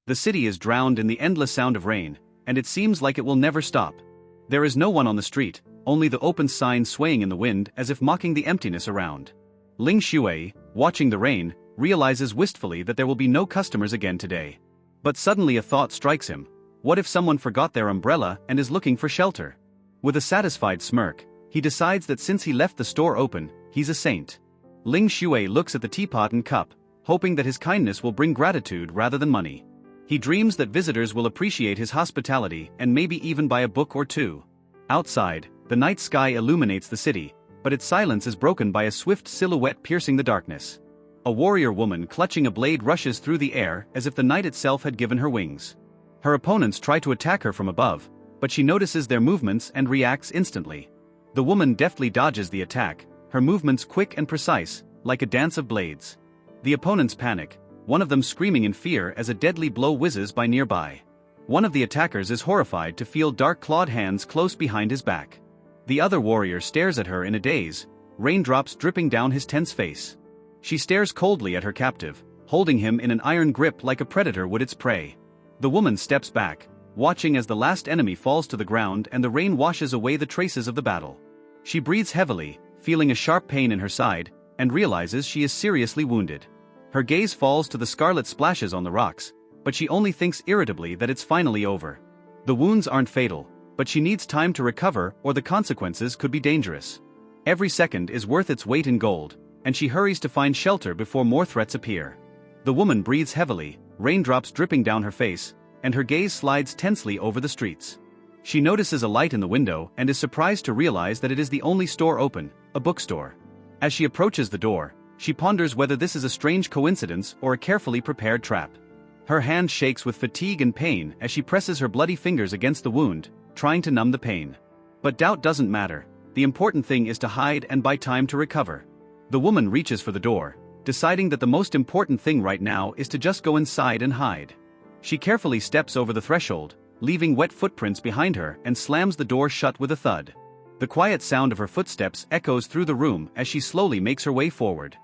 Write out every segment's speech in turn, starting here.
The city is drowned in the endless sound of rain, and it seems like it will never stop. There is no one on the street, only the open sign swaying in the wind as if mocking the emptiness around. Ling Shui, watching the rain, realizes wistfully that there will be no customers again today. But suddenly a thought strikes him. What if someone forgot their umbrella and is looking for shelter? With a satisfied smirk, he decides that since he left the store open, he's a saint. Ling Shui looks at the teapot and cup, hoping that his kindness will bring gratitude rather than money. He dreams that visitors will appreciate his hospitality and maybe even buy a book or two. Outside, the night sky illuminates the city, but its silence is broken by a swift silhouette piercing the darkness. A warrior woman clutching a blade rushes through the air as if the night itself had given her wings. Her opponents try to attack her from above, but she notices their movements and reacts instantly. The woman deftly dodges the attack, her movements quick and precise, like a dance of blades. The opponents panic, one of them screaming in fear as a deadly blow whizzes by nearby. One of the attackers is horrified to feel dark clawed hands close behind his back. The other warrior stares at her in a daze, raindrops dripping down his tense face. She stares coldly at her captive, holding him in an iron grip like a predator would its prey. The woman steps back, watching as the last enemy falls to the ground and the rain washes away the traces of the battle. She breathes heavily, feeling a sharp pain in her side, and realizes she is seriously wounded. Her gaze falls to the scarlet splashes on the rocks, but she only thinks irritably that it's finally over. The wounds aren't fatal, but she needs time to recover or the consequences could be dangerous. Every second is worth its weight in gold, and she hurries to find shelter before more threats appear. The woman breathes heavily, raindrops dripping down her face, and her gaze slides tensely over the streets. She notices a light in the window and is surprised to realize that it is the only store open, a bookstore. As she approaches the door, she ponders whether this is a strange coincidence or a carefully prepared trap. Her hand shakes with fatigue and pain as she presses her bloody fingers against the wound, trying to numb the pain. But doubt doesn't matter, the important thing is to hide and buy time to recover. The woman reaches for the door, deciding that the most important thing right now is to just go inside and hide. She carefully steps over the threshold, leaving wet footprints behind her and slams the door shut with a thud. The quiet sound of her footsteps echoes through the room as she slowly makes her way forward.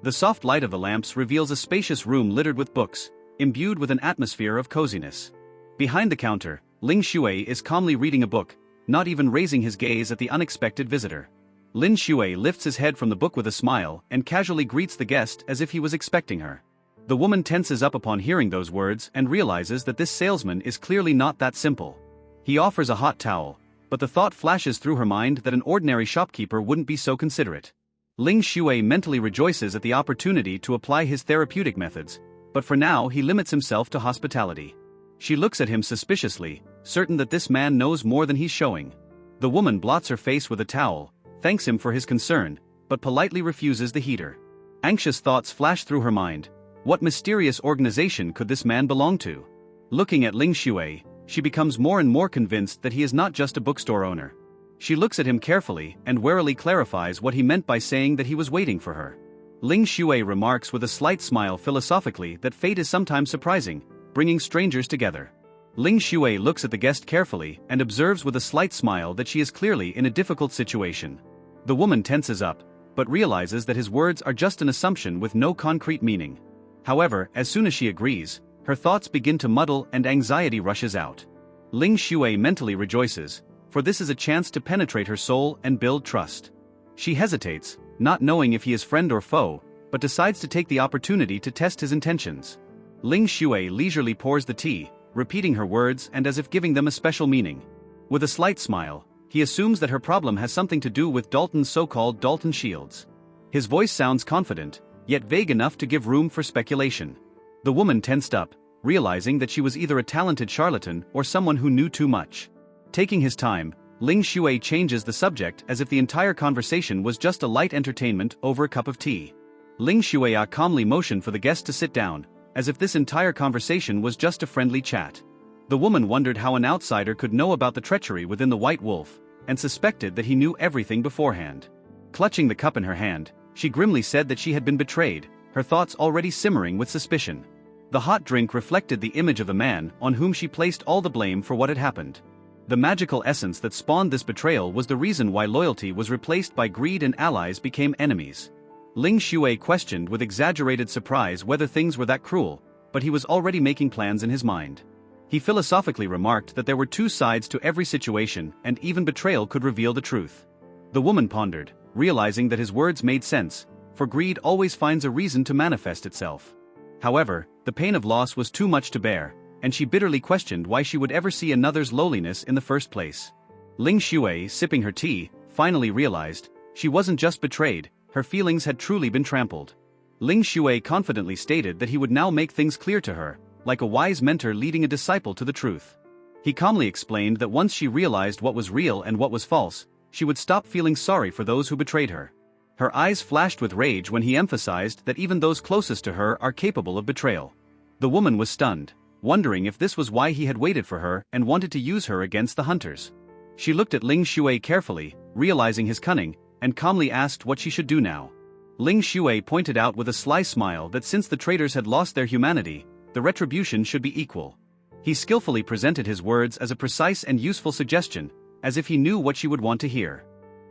The soft light of the lamps reveals a spacious room littered with books, imbued with an atmosphere of coziness. Behind the counter, Ling Shui is calmly reading a book, not even raising his gaze at the unexpected visitor. Lin Shui lifts his head from the book with a smile and casually greets the guest as if he was expecting her. The woman tenses up upon hearing those words and realizes that this salesman is clearly not that simple. He offers a hot towel, but the thought flashes through her mind that an ordinary shopkeeper wouldn't be so considerate. Ling Shui mentally rejoices at the opportunity to apply his therapeutic methods, but for now he limits himself to hospitality. She looks at him suspiciously, certain that this man knows more than he's showing. The woman blots her face with a towel, thanks him for his concern, but politely refuses the heater. Anxious thoughts flash through her mind. What mysterious organization could this man belong to? Looking at Ling Shui, she becomes more and more convinced that he is not just a bookstore owner. She looks at him carefully and warily clarifies what he meant by saying that he was waiting for her. Ling Shui remarks with a slight smile philosophically that fate is sometimes surprising, bringing strangers together. Ling Shui looks at the guest carefully and observes with a slight smile that she is clearly in a difficult situation. The woman tenses up, but realizes that his words are just an assumption with no concrete meaning. However, as soon as she agrees, her thoughts begin to muddle and anxiety rushes out. Ling Shui mentally rejoices, for this is a chance to penetrate her soul and build trust. She hesitates, not knowing if he is friend or foe, but decides to take the opportunity to test his intentions. Ling Shui leisurely pours the tea, repeating her words and as if giving them a special meaning. With a slight smile, he assumes that her problem has something to do with Dalton's so-called Dalton shields. His voice sounds confident, yet vague enough to give room for speculation. The woman tensed up, realizing that she was either a talented charlatan or someone who knew too much. Taking his time, Ling Shui changes the subject as if the entire conversation was just a light entertainment over a cup of tea. Ling Shui calmly motioned for the guest to sit down, as if this entire conversation was just a friendly chat. The woman wondered how an outsider could know about the treachery within the White Wolf, and suspected that he knew everything beforehand. Clutching the cup in her hand, she grimly said that she had been betrayed, her thoughts already simmering with suspicion. The hot drink reflected the image of the man on whom she placed all the blame for what had happened. The magical essence that spawned this betrayal was the reason why loyalty was replaced by greed and allies became enemies. Ling Shui questioned with exaggerated surprise whether things were that cruel, but he was already making plans in his mind. He philosophically remarked that there were two sides to every situation and even betrayal could reveal the truth. The woman pondered, realizing that his words made sense, for greed always finds a reason to manifest itself. However, the pain of loss was too much to bear, and she bitterly questioned why she would ever see another's lowliness in the first place. Ling Shui, sipping her tea, finally realized she wasn't just betrayed, her feelings had truly been trampled. Ling Shui confidently stated that he would now make things clear to her, like a wise mentor leading a disciple to the truth. He calmly explained that once she realized what was real and what was false, she would stop feeling sorry for those who betrayed her. Her eyes flashed with rage when he emphasized that even those closest to her are capable of betrayal. The woman was stunned, wondering if this was why he had waited for her and wanted to use her against the hunters. She looked at Ling Shui carefully, realizing his cunning, and calmly asked what she should do now. Ling Shui pointed out with a sly smile that since the traitors had lost their humanity, the retribution should be equal. He skillfully presented his words as a precise and useful suggestion, as if he knew what she would want to hear.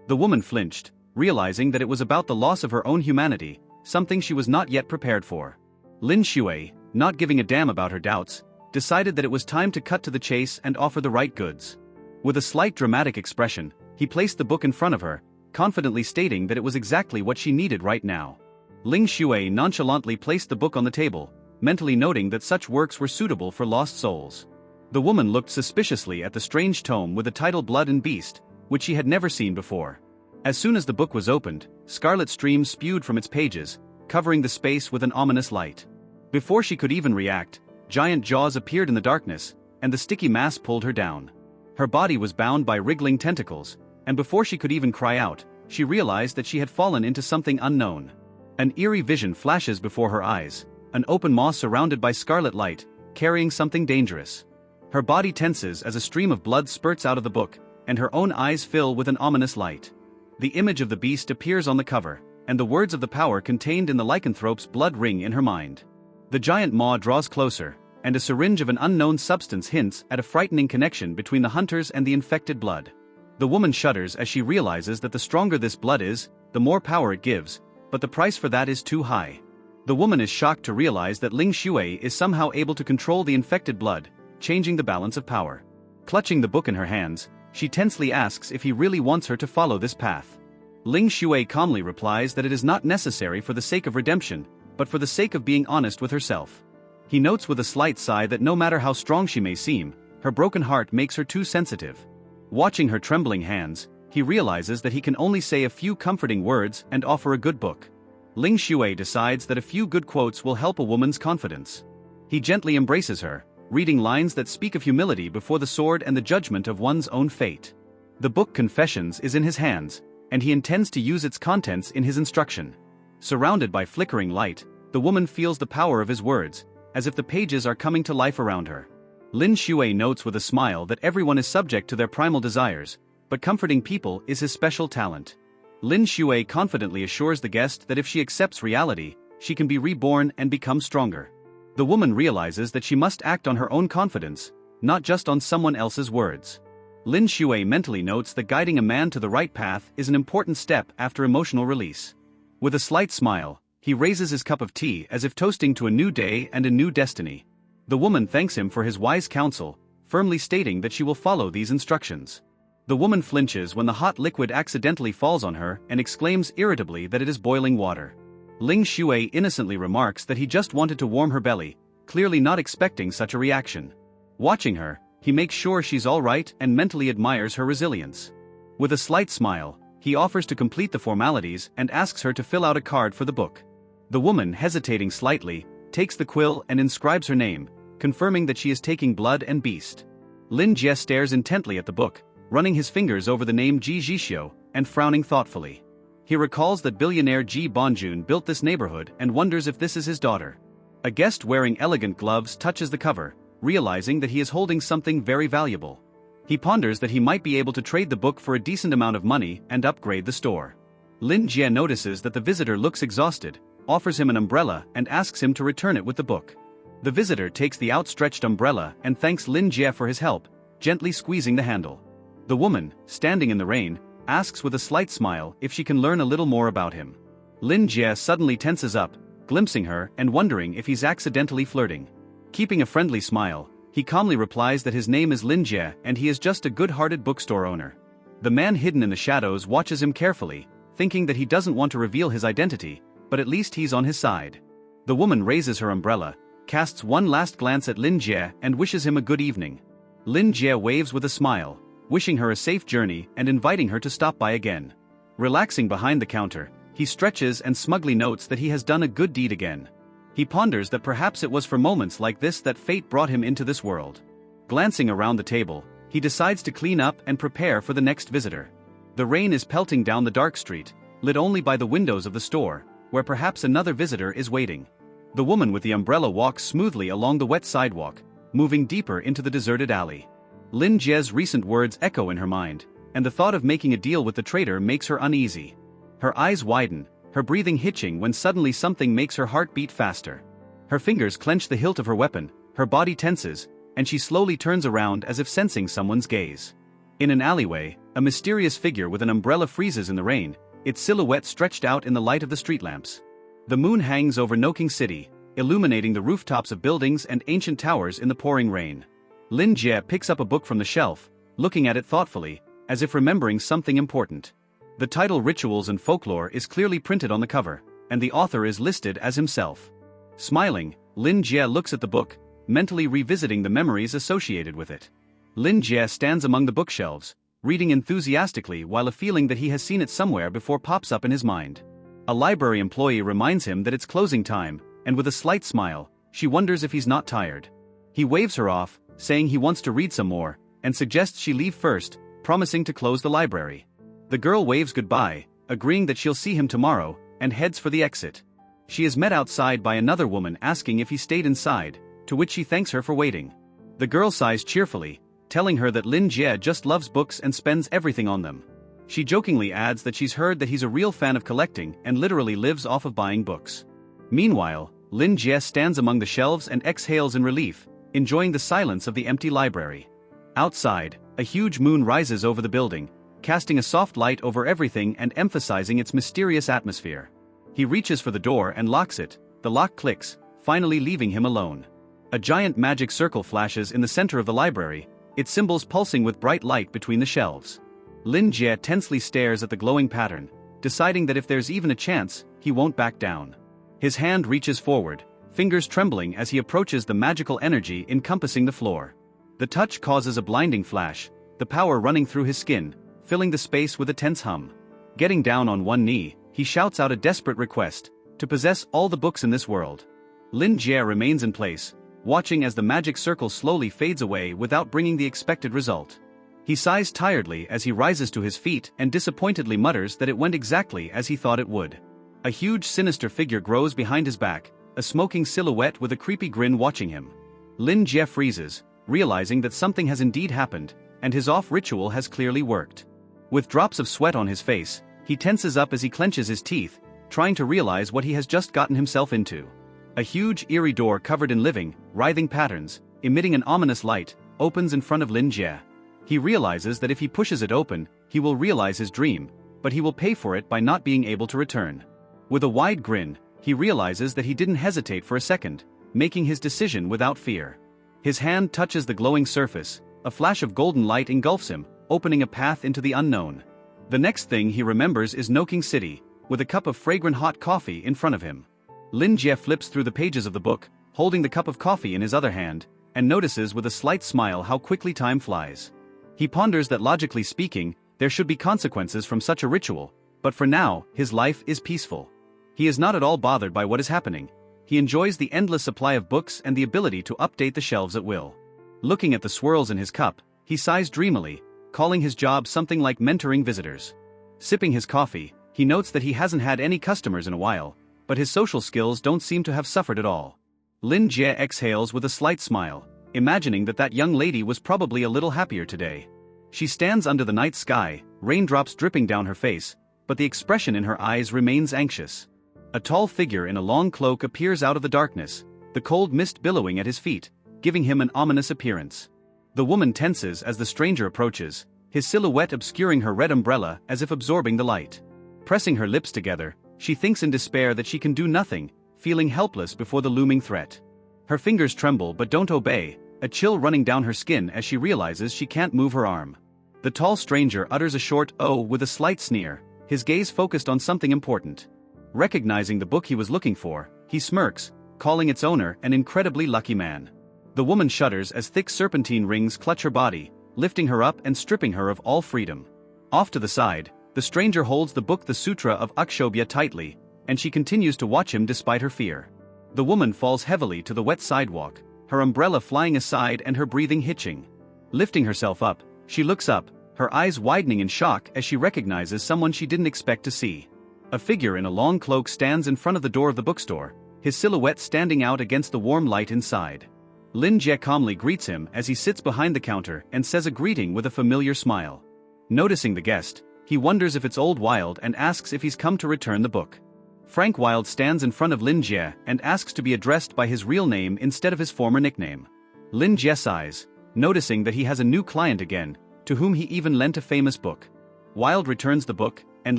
The woman flinched, realizing that it was about the loss of her own humanity, something she was not yet prepared for. Lin Shui, not giving a damn about her doubts, decided that it was time to cut to the chase and offer the right goods. With a slight dramatic expression, he placed the book in front of her, confidently stating that it was exactly what she needed right now. Ling Shui nonchalantly placed the book on the table, mentally noting that such works were suitable for lost souls. The woman looked suspiciously at the strange tome with the title Blood and Beast, which she had never seen before. As soon as the book was opened, scarlet streams spewed from its pages, covering the space with an ominous light. Before she could even react, giant jaws appeared in the darkness, and the sticky mass pulled her down. Her body was bound by wriggling tentacles, and before she could even cry out, she realized that she had fallen into something unknown. An eerie vision flashes before her eyes, an open maw surrounded by scarlet light, carrying something dangerous. Her body tenses as a stream of blood spurts out of the book, and her own eyes fill with an ominous light. The image of the beast appears on the cover, and the words of the power contained in the lycanthrope's blood ring in her mind. The giant maw draws closer, and a syringe of an unknown substance hints at a frightening connection between the hunters and the infected blood. The woman shudders as she realizes that the stronger this blood is, the more power it gives, but the price for that is too high. The woman is shocked to realize that Ling Shui is somehow able to control the infected blood, changing the balance of power. Clutching the book in her hands, she tensely asks if he really wants her to follow this path. Ling Shui calmly replies that it is not necessary for the sake of redemption, but for the sake of being honest with herself. He notes with a slight sigh that no matter how strong she may seem, her broken heart makes her too sensitive. Watching her trembling hands, he realizes that he can only say a few comforting words and offer a good book. Ling Shui decides that a few good quotes will help a woman's confidence. He gently embraces her, reading lines that speak of humility before the sword and the judgment of one's own fate. The book Confessions is in his hands, and he intends to use its contents in his instruction. Surrounded by flickering light, the woman feels the power of his words, as if the pages are coming to life around her. Lin Shui notes with a smile that everyone is subject to their primal desires, but comforting people is his special talent. Lin Shui confidently assures the guest that if she accepts reality, she can be reborn and become stronger. The woman realizes that she must act on her own confidence, not just on someone else's words. Lin Shui mentally notes that guiding a man to the right path is an important step after emotional release. With a slight smile, he raises his cup of tea as if toasting to a new day and a new destiny. The woman thanks him for his wise counsel, firmly stating that she will follow these instructions. The woman flinches when the hot liquid accidentally falls on her and exclaims irritably that it is boiling water. Ling Shui innocently remarks that he just wanted to warm her belly, clearly not expecting such a reaction. Watching her, he makes sure she's all right and mentally admires her resilience. With a slight smile, he offers to complete the formalities and asks her to fill out a card for the book. The woman, hesitating slightly, takes the quill and inscribes her name, confirming that she is taking Blood and Beast. Lin Jie stares intently at the book, running his fingers over the name Ji Jixio, and frowning thoughtfully. He recalls that billionaire Ji Bonjun built this neighborhood and wonders if this is his daughter. A guest wearing elegant gloves touches the cover, realizing that he is holding something very valuable. He ponders that he might be able to trade the book for a decent amount of money and upgrade the store. Lin Jie notices that the visitor looks exhausted, offers him an umbrella and asks him to return it with the book. The visitor takes the outstretched umbrella and thanks Lin Jie for his help, gently squeezing the handle. The woman, standing in the rain, asks with a slight smile if she can learn a little more about him. Lin Jie suddenly tenses up, glimpsing her and wondering if he's accidentally flirting. Keeping a friendly smile, he calmly replies that his name is Lin Jie and he is just a good-hearted bookstore owner. The man hidden in the shadows watches him carefully, thinking that he doesn't want to reveal his identity, but at least he's on his side. The woman raises her umbrella, casts one last glance at Lin Jie and wishes him a good evening. Lin Jie waves with a smile, wishing her a safe journey and inviting her to stop by again. Relaxing behind the counter, he stretches and smugly notes that he has done a good deed again. He ponders that perhaps it was for moments like this that fate brought him into this world. Glancing around the table, he decides to clean up and prepare for the next visitor. The rain is pelting down the dark street, lit only by the windows of the store, where perhaps another visitor is waiting. The woman with the umbrella walks smoothly along the wet sidewalk, moving deeper into the deserted alley. Lin Jie's recent words echo in her mind, and the thought of making a deal with the traitor makes her uneasy. Her eyes widen, her breathing hitching when suddenly something makes her heart beat faster. Her fingers clench the hilt of her weapon, her body tenses, and she slowly turns around as if sensing someone's gaze. In an alleyway, a mysterious figure with an umbrella freezes in the rain, its silhouette stretched out in the light of the street lamps. The moon hangs over Noking City, illuminating the rooftops of buildings and ancient towers in the pouring rain. Lin Jie picks up a book from the shelf, looking at it thoughtfully, as if remembering something important. The title Rituals and Folklore is clearly printed on the cover, and the author is listed as himself. Smiling, Lin Jie looks at the book, mentally revisiting the memories associated with it. Lin Jie stands among the bookshelves, reading enthusiastically while a feeling that he has seen it somewhere before pops up in his mind. A library employee reminds him that it's closing time, and with a slight smile, she wonders if he's not tired. He waves her off, saying he wants to read some more, and suggests she leave first, promising to close the library. The girl waves goodbye, agreeing that she'll see him tomorrow, and heads for the exit. She is met outside by another woman asking if he stayed inside, to which she thanks her for waiting. The girl sighs cheerfully, telling her that Lin Jie just loves books and spends everything on them. She jokingly adds that she's heard that he's a real fan of collecting and literally lives off of buying books. Meanwhile, Lin Jie stands among the shelves and exhales in relief, enjoying the silence of the empty library. Outside, a huge moon rises over the building, casting a soft light over everything and emphasizing its mysterious atmosphere. He reaches for the door and locks it, the lock clicks, finally leaving him alone. A giant magic circle flashes in the center of the library, its symbols pulsing with bright light between the shelves. Lin Jie tensely stares at the glowing pattern, deciding that if there's even a chance, he won't back down. His hand reaches forward, fingers trembling as he approaches the magical energy encompassing the floor. The touch causes a blinding flash, the power running through his skin, filling the space with a tense hum. Getting down on one knee, he shouts out a desperate request, to possess all the books in this world. Lin Jie remains in place, watching as the magic circle slowly fades away without bringing the expected result. He sighs tiredly as he rises to his feet and disappointedly mutters that it went exactly as he thought it would. A huge sinister figure grows behind his back, a smoking silhouette with a creepy grin watching him. Lin Jie freezes, realizing that something has indeed happened, and his off ritual has clearly worked. With drops of sweat on his face, he tenses up as he clenches his teeth, trying to realize what he has just gotten himself into. A huge eerie door covered in living, writhing patterns, emitting an ominous light, opens in front of Lin Jie. He realizes that if he pushes it open, he will realize his dream, but he will pay for it by not being able to return. With a wide grin, he realizes that he didn't hesitate for a second, making his decision without fear. His hand touches the glowing surface, a flash of golden light engulfs him, opening a path into the unknown. The next thing he remembers is Noking City, with a cup of fragrant hot coffee in front of him. Lin Jie flips through the pages of the book, holding the cup of coffee in his other hand, and notices with a slight smile how quickly time flies. He ponders that logically speaking, there should be consequences from such a ritual, but for now, his life is peaceful. He is not at all bothered by what is happening. He enjoys the endless supply of books and the ability to update the shelves at will. Looking at the swirls in his cup, he sighs dreamily, calling his job something like mentoring visitors. Sipping his coffee, he notes that he hasn't had any customers in a while, but his social skills don't seem to have suffered at all. Lin Jie exhales with a slight smile, imagining that young lady was probably a little happier today. She stands under the night sky, raindrops dripping down her face, but the expression in her eyes remains anxious. A tall figure in a long cloak appears out of the darkness, the cold mist billowing at his feet, giving him an ominous appearance. The woman tenses as the stranger approaches, his silhouette obscuring her red umbrella as if absorbing the light. Pressing her lips together, she thinks in despair that she can do nothing, feeling helpless before the looming threat. Her fingers tremble but don't obey, a chill running down her skin as she realizes she can't move her arm. The tall stranger utters a short "oh" with a slight sneer, his gaze focused on something important. Recognizing the book he was looking for, he smirks, calling its owner an incredibly lucky man. The woman shudders as thick serpentine rings clutch her body, lifting her up and stripping her of all freedom. Off to the side, the stranger holds the book The Sutra of Akshobhya tightly, and she continues to watch him despite her fear. The woman falls heavily to the wet sidewalk, her umbrella flying aside and her breathing hitching. Lifting herself up, she looks up, her eyes widening in shock as she recognizes someone she didn't expect to see. A figure in a long cloak stands in front of the door of the bookstore, his silhouette standing out against the warm light inside. Lin Jie calmly greets him as he sits behind the counter and says a greeting with a familiar smile. Noticing the guest, he wonders if it's old Wilde and asks if he's come to return the book. Frank Wilde stands in front of Lin Jie and asks to be addressed by his real name instead of his former nickname. Lin Jie sighs, noticing that he has a new client again, to whom he even lent a famous book. Wilde returns the book, and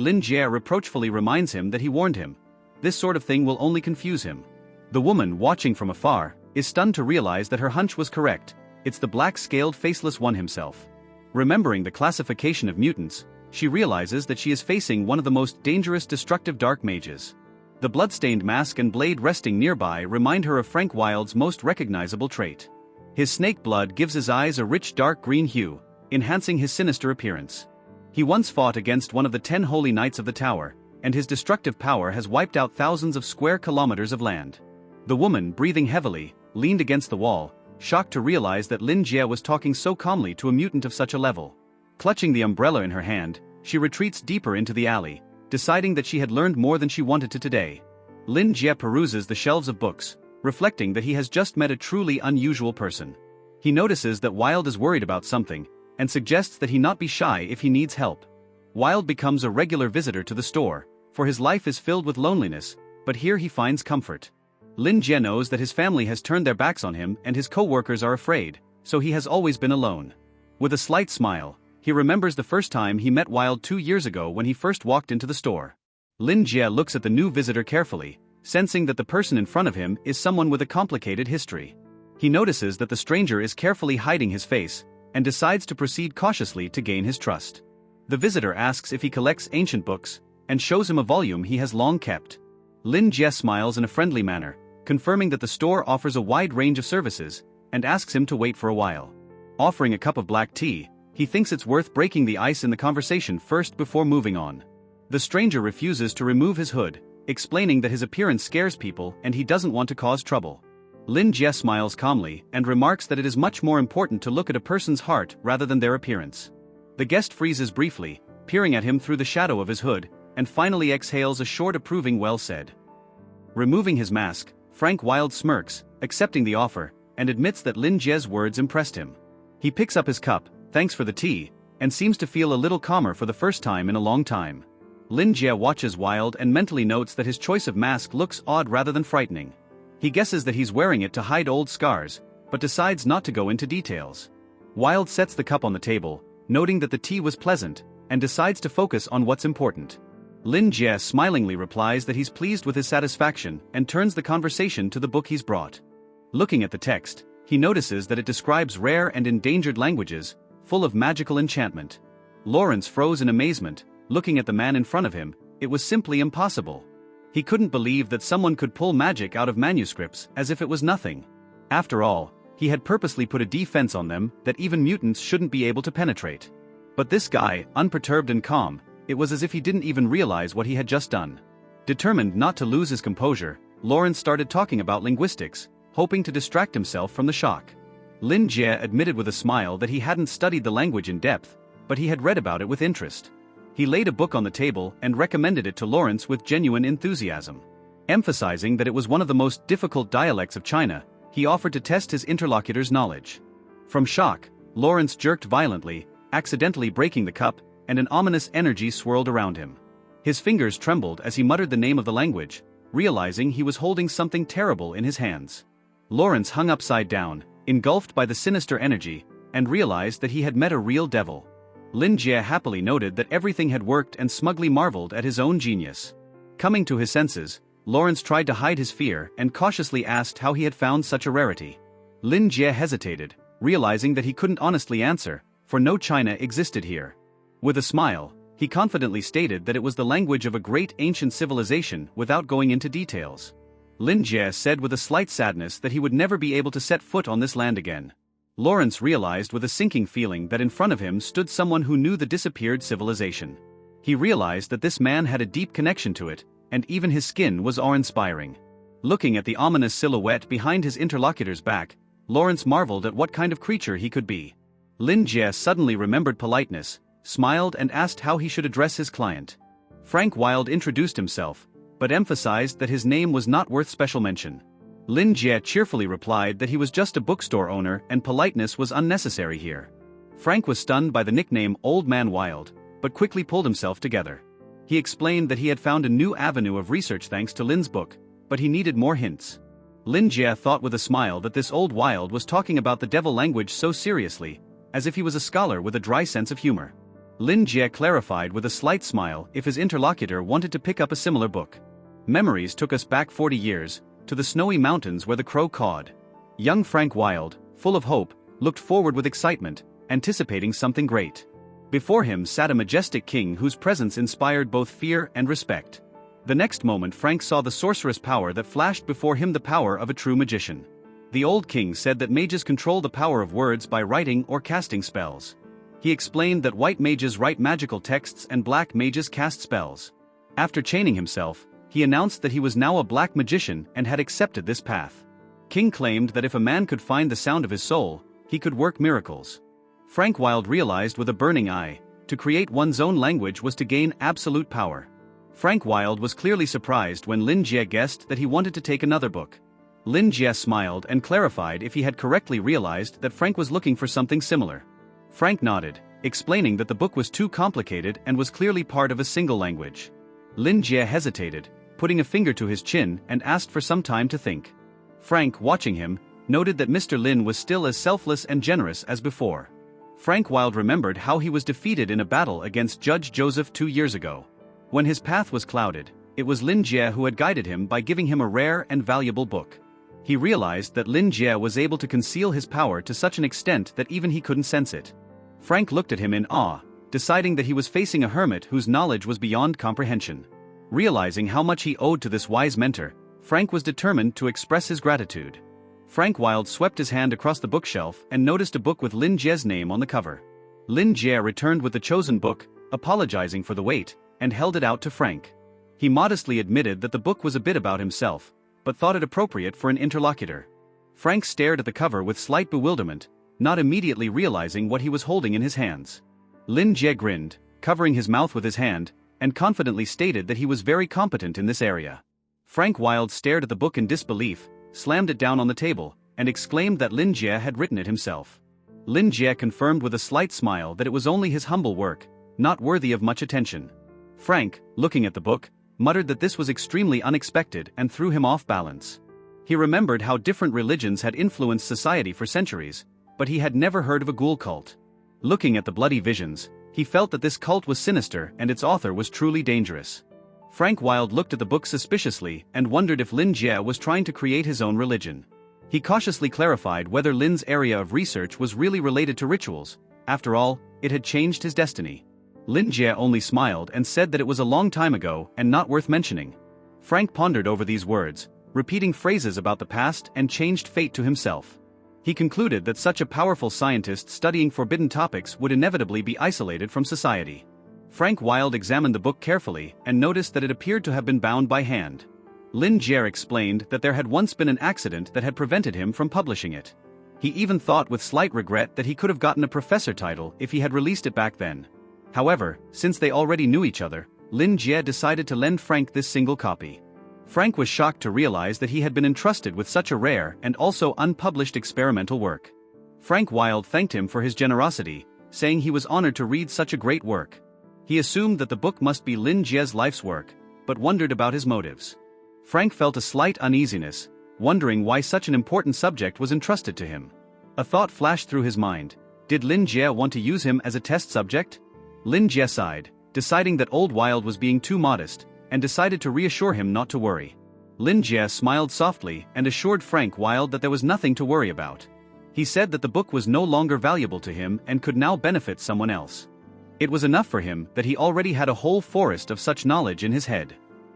Lin Jie reproachfully reminds him that he warned him. This sort of thing will only confuse him. The woman, watching from afar, is stunned to realize that her hunch was correct. It's the black-scaled faceless one himself. Remembering the classification of mutants, she realizes that she is facing one of the most dangerous destructive dark mages. The blood-stained mask and blade resting nearby remind her of Frank Wilde's most recognizable trait. His snake blood gives his eyes a rich dark green hue, enhancing his sinister appearance. He once fought against one of the 10 holy knights of the tower, and his destructive power has wiped out thousands of square kilometers of land. The woman, breathing heavily, leaned against the wall, shocked to realize that Lin Jie was talking so calmly to a mutant of such a level. Clutching the umbrella in her hand, she retreats deeper into the alley, deciding that she had learned more than she wanted to today. Lin Jie peruses the shelves of books, reflecting that he has just met a truly unusual person. He notices that Wilde is worried about something, and suggests that he not be shy if he needs help. Wilde becomes a regular visitor to the store, for his life is filled with loneliness, but here he finds comfort. Lin Jie knows that his family has turned their backs on him and his co-workers are afraid, so he has always been alone. With a slight smile, he remembers the first time he met Wilde 2 years ago when he first walked into the store. Lin Jie looks at the new visitor carefully, sensing that the person in front of him is someone with a complicated history. He notices that the stranger is carefully hiding his face, and decides to proceed cautiously to gain his trust. The visitor asks if he collects ancient books, and shows him a volume he has long kept. Lin Jie smiles in a friendly manner, confirming that the store offers a wide range of services, and asks him to wait for a while. Offering a cup of black tea, he thinks it's worth breaking the ice in the conversation first before moving on. The stranger refuses to remove his hood, explaining that his appearance scares people and he doesn't want to cause trouble. Lin Jie smiles calmly and remarks that it is much more important to look at a person's heart rather than their appearance. The guest freezes briefly, peering at him through the shadow of his hood, and finally exhales a short approving "well said." Removing his mask, Frank Wilde smirks, accepting the offer, and admits that Lin Jie's words impressed him. He picks up his cup, thanks for the tea, and seems to feel a little calmer for the first time in a long time. Lin Jie watches Wilde and mentally notes that his choice of mask looks odd rather than frightening. He guesses that he's wearing it to hide old scars, but decides not to go into details. Wilde sets the cup on the table, noting that the tea was pleasant, and decides to focus on what's important. Lin Jie smilingly replies that he's pleased with his satisfaction and turns the conversation to the book he's brought. Looking at the text, he notices that it describes rare and endangered languages, full of magical enchantment. Lawrence froze in amazement, looking at the man in front of him. It was simply impossible. He couldn't believe that someone could pull magic out of manuscripts as if it was nothing. After all, he had purposely put a defense on them that even mutants shouldn't be able to penetrate. But this guy, unperturbed and calm, it was as if he didn't even realize what he had just done. Determined not to lose his composure, Lawrence started talking about linguistics, hoping to distract himself from the shock. Lin Jie admitted with a smile that he hadn't studied the language in depth, but he had read about it with interest. He laid a book on the table and recommended it to Lawrence with genuine enthusiasm. Emphasizing that it was one of the most difficult dialects of China, he offered to test his interlocutor's knowledge. From shock, Lawrence jerked violently, accidentally breaking the cup, and an ominous energy swirled around him. His fingers trembled as he muttered the name of the language, realizing he was holding something terrible in his hands. Lawrence hung upside down, engulfed by the sinister energy, and realized that he had met a real devil. Lin Jie happily noted that everything had worked and smugly marveled at his own genius. Coming to his senses, Lawrence tried to hide his fear and cautiously asked how he had found such a rarity. Lin Jie hesitated, realizing that he couldn't honestly answer, for no China existed here. With a smile, he confidently stated that it was the language of a great ancient civilization without going into details. Lin Jie said with a slight sadness that he would never be able to set foot on this land again. Lawrence realized with a sinking feeling that in front of him stood someone who knew the disappeared civilization. He realized that this man had a deep connection to it, and even his skin was awe-inspiring. Looking at the ominous silhouette behind his interlocutor's back, Lawrence marveled at what kind of creature he could be. Lin Jie suddenly remembered politeness, smiled and asked how he should address his client. Frank Wilde introduced himself, but emphasized that his name was not worth special mention. Lin Jie cheerfully replied that he was just a bookstore owner and politeness was unnecessary here. Frank was stunned by the nickname Old Man Wilde, but quickly pulled himself together. He explained that he had found a new avenue of research thanks to Lin's book, but he needed more hints. Lin Jie thought with a smile that this old Wilde was talking about the devil language so seriously, as if he was a scholar with a dry sense of humor. Lin Jie clarified with a slight smile if his interlocutor wanted to pick up a similar book. Memories took us back 40 years, to the snowy mountains where the crow cawed. Young Frank Wilde, full of hope, looked forward with excitement, anticipating something great. Before him sat a majestic king whose presence inspired both fear and respect. The next moment Frank saw the sorcerous power that flashed before him, the power of a true magician. The old king said that mages control the power of words by writing or casting spells. He explained that white mages write magical texts and black mages cast spells. After chaining himself, he announced that he was now a black magician and had accepted this path. King claimed that if a man could find the sound of his soul, he could work miracles. Frank Wilde realized with a burning eye, to create one's own language was to gain absolute power. Frank Wilde was clearly surprised when Lin Jie guessed that he wanted to take another book. Lin Jie smiled and clarified if he had correctly realized that Frank was looking for something similar. Frank nodded, explaining that the book was too complicated and was clearly part of a single language. Lin Jie hesitated, putting a finger to his chin and asked for some time to think. Frank, watching him, noted that Mr. Lin was still as selfless and generous as before. Frank Wilde remembered how he was defeated in a battle against Judge Joseph 2 years ago. When his path was clouded, it was Lin Jie who had guided him by giving him a rare and valuable book. He realized that Lin Jie was able to conceal his power to such an extent that even he couldn't sense it. Frank looked at him in awe, deciding that he was facing a hermit whose knowledge was beyond comprehension. Realizing how much he owed to this wise mentor, Frank was determined to express his gratitude. Frank Wilde swept his hand across the bookshelf and noticed a book with Lin Jie's name on the cover. Lin Jie returned with the chosen book, apologizing for the wait, and held it out to Frank. He modestly admitted that the book was a bit about himself, but thought it appropriate for an interlocutor. Frank stared at the cover with slight bewilderment, not immediately realizing what he was holding in his hands. Lin Jie grinned, covering his mouth with his hand, and confidently stated that he was very competent in this area. Frank Wilde stared at the book in disbelief, slammed it down on the table, and exclaimed that Lin Jie had written it himself. Lin Jie confirmed with a slight smile that it was only his humble work, not worthy of much attention. Frank, looking at the book, muttered that this was extremely unexpected and threw him off balance. He remembered how different religions had influenced society for centuries, but he had never heard of a ghoul cult. Looking at the bloody visions, he felt that this cult was sinister and its author was truly dangerous. Frank Wilde looked at the book suspiciously and wondered if Lin Jie was trying to create his own religion. He cautiously clarified whether Lin's area of research was really related to rituals. After all, it had changed his destiny. Lin Jie only smiled and said that it was a long time ago and not worth mentioning. Frank pondered over these words, repeating phrases about the past and changed fate to himself. He concluded that such a powerful scientist studying forbidden topics would inevitably be isolated from society. Frank Wilde examined the book carefully and noticed that it appeared to have been bound by hand. Lin Jie explained that there had once been an accident that had prevented him from publishing it. He even thought with slight regret that he could have gotten a professor title if he had released it back then. However, since they already knew each other, Lin Jie decided to lend Frank this single copy. Frank was shocked to realize that he had been entrusted with such a rare and also unpublished experimental work. Frank Wilde thanked him for his generosity, saying he was honored to read such a great work. He assumed that the book must be Lin Jie's life's work, but wondered about his motives. Frank felt a slight uneasiness, wondering why such an important subject was entrusted to him. A thought flashed through his mind. Did Lin Jie want to use him as a test subject? Lin Jie sighed, deciding that old Wilde was being too modest, and decided to reassure him not to worry. Lin Jie smiled softly and assured Frank Wilde that there was nothing to worry about. He said that the book was no longer valuable to him and could now benefit someone else. It was enough for him that he already had a whole forest of such knowledge in his head.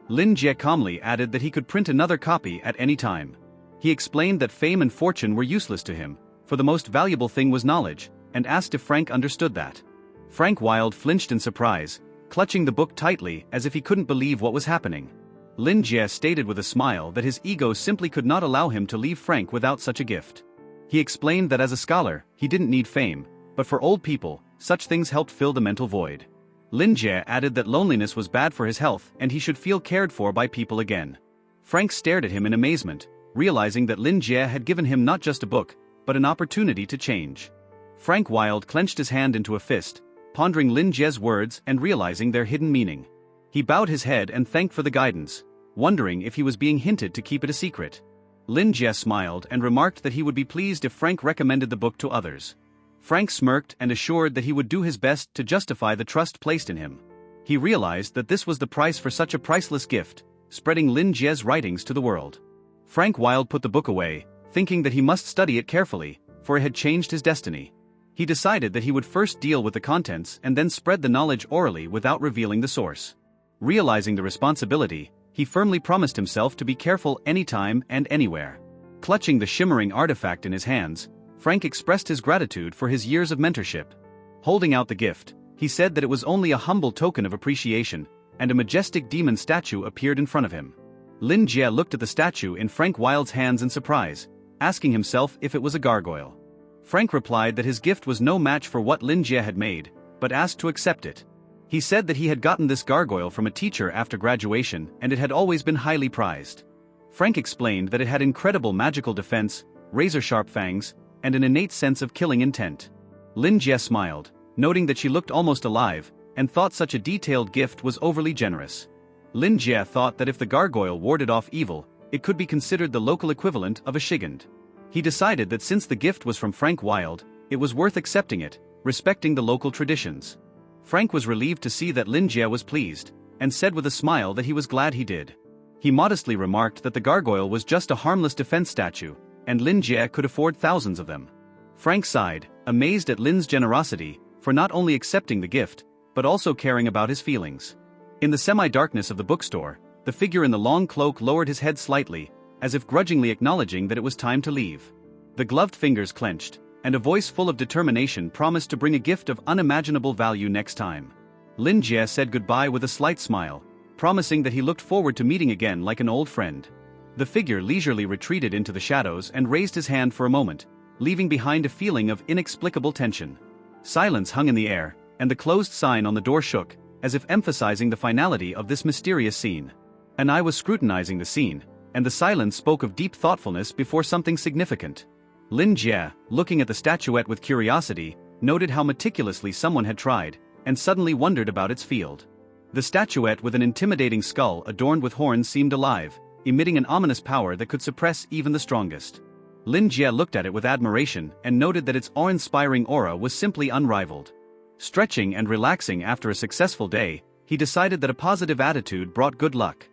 Lin Jie calmly added that he could print another copy at any time. He explained that fame and fortune were useless to him, for the most valuable thing was knowledge, and asked if Frank understood that. Frank Wilde flinched in surprise, clutching the book tightly as if he couldn't believe what was happening. Lin Jie stated with a smile that his ego simply could not allow him to leave Frank without such a gift. He explained that as a scholar, he didn't need fame, but for old people, such things helped fill the mental void. Lin Jie added that loneliness was bad for his health and he should feel cared for by people again. Frank stared at him in amazement, realizing that Lin Jie had given him not just a book, but an opportunity to change. Frank Wilde clenched his hand into a fist, pondering Lin Jie's words and realizing their hidden meaning. He bowed his head and thanked for the guidance, wondering if he was being hinted to keep it a secret. Lin Jie smiled and remarked that he would be pleased if Frank recommended the book to others. Frank smirked and assured that he would do his best to justify the trust placed in him. He realized that this was the price for such a priceless gift, spreading Lin Jie's writings to the world. Frank Wilde put the book away, thinking that he must study it carefully, for it had changed his destiny. He decided that he would first deal with the contents and then spread the knowledge orally without revealing the source. Realizing the responsibility, he firmly promised himself to be careful anytime and anywhere. Clutching the shimmering artifact in his hands, Frank expressed his gratitude for his years of mentorship. Holding out the gift, he said that it was only a humble token of appreciation, and a majestic demon statue appeared in front of him. Lin Jie looked at the statue in Frank Wilde's hands in surprise, asking himself if it was a gargoyle. Frank replied that his gift was no match for what Lin Jie had made, but asked to accept it. He said that he had gotten this gargoyle from a teacher after graduation and it had always been highly prized. Frank explained that it had incredible magical defense, razor-sharp fangs, and an innate sense of killing intent. Lin Jie smiled, noting that she looked almost alive, and thought such a detailed gift was overly generous. Lin Jie thought that if the gargoyle warded off evil, it could be considered the local equivalent of a shigand. He decided that since the gift was from Frank Wilde, it was worth accepting it, respecting the local traditions. Frank was relieved to see that Lin Jie was pleased, and said with a smile that he was glad he did. He modestly remarked that the gargoyle was just a harmless defense statue, and Lin Jie could afford thousands of them. Frank sighed, amazed at Lin's generosity, for not only accepting the gift, but also caring about his feelings. In the semi-darkness of the bookstore, the figure in the long cloak lowered his head slightly, as if grudgingly acknowledging that it was time to leave. The gloved fingers clenched, and a voice full of determination promised to bring a gift of unimaginable value next time. Lin Jie said goodbye with a slight smile, promising that he looked forward to meeting again like an old friend. The figure leisurely retreated into the shadows and raised his hand for a moment, leaving behind a feeling of inexplicable tension. Silence hung in the air, and the closed sign on the door shook, as if emphasizing the finality of this mysterious scene. An eye was scrutinizing the scene, and the silence spoke of deep thoughtfulness before something significant. Lin Jie, looking at the statuette with curiosity, noted how meticulously someone had tried, and suddenly wondered about its field. The statuette with an intimidating skull adorned with horns seemed alive, emitting an ominous power that could suppress even the strongest. Lin Jie looked at it with admiration and noted that its awe-inspiring aura was simply unrivaled. Stretching and relaxing after a successful day, he decided that a positive attitude brought good luck.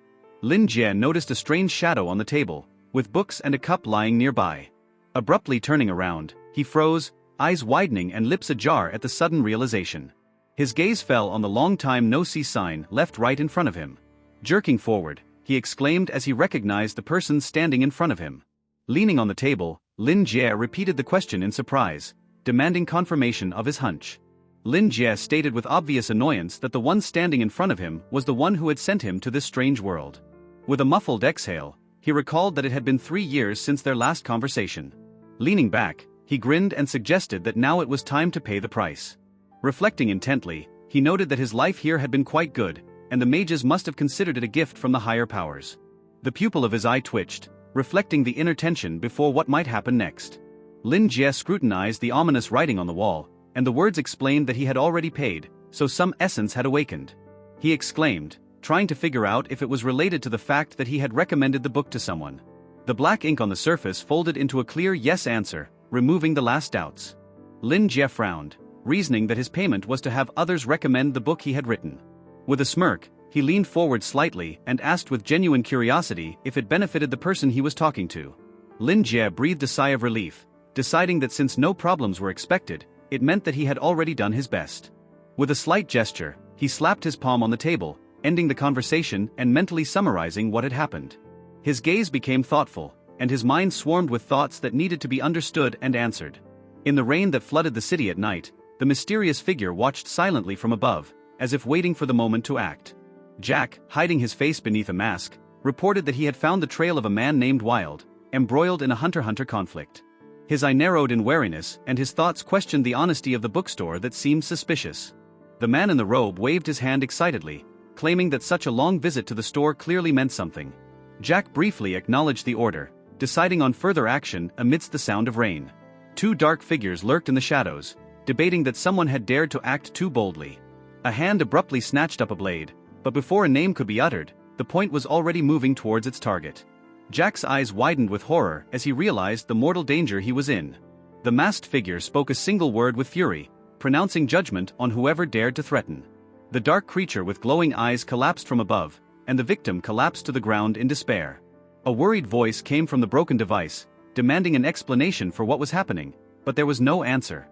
Lin Jie noticed a strange shadow on the table, with books and a cup lying nearby. Abruptly turning around, he froze, eyes widening and lips ajar at the sudden realization. His gaze fell on the long-time no-see sign left right in front of him. Jerking forward, he exclaimed as he recognized the person standing in front of him. Leaning on the table, Lin Jie repeated the question in surprise, demanding confirmation of his hunch. Lin Jie stated with obvious annoyance that the one standing in front of him was the one who had sent him to this strange world. With a muffled exhale, he recalled that it had been 3 years since their last conversation. Leaning back, he grinned and suggested that now it was time to pay the price. Reflecting intently, he noted that his life here had been quite good, and the mages must have considered it a gift from the higher powers. The pupil of his eye twitched, reflecting the inner tension before what might happen next. Lin Jie scrutinized the ominous writing on the wall, and the words explained that he had already paid, so some essence had awakened. He exclaimed, trying to figure out if it was related to the fact that he had recommended the book to someone. The black ink on the surface folded into a clear yes answer, removing the last doubts. Lin Jie frowned, reasoning that his payment was to have others recommend the book he had written. With a smirk, he leaned forward slightly and asked with genuine curiosity if it benefited the person he was talking to. Lin Jie breathed a sigh of relief, deciding that since no problems were expected, it meant that he had already done his best. With a slight gesture, he slapped his palm on the table, ending the conversation and mentally summarizing what had happened. His gaze became thoughtful, and his mind swarmed with thoughts that needed to be understood and answered. In the rain that flooded the city at night, the mysterious figure watched silently from above, as if waiting for the moment to act. Jack, hiding his face beneath a mask, reported that he had found the trail of a man named Wilde, embroiled in a hunter-hunter conflict. His eye narrowed in wariness, and his thoughts questioned the honesty of the bookstore that seemed suspicious. The man in the robe waved his hand excitedly, claiming that such a long visit to the store clearly meant something. Jack briefly acknowledged the order, deciding on further action amidst the sound of rain. Two dark figures lurked in the shadows, debating that someone had dared to act too boldly. A hand abruptly snatched up a blade, but before a name could be uttered, the point was already moving towards its target. Jack's eyes widened with horror as he realized the mortal danger he was in. The masked figure spoke a single word with fury, pronouncing judgment on whoever dared to threaten. The dark creature with glowing eyes collapsed from above, and the victim collapsed to the ground in despair. A worried voice came from the broken device, demanding an explanation for what was happening, but there was no answer.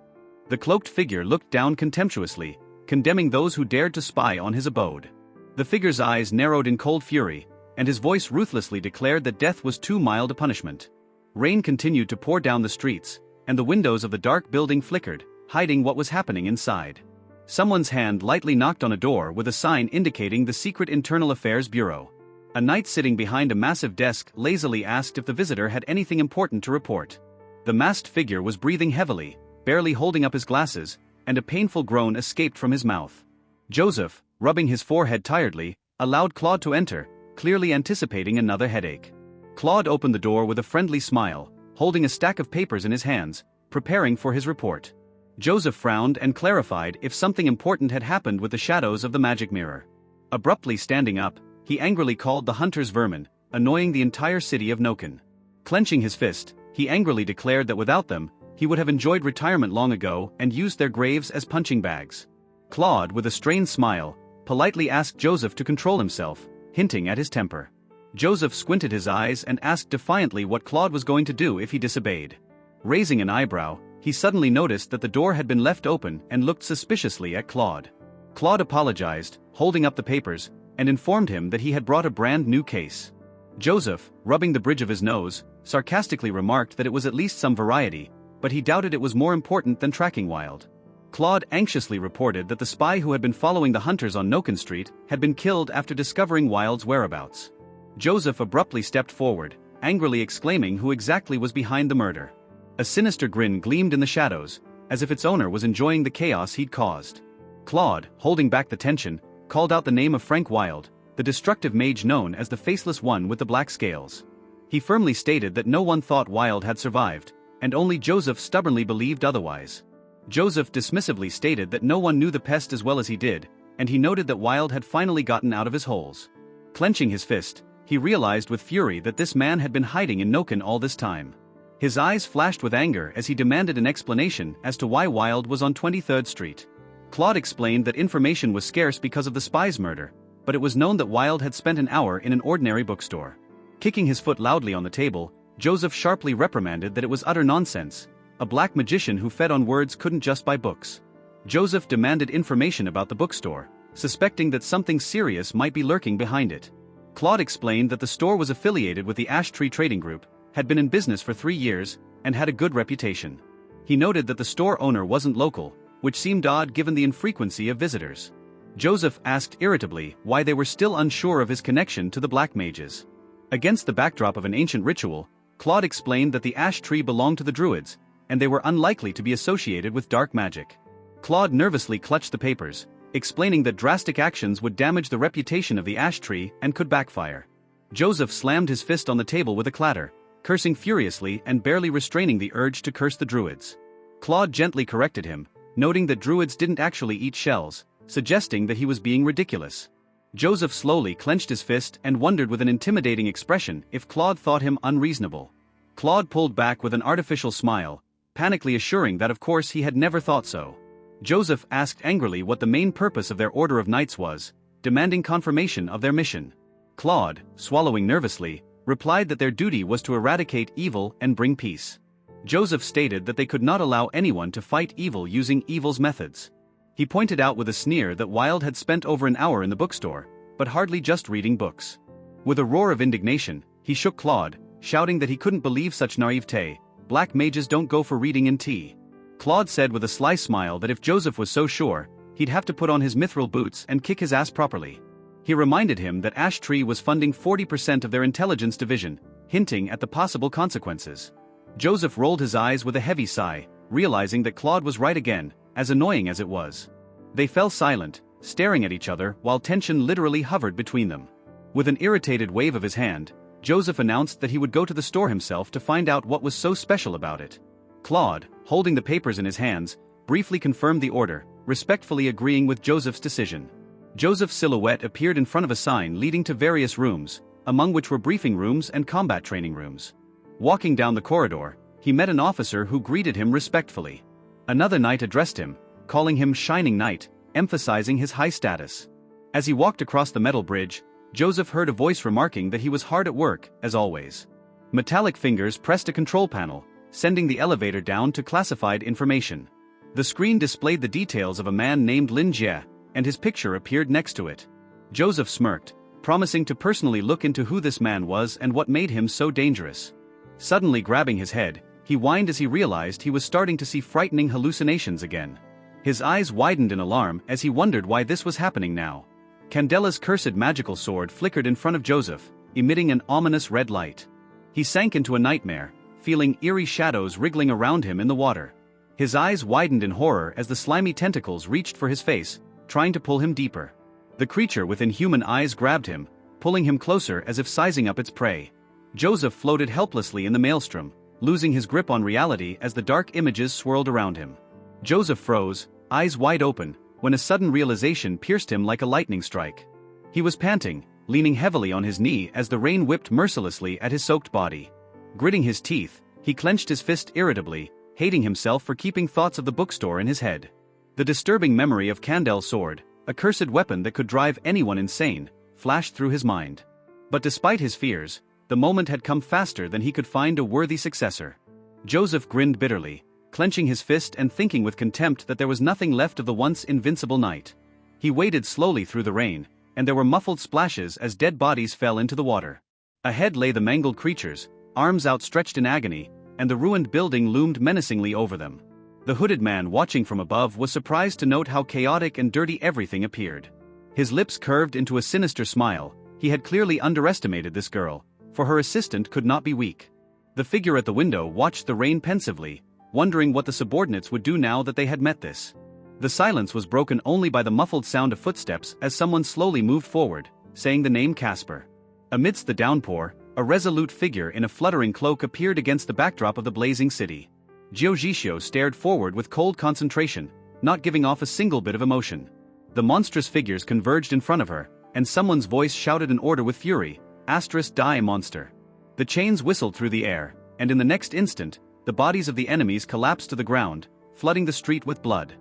The cloaked figure looked down contemptuously, condemning those who dared to spy on his abode. The figure's eyes narrowed in cold fury, and his voice ruthlessly declared that death was too mild a punishment. Rain continued to pour down the streets, and the windows of the dark building flickered, hiding what was happening inside. Someone's hand lightly knocked on a door with a sign indicating the Secret Internal Affairs Bureau. A knight sitting behind a massive desk lazily asked if the visitor had anything important to report. The masked figure was breathing heavily, barely holding up his glasses, and a painful groan escaped from his mouth. Joseph, rubbing his forehead tiredly, allowed Claude to enter, clearly anticipating another headache. Claude opened the door with a friendly smile, holding a stack of papers in his hands, preparing for his report. Joseph frowned and clarified if something important had happened with the shadows of the magic mirror. Abruptly standing up, he angrily called the hunters vermin, annoying the entire city of Noken. Clenching his fist, he angrily declared that without them, he would have enjoyed retirement long ago and used their graves as punching bags. Claude, with a strained smile, politely asked Joseph to control himself, hinting at his temper. Joseph squinted his eyes and asked defiantly what Claude was going to do if he disobeyed. Raising an eyebrow, he suddenly noticed that the door had been left open and looked suspiciously at Claude. Claude apologized, holding up the papers, and informed him that he had brought a brand new case. Joseph, rubbing the bridge of his nose, sarcastically remarked that it was at least some variety, but he doubted it was more important than tracking Wilde. Claude anxiously reported that the spy who had been following the hunters on Noken Street had been killed after discovering Wilde's whereabouts. Joseph abruptly stepped forward, angrily exclaiming who exactly was behind the murder. A sinister grin gleamed in the shadows, as if its owner was enjoying the chaos he'd caused. Claude, holding back the tension, called out the name of Frank Wilde, the destructive mage known as the Faceless One with the Black Scales. He firmly stated that no one thought Wilde had survived, and only Joseph stubbornly believed otherwise. Joseph dismissively stated that no one knew the pest as well as he did, and he noted that Wilde had finally gotten out of his holes. Clenching his fist, he realized with fury that this man had been hiding in Noken all this time. His eyes flashed with anger as he demanded an explanation as to why Wilde was on 23rd Street. Claude explained that information was scarce because of the spy's murder, but it was known that Wilde had spent an hour in an ordinary bookstore. Kicking his foot loudly on the table, Joseph sharply reprimanded that it was utter nonsense. A black magician who fed on words couldn't just buy books. Joseph demanded information about the bookstore, suspecting that something serious might be lurking behind it. Claude explained that the store was affiliated with the Ash Tree Trading Group, had been in business for 3 years, and had a good reputation. He noted that the store owner wasn't local, which seemed odd given the infrequency of visitors. Joseph asked irritably why they were still unsure of his connection to the Black Mages. Against the backdrop of an ancient ritual, Claude explained that the ash tree belonged to the Druids, and they were unlikely to be associated with dark magic. Claude nervously clutched the papers, explaining that drastic actions would damage the reputation of the ash tree and could backfire. Joseph slammed his fist on the table with a clatter, cursing furiously and barely restraining the urge to curse the Druids. Claude gently corrected him, noting that Druids didn't actually eat shells, suggesting that he was being ridiculous. Joseph slowly clenched his fist and wondered with an intimidating expression if Claude thought him unreasonable. Claude pulled back with an artificial smile, panically assuring that of course he had never thought so. Joseph asked angrily what the main purpose of their order of knights was, demanding confirmation of their mission. Claude, swallowing nervously, replied that their duty was to eradicate evil and bring peace. Joseph stated that they could not allow anyone to fight evil using evil's methods. He pointed out with a sneer that Wilde had spent over an hour in the bookstore, but hardly just reading books. With a roar of indignation, he shook Claude, shouting that he couldn't believe such naivete. Black mages don't go for reading and tea. Claude said with a sly smile that if Joseph was so sure, he'd have to put on his mithril boots and kick his ass properly. He reminded him that Ash Tree was funding 40% of their intelligence division, hinting at the possible consequences. Joseph rolled his eyes with a heavy sigh, realizing that Claude was right again, as annoying as it was. They fell silent, staring at each other while tension literally hovered between them. With an irritated wave of his hand, Joseph announced that he would go to the store himself to find out what was so special about it. Claude, holding the papers in his hands, briefly confirmed the order, respectfully agreeing with Joseph's decision. Joseph's silhouette appeared in front of a sign leading to various rooms, among which were briefing rooms and combat training rooms. Walking down the corridor, he met an officer who greeted him respectfully. Another knight addressed him, calling him Shining Knight, emphasizing his high status. As he walked across the metal bridge, Joseph heard a voice remarking that he was hard at work, as always. Metallic fingers pressed a control panel, sending the elevator down to classified information. The screen displayed the details of a man named Lin Jie, and his picture appeared next to it. Joseph smirked, promising to personally look into who this man was and what made him so dangerous. Suddenly grabbing his head, he whined as he realized he was starting to see frightening hallucinations again. His eyes widened in alarm as he wondered why this was happening now. Candela's cursed magical sword flickered in front of Joseph, emitting an ominous red light. He sank into a nightmare, feeling eerie shadows wriggling around him in the water. His eyes widened in horror as the slimy tentacles reached for his face, trying to pull him deeper. The creature with inhuman eyes grabbed him, pulling him closer as if sizing up its prey. Joseph floated helplessly in the maelstrom, losing his grip on reality as the dark images swirled around him. Joseph froze, eyes wide open, when a sudden realization pierced him like a lightning strike. He was panting, leaning heavily on his knee as the rain whipped mercilessly at his soaked body. Gritting his teeth, he clenched his fist irritably, hating himself for keeping thoughts of the bookstore in his head. The disturbing memory of Candel's sword, a cursed weapon that could drive anyone insane, flashed through his mind. But despite his fears, the moment had come faster than he could find a worthy successor. Joseph grinned bitterly, clenching his fist and thinking with contempt that there was nothing left of the once invincible knight. He waded slowly through the rain, and there were muffled splashes as dead bodies fell into the water. Ahead lay the mangled creatures, arms outstretched in agony, and the ruined building loomed menacingly over them. The hooded man watching from above was surprised to note how chaotic and dirty everything appeared. His lips curved into a sinister smile. He had clearly underestimated this girl, for her assistant could not be weak. The figure at the window watched the rain pensively, wondering what the subordinates would do now that they had met this. The silence was broken only by the muffled sound of footsteps as someone slowly moved forward, saying the name Casper. Amidst the downpour, a resolute figure in a fluttering cloak appeared against the backdrop of the blazing city. Jiujishio stared forward with cold concentration, not giving off a single bit of emotion. The monstrous figures converged in front of her, and someone's voice shouted an order with fury, "Die monster." The chains whistled through the air, and in the next instant, the bodies of the enemies collapsed to the ground, flooding the street with blood.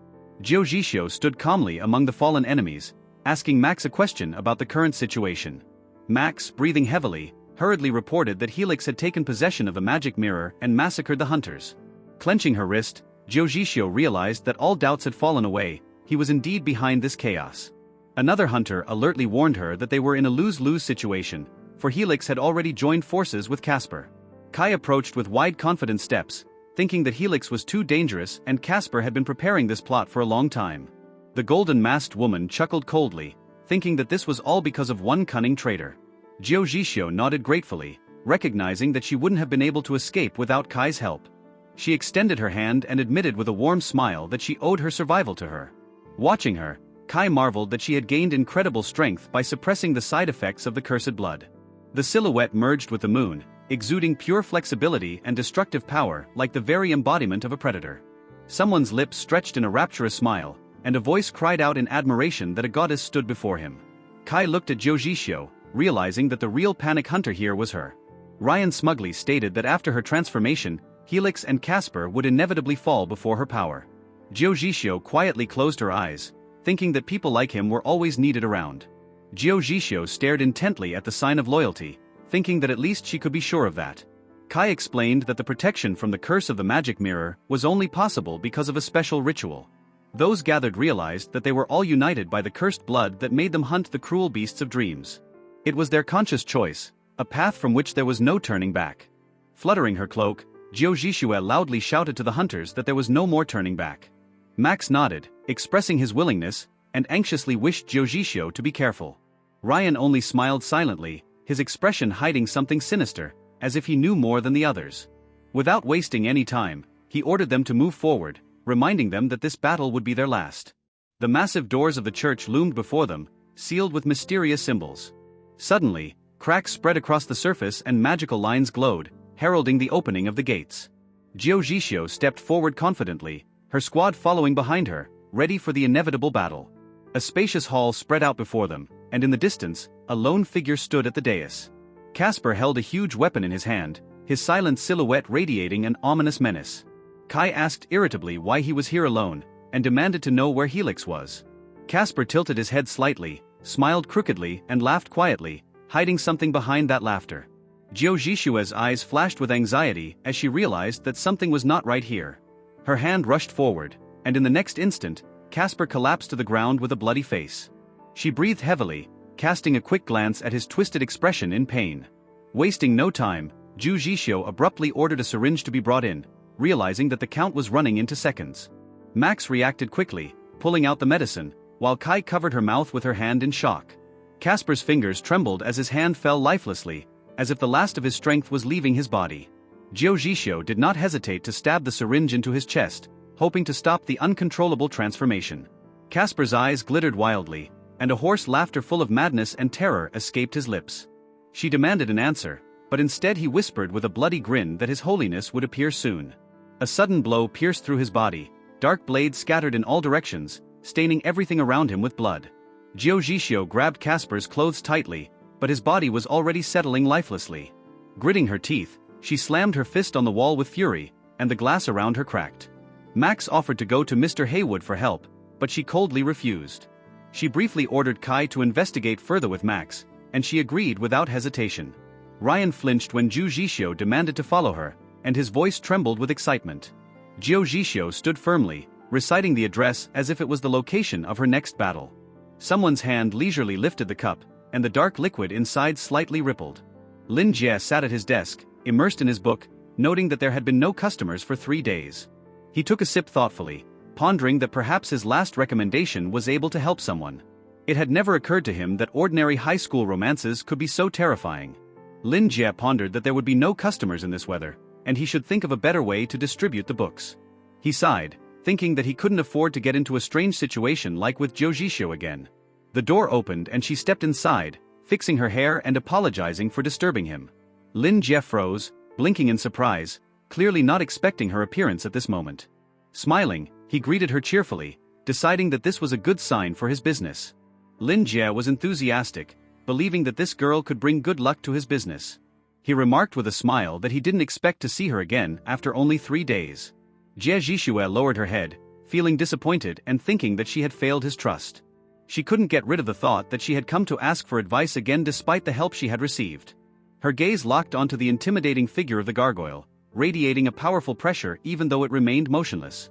Jiujishio stood calmly among the fallen enemies, asking Max a question about the current situation. Max, breathing heavily, hurriedly reported that Helix had taken possession of the magic mirror and massacred the hunters. Clenching her wrist, Jiujishio realized that all doubts had fallen away. He was indeed behind this chaos. Another hunter alertly warned her that they were in a lose-lose situation, for Helix had already joined forces with Casper. Kai approached with wide confident steps, thinking that Helix was too dangerous and Casper had been preparing this plot for a long time. The golden-masked woman chuckled coldly, thinking that this was all because of one cunning traitor. Jiujishio nodded gratefully, recognizing that she wouldn't have been able to escape without Kai's help. She extended her hand and admitted with a warm smile that she owed her survival to her. Watching her, Kai marveled that she had gained incredible strength by suppressing the side effects of the cursed blood. The silhouette merged with the moon, exuding pure flexibility and destructive power like the very embodiment of a predator. Someone's lips stretched in a rapturous smile, and a voice cried out in admiration that a goddess stood before him. Kai looked at Jiujishio, realizing that the real panic hunter here was her. Ryan smugly stated that after her transformation, Helix and Casper would inevitably fall before her power. Jiujishio quietly closed her eyes, thinking that people like him were always needed around. Jiu Jixio stared intently at the sign of loyalty, thinking that at least she could be sure of that. Kai explained that the protection from the curse of the magic mirror was only possible because of a special ritual. Those gathered realized that they were all united by the cursed blood that made them hunt the cruel beasts of dreams. It was their conscious choice, a path from which there was no turning back. Fluttering her cloak, Jiu Jixue loudly shouted to the hunters that there was no more turning back. Max nodded, expressing his willingness, and anxiously wished Jiu Jixio to be careful. Ryan only smiled silently, his expression hiding something sinister, as if he knew more than the others. Without wasting any time, he ordered them to move forward, reminding them that this battle would be their last. The massive doors of the church loomed before them, sealed with mysterious symbols. Suddenly, cracks spread across the surface and magical lines glowed, heralding the opening of the gates. Jiu Jixio stepped forward confidently, her squad following behind her, ready for the inevitable battle. A spacious hall spread out before them, and in the distance, a lone figure stood at the dais. Casper held a huge weapon in his hand, his silent silhouette radiating an ominous menace. Kai asked irritably why he was here alone, and demanded to know where Helix was. Casper tilted his head slightly, smiled crookedly and laughed quietly, hiding something behind that laughter. Jiu Jixue's eyes flashed with anxiety as she realized that something was not right here. Her hand rushed forward, and in the next instant, Casper collapsed to the ground with a bloody face. She breathed heavily, casting a quick glance at his twisted expression in pain. Wasting no time, Jiu Jixio abruptly ordered a syringe to be brought in, realizing that the count was running into seconds. Max reacted quickly, pulling out the medicine, while Kai covered her mouth with her hand in shock. Casper's fingers trembled as his hand fell lifelessly, as if the last of his strength was leaving his body. Jiu Jixio did not hesitate to stab the syringe into his chest, hoping to stop the uncontrollable transformation. Casper's eyes glittered wildly, and a hoarse laughter full of madness and terror escaped his lips. She demanded an answer, but instead he whispered with a bloody grin that his holiness would appear soon. A sudden blow pierced through his body, dark blades scattered in all directions, staining everything around him with blood. Jiu Jixio grabbed Casper's clothes tightly, but his body was already settling lifelessly. Gritting her teeth, she slammed her fist on the wall with fury, and the glass around her cracked. Max offered to go to Mr. Haywood for help, but she coldly refused. She briefly ordered Kai to investigate further with Max, and she agreed without hesitation. Ryan flinched when Jiu Jixio demanded to follow her, and his voice trembled with excitement. Jiu Jixio stood firmly, reciting the address as if it was the location of her next battle. Someone's hand leisurely lifted the cup, and the dark liquid inside slightly rippled. Lin Jie sat at his desk, immersed in his book, noting that there had bin no customers for 3 days. He took a sip thoughtfully, pondering that perhaps his last recommendation was able to help someone. It had never occurred to him that ordinary high school romances could be so terrifying. Lin Jie pondered that there would be no customers in this weather, and he should think of a better way to distribute the books. He sighed, thinking that he couldn't afford to get into a strange situation like with Jiu Jixio again. The door opened and she stepped inside, fixing her hair and apologizing for disturbing him. Lin Jie froze, blinking in surprise, clearly not expecting her appearance at this moment. Smiling, he greeted her cheerfully, deciding that this was a good sign for his business. Lin Jie was enthusiastic, believing that this girl could bring good luck to his business. He remarked with a smile that he didn't expect to see her again after only 3 days. Jie Jixue lowered her head, feeling disappointed and thinking that she had failed his trust. She couldn't get rid of the thought that she had come to ask for advice again despite the help she had received. Her gaze locked onto the intimidating figure of the gargoyle, radiating a powerful pressure even though it remained motionless.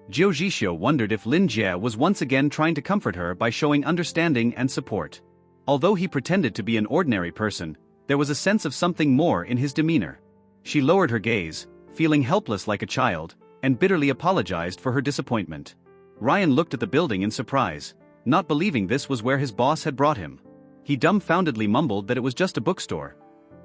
Jiu Jixio wondered if Lin Jie was once again trying to comfort her by showing understanding and support. Although he pretended to be an ordinary person, there was a sense of something more in his demeanor. She lowered her gaze, feeling helpless like a child, and bitterly apologized for her disappointment. Ryan looked at the building in surprise, not believing this was where his boss had brought him. He dumbfoundedly mumbled that it was just a bookstore,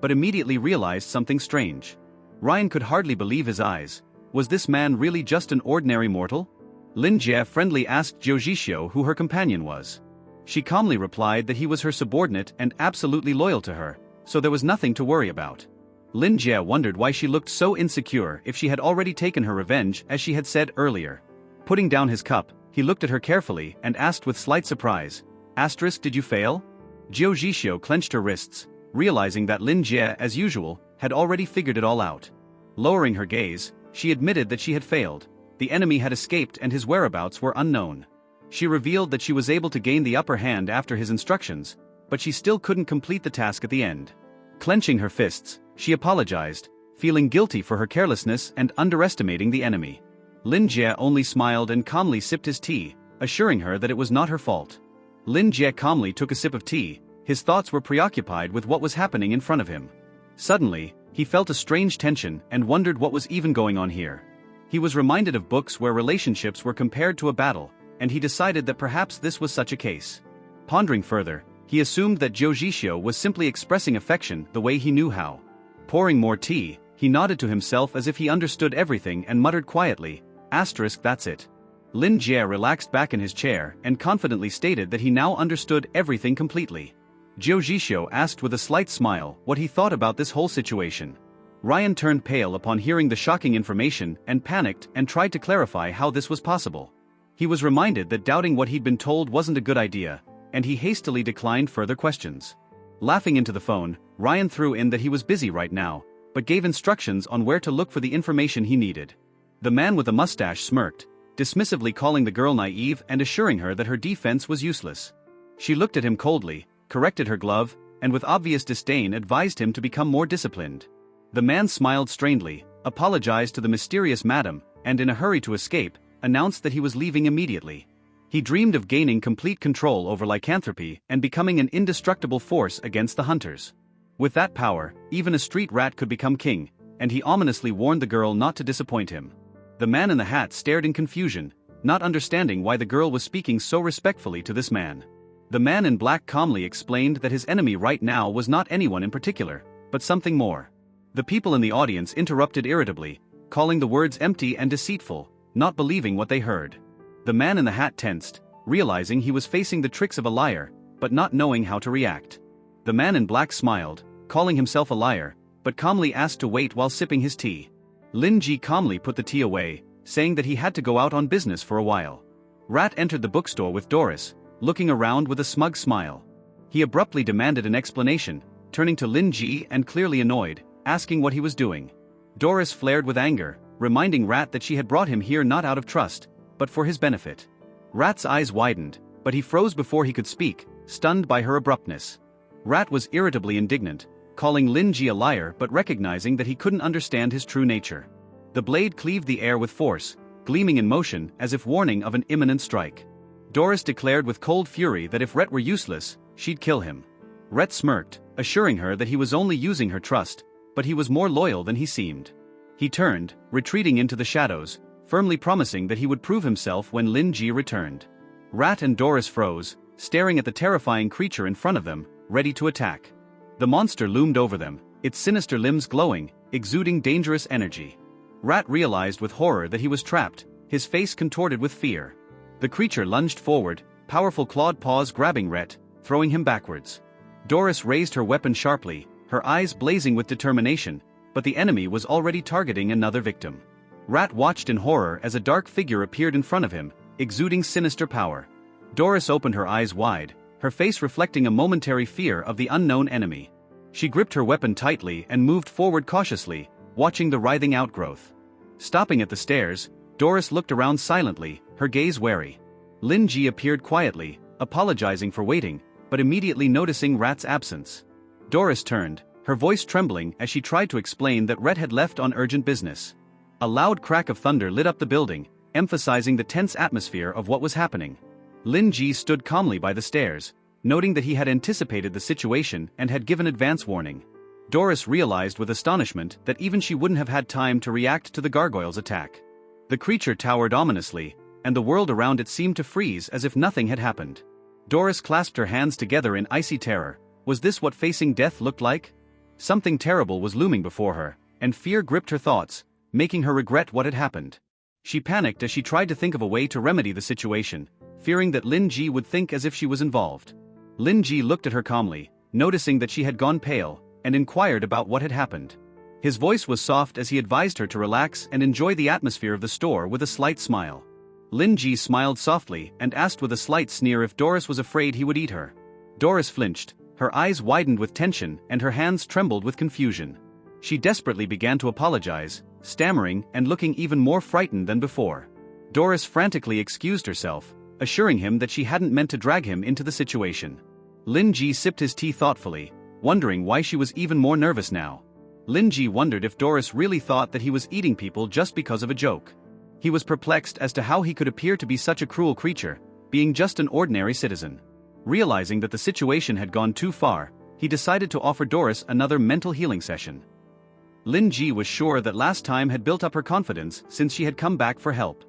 but immediately realized something strange. Ryan could hardly believe his eyes. Was this man really just an ordinary mortal? Lin Jie friendly asked Jiu Jixio who her companion was. She calmly replied that he was her subordinate and absolutely loyal to her, so there was nothing to worry about. Lin Jie wondered why she looked so insecure if she had already taken her revenge as she had said earlier. Putting down his cup, he looked at her carefully and asked with slight surprise, "Did you fail?" Jiu Jixio clenched her wrists, realizing that Lin Jie, as usual, had already figured it all out. Lowering her gaze, she admitted that she had failed. The enemy had escaped and his whereabouts were unknown. She revealed that she was able to gain the upper hand after his instructions, but she still couldn't complete the task at the end. Clenching her fists, she apologized, feeling guilty for her carelessness and underestimating the enemy. Lin Jie only smiled and calmly sipped his tea, assuring her that it was not her fault. Lin Jie calmly took a sip of tea, his thoughts were preoccupied with what was happening in front of him. Suddenly, he felt a strange tension and wondered what was even going on here. He was reminded of books where relationships were compared to a battle, and he decided that perhaps this was such a case. Pondering further, he assumed that Zhou Zhixio was simply expressing affection the way he knew how. Pouring more tea, he nodded to himself as if he understood everything and muttered quietly, "That's it." Lin Jie relaxed back in his chair and confidently stated that he now understood everything completely. Zhou Zhixio asked with a slight smile what he thought about this whole situation. Ryan turned pale upon hearing the shocking information and panicked and tried to clarify how this was possible. He was reminded that doubting what he'd been told wasn't a good idea, and he hastily declined further questions. Laughing into the phone, Ryan threw in that he was busy right now, but gave instructions on where to look for the information he needed. The man with the mustache smirked, dismissively calling the girl naive and assuring her that her defense was useless. She looked at him coldly, corrected her glove, and with obvious disdain advised him to become more disciplined. The man smiled strangely, apologized to the mysterious madam, and in a hurry to escape, announced that he was leaving immediately. He dreamed of gaining complete control over lycanthropy and becoming an indestructible force against the hunters. With that power, even a street rat could become king, and he ominously warned the girl not to disappoint him. The man in the hat stared in confusion, not understanding why the girl was speaking so respectfully to this man. The man in black calmly explained that his enemy right now was not anyone in particular, but something more. The people in the audience interrupted irritably, calling the words empty and deceitful, not believing what they heard. The man in the hat tensed, realizing he was facing the tricks of a liar, but not knowing how to react. The man in black smiled, calling himself a liar, but calmly asked to wait while sipping his tea. Lin Ji calmly put the tea away, saying that he had to go out on business for a while. Rat entered the bookstore with Doris, looking around with a smug smile. He abruptly demanded an explanation, turning to Lin Ji and clearly annoyed, asking what he was doing. Doris flared with anger, reminding Rat that she had brought him here not out of trust, but for his benefit. Rat's eyes widened, but he froze before he could speak, stunned by her abruptness. Rat was irritably indignant, calling Lin Ji a liar but recognizing that he couldn't understand his true nature. The blade cleaved the air with force, gleaming in motion as if warning of an imminent strike. Doris declared with cold fury that if Ret were useless, she'd kill him. Ret smirked, assuring her that he was only using her trust, but he was more loyal than he seemed. He turned, retreating into the shadows, firmly promising that he would prove himself when Lin Ji returned. Rat and Doris froze, staring at the terrifying creature in front of them, ready to attack. The monster loomed over them, its sinister limbs glowing, exuding dangerous energy. Rat realized with horror that he was trapped, his face contorted with fear. The creature lunged forward, powerful clawed paws grabbing Ret, throwing him backwards. Doris raised her weapon sharply, her eyes blazing with determination, but the enemy was already targeting another victim. Rat watched in horror as a dark figure appeared in front of him, exuding sinister power. Doris opened her eyes wide, her face reflecting a momentary fear of the unknown enemy. She gripped her weapon tightly and moved forward cautiously, watching the writhing outgrowth. Stopping at the stairs, Doris looked around silently, her gaze wary. Lin Ji appeared quietly, apologizing for waiting, but immediately noticing Rat's absence. Doris turned, her voice trembling as she tried to explain that Ret had left on urgent business. A loud crack of thunder lit up the building, emphasizing the tense atmosphere of what was happening. Lin Ji stood calmly by the stairs, noting that he had anticipated the situation and had given advance warning. Doris realized with astonishment that even she wouldn't have had time to react to the gargoyle's attack. The creature towered ominously, and the world around it seemed to freeze as if nothing had happened. Doris clasped her hands together in icy terror. Was this what facing death looked like? Something terrible was looming before her, and fear gripped her thoughts, making her regret what had happened. She panicked as she tried to think of a way to remedy the situation, fearing that Lin Ji would think as if she was involved. Lin Ji looked at her calmly, noticing that she had gone pale, and inquired about what had happened. His voice was soft as he advised her to relax and enjoy the atmosphere of the store with a slight smile. Lin Ji smiled softly and asked with a slight sneer if Doris was afraid he would eat her. Doris flinched, her eyes widened with tension and her hands trembled with confusion. She desperately began to apologize, stammering and looking even more frightened than before. Doris frantically excused herself, assuring him that she hadn't meant to drag him into the situation. Lin Ji sipped his tea thoughtfully, wondering why she was even more nervous now. Lin Ji wondered if Doris really thought that he was eating people just because of a joke. He was perplexed as to how he could appear to be such a cruel creature, being just an ordinary citizen. Realizing that the situation had gone too far, he decided to offer Doris another mental healing session. Lin Ji was sure that last time had built up her confidence since she had come back for help.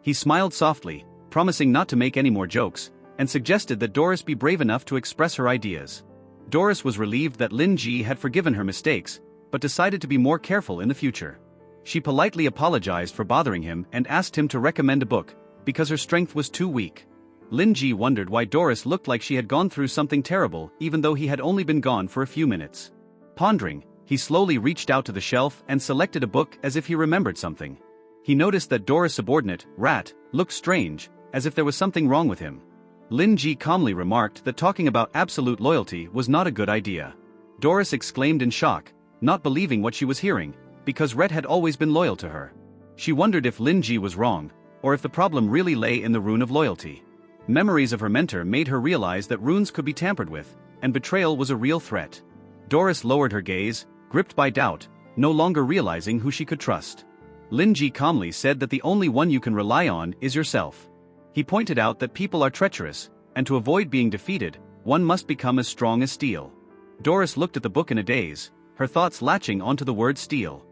He smiled softly, promising not to make any more jokes, and suggested that Doris be brave enough to express her ideas. Doris was relieved that Lin Ji had forgiven her mistakes, but decided to be more careful in the future. She politely apologized for bothering him and asked him to recommend a book, because her strength was too weak. Lin Ji wondered why Doris looked like she had gone through something terrible even though he had only been gone for a few minutes. Pondering, he slowly reached out to the shelf and selected a book as if he remembered something. He noticed that Doris' subordinate, Rat, looked strange, as if there was something wrong with him. Lin Ji calmly remarked that talking about absolute loyalty was not a good idea. Doris exclaimed in shock, not believing what she was hearing, because Rat had always been loyal to her. She wondered if Lin Ji was wrong, or if the problem really lay in the rune of loyalty. Memories of her mentor made her realize that runes could be tampered with, and betrayal was a real threat. Doris lowered her gaze, gripped by doubt, no longer realizing who she could trust. Lin Ji calmly said that the only one you can rely on is yourself. He pointed out that people are treacherous, and to avoid being defeated, one must become as strong as steel. Doris looked at the book in a daze, her thoughts latching onto the word steel.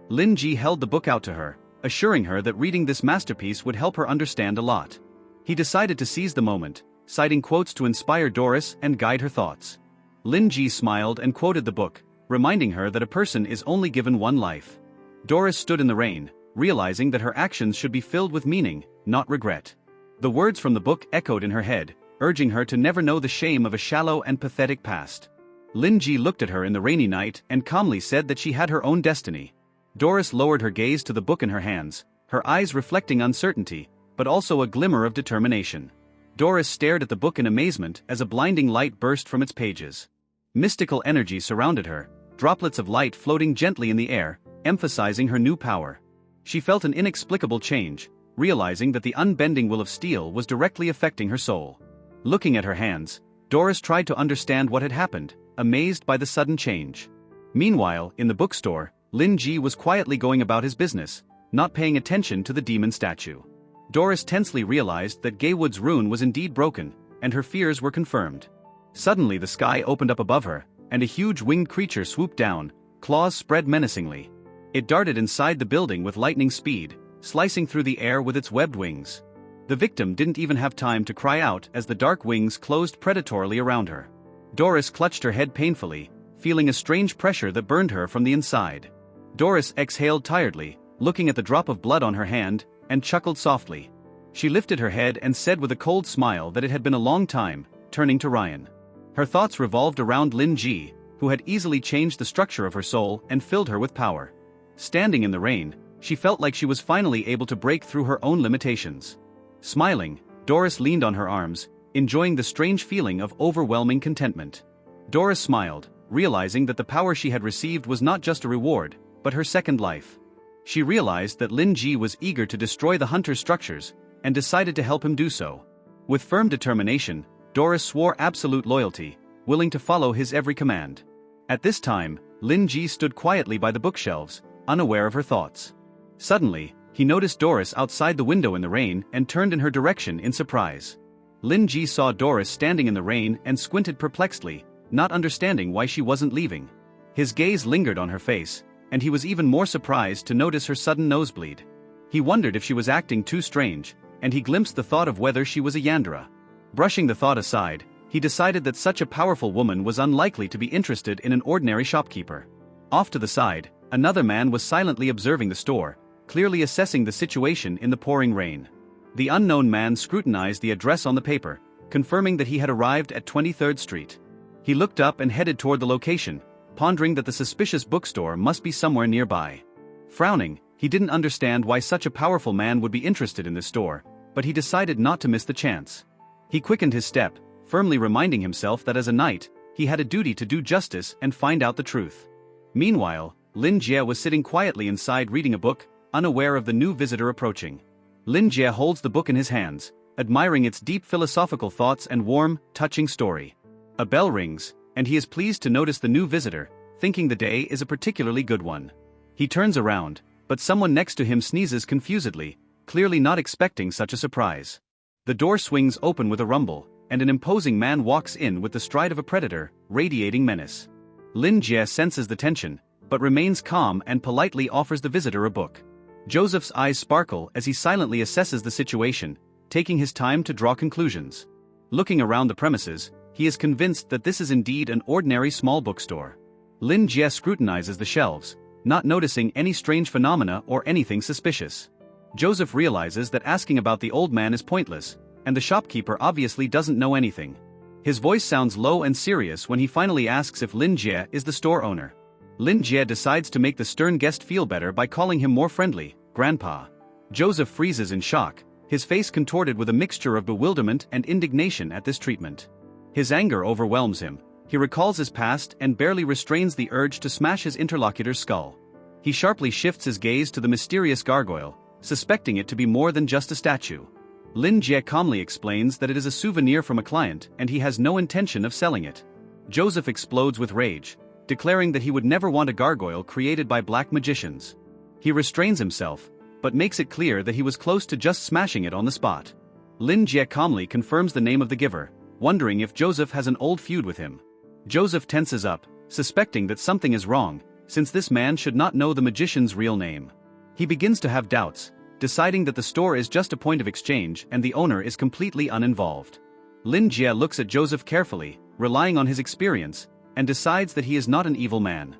Lin Ji held the book out to her, assuring her that reading this masterpiece would help her understand a lot. He decided to seize the moment, citing quotes to inspire Doris and guide her thoughts. Lin Ji smiled and quoted the book, reminding her that a person is only given one life. Doris stood in the rain, realizing that her actions should be filled with meaning, not regret. The words from the book echoed in her head, urging her to never know the shame of a shallow and pathetic past. Lin Ji looked at her in the rainy night and calmly said that she had her own destiny. Doris lowered her gaze to the book in her hands, her eyes reflecting uncertainty, but also a glimmer of determination. Doris stared at the book in amazement as a blinding light burst from its pages. Mystical energy surrounded her, droplets of light floating gently in the air, emphasizing her new power. She felt an inexplicable change, realizing that the unbending will of steel was directly affecting her soul. Looking at her hands, Doris tried to understand what had happened, amazed by the sudden change. Meanwhile, in the bookstore, Lin Ji was quietly going about his business, not paying attention to the demon statue. Doris tensely realized that Gaywood's rune was indeed broken, and her fears were confirmed. Suddenly the sky opened up above her, and a huge winged creature swooped down, claws spread menacingly. It darted inside the building with lightning speed, slicing through the air with its webbed wings. The victim didn't even have time to cry out as the dark wings closed predatorily around her. Doris clutched her head painfully, feeling a strange pressure that burned her from the inside. Doris exhaled tiredly, looking at the drop of blood on her hand, and chuckled softly. She lifted her head and said with a cold smile that it had been a long time, turning to Ryan. Her thoughts revolved around Lin Ji, who had easily changed the structure of her soul and filled her with power. Standing in the rain, she felt like she was finally able to break through her own limitations. Smiling, Doris leaned on her arms, enjoying the strange feeling of overwhelming contentment. Doris smiled, realizing that the power she had received was not just a reward, but her second life. She realized that Lin Ji was eager to destroy the hunter's structures, and decided to help him do so. With firm determination, Doris swore absolute loyalty, willing to follow his every command. At this time, Lin Ji stood quietly by the bookshelves, unaware of her thoughts. Suddenly, he noticed Doris outside the window in the rain and turned in her direction in surprise. Lin Ji saw Doris standing in the rain and squinted perplexedly, not understanding why she wasn't leaving. His gaze lingered on her face, and he was even more surprised to notice her sudden nosebleed. He wondered if she was acting too strange, and he glimpsed the thought of whether she was a Yandere. Brushing the thought aside, he decided that such a powerful woman was unlikely to be interested in an ordinary shopkeeper. Off to the side, another man was silently observing the store, clearly assessing the situation in the pouring rain. The unknown man scrutinized the address on the paper, confirming that he had arrived at 23rd Street. He looked up and headed toward the location, pondering that the suspicious bookstore must be somewhere nearby. Frowning, he didn't understand why such a powerful man would be interested in this store, but he decided not to miss the chance. He quickened his step, firmly reminding himself that as a knight, he had a duty to do justice and find out the truth. Meanwhile, Lin Jie was sitting quietly inside reading a book, unaware of the new visitor approaching. Lin Jie holds the book in his hands, admiring its deep philosophical thoughts and warm, touching story. A bell rings, and he is pleased to notice the new visitor, thinking the day is a particularly good one. He turns around, but someone next to him sneezes confusedly, clearly not expecting such a surprise. The door swings open with a rumble, and an imposing man walks in with the stride of a predator, radiating menace. Lin Jie senses the tension, but remains calm and politely offers the visitor a book. Joseph's eyes sparkle as he silently assesses the situation, taking his time to draw conclusions. Looking around the premises, he is convinced that this is indeed an ordinary small bookstore. Lin Jie scrutinizes the shelves, not noticing any strange phenomena or anything suspicious. Joseph realizes that asking about the old man is pointless, and the shopkeeper obviously doesn't know anything. His voice sounds low and serious when he finally asks if Lin Jie is the store owner. Lin Jie decides to make the stern guest feel better by calling him more friendly, Grandpa. Joseph freezes in shock, his face contorted with a mixture of bewilderment and indignation at this treatment. His anger overwhelms him. He recalls his past and barely restrains the urge to smash his interlocutor's skull. He sharply shifts his gaze to the mysterious gargoyle, suspecting it to be more than just a statue. Lin Jie calmly explains that it is a souvenir from a client and he has no intention of selling it. Joseph explodes with rage, declaring that he would never want a gargoyle created by black magicians. He restrains himself, but makes it clear that he was close to just smashing it on the spot. Lin Jie calmly confirms the name of the giver, wondering if Joseph has an old feud with him. Joseph tenses up, suspecting that something is wrong, since this man should not know the magician's real name. He begins to have doubts, deciding that the store is just a point of exchange and the owner is completely uninvolved. Lin Jie looks at Joseph carefully, relying on his experience, and decides that he is not an evil man.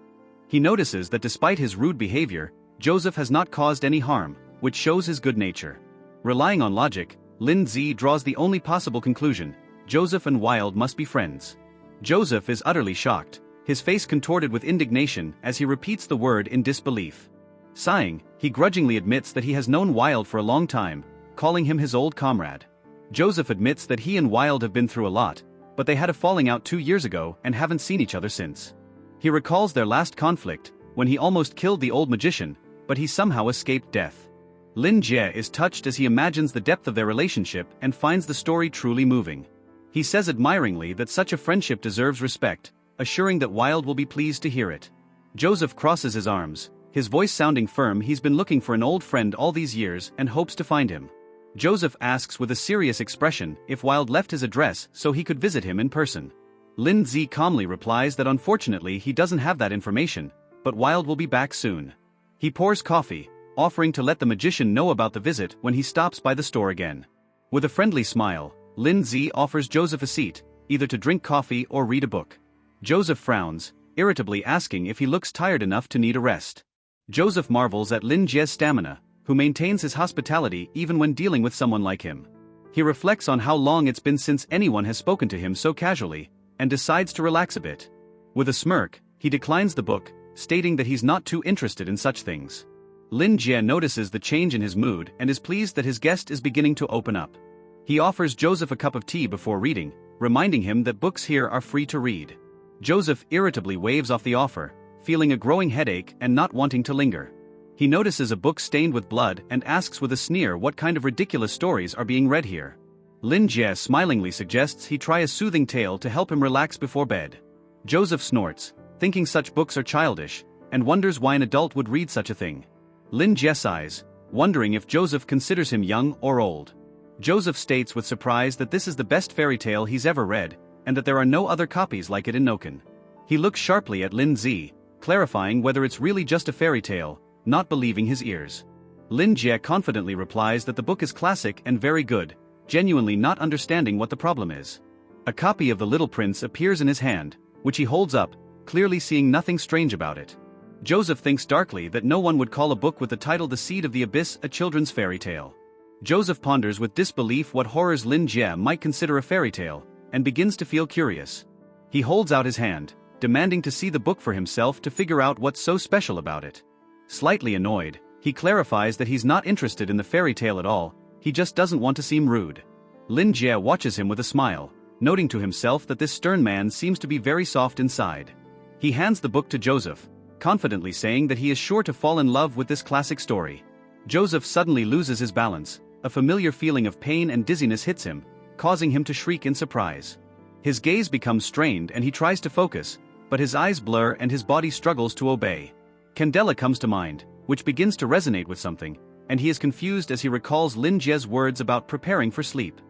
He notices that despite his rude behavior, Joseph has not caused any harm, which shows his good nature. Relying on logic, Lin Zi draws the only possible conclusion: Joseph and Wilde must be friends. Joseph is utterly shocked, his face contorted with indignation as he repeats the word in disbelief. Sighing, he grudgingly admits that he has known Wilde for a long time, calling him his old comrade. Joseph admits that he and Wilde have been through a lot, but they had a falling out 2 years ago and haven't seen each other since. He recalls their last conflict, when he almost killed the old magician, but he somehow escaped death. Lin Jie is touched as he imagines the depth of their relationship and finds the story truly moving. He says admiringly that such a friendship deserves respect, assuring that Wilde will be pleased to hear it. Joseph crosses his arms, his voice sounding firm. He's been looking for an old friend all these years and hopes to find him. Joseph asks with a serious expression if Wilde left his address so he could visit him in person. Lin Zi calmly replies that unfortunately he doesn't have that information, but Wilde will be back soon. He pours coffee, offering to let the magician know about the visit when he stops by the store again. With a friendly smile, Lin Zi offers Joseph a seat, either to drink coffee or read a book. Joseph frowns, irritably asking if he looks tired enough to need a rest. Joseph marvels at Lin Jie's stamina, who maintains his hospitality even when dealing with someone like him. He reflects on how long it's been since anyone has spoken to him so casually, and decides to relax a bit. With a smirk, he declines the book, stating that he's not too interested in such things. Lin Jie notices the change in his mood and is pleased that his guest is beginning to open up. He offers Joseph a cup of tea before reading, reminding him that books here are free to read. Joseph irritably waves off the offer, feeling a growing headache and not wanting to linger. He notices a book stained with blood and asks with a sneer what kind of ridiculous stories are being read here. Lin Jie smilingly suggests he try a soothing tale to help him relax before bed. Joseph snorts, thinking such books are childish, and wonders why an adult would read such a thing. Lin Jie sighs, wondering if Joseph considers him young or old. Joseph states with surprise that this is the best fairy tale he's ever read, and that there are no other copies like it in Noken. He looks sharply at Lin Zi, clarifying whether it's really just a fairy tale, not believing his ears. Lin Jie confidently replies that the book is classic and very good, genuinely not understanding what the problem is. A copy of The Little Prince appears in his hand, which he holds up, clearly seeing nothing strange about it. Joseph thinks darkly that no one would call a book with the title The Seed of the Abyss a children's fairy tale. Joseph ponders with disbelief what horrors Lin Jie might consider a fairy tale, and begins to feel curious. He holds out his hand, demanding to see the book for himself to figure out what's so special about it. Slightly annoyed, he clarifies that he's not interested in the fairy tale at all, he just doesn't want to seem rude. Lin Jie watches him with a smile, noting to himself that this stern man seems to be very soft inside. He hands the book to Joseph, confidently saying that he is sure to fall in love with this classic story. Joseph suddenly loses his balance, a familiar feeling of pain and dizziness hits him, causing him to shriek in surprise. His gaze becomes strained and he tries to focus, but his eyes blur and his body struggles to obey. Candela comes to mind, which begins to resonate with something, and he is confused as he recalls Lin Jie's words about preparing for sleep.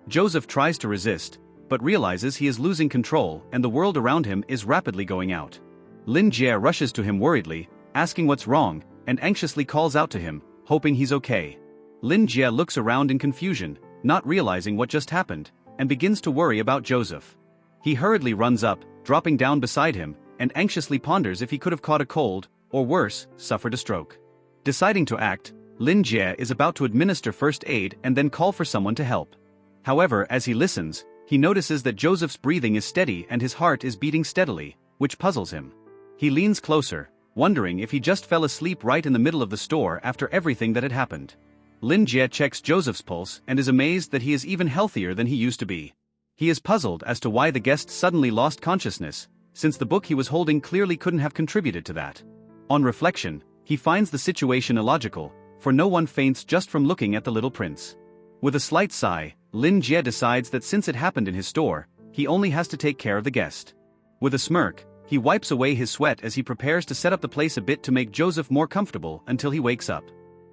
Joseph tries to resist, but realizes he is losing control and the world around him is rapidly going out. Lin Jie rushes to him worriedly, asking what's wrong, and anxiously calls out to him, hoping he's okay. Lin Jie looks around in confusion, not realizing what just happened, and begins to worry about Joseph. He hurriedly runs up, dropping down beside him, and anxiously ponders if he could have caught a cold, or worse, suffered a stroke. Deciding to act, Lin Jie is about to administer first aid and then call for someone to help. However, as he listens, he notices that Joseph's breathing is steady and his heart is beating steadily, which puzzles him. He leans closer, wondering if he just fell asleep right in the middle of the store after everything that had happened. Lin Jie checks Joseph's pulse and is amazed that he is even healthier than he used to be. He is puzzled as to why the guest suddenly lost consciousness, since the book he was holding clearly couldn't have contributed to that. On reflection, he finds the situation illogical, for no one faints just from looking at the little prince. With a slight sigh, Lin Jie decides that since it happened in his store, he only has to take care of the guest. With a smirk, he wipes away his sweat as he prepares to set up the place a bit to make Joseph more comfortable until he wakes up.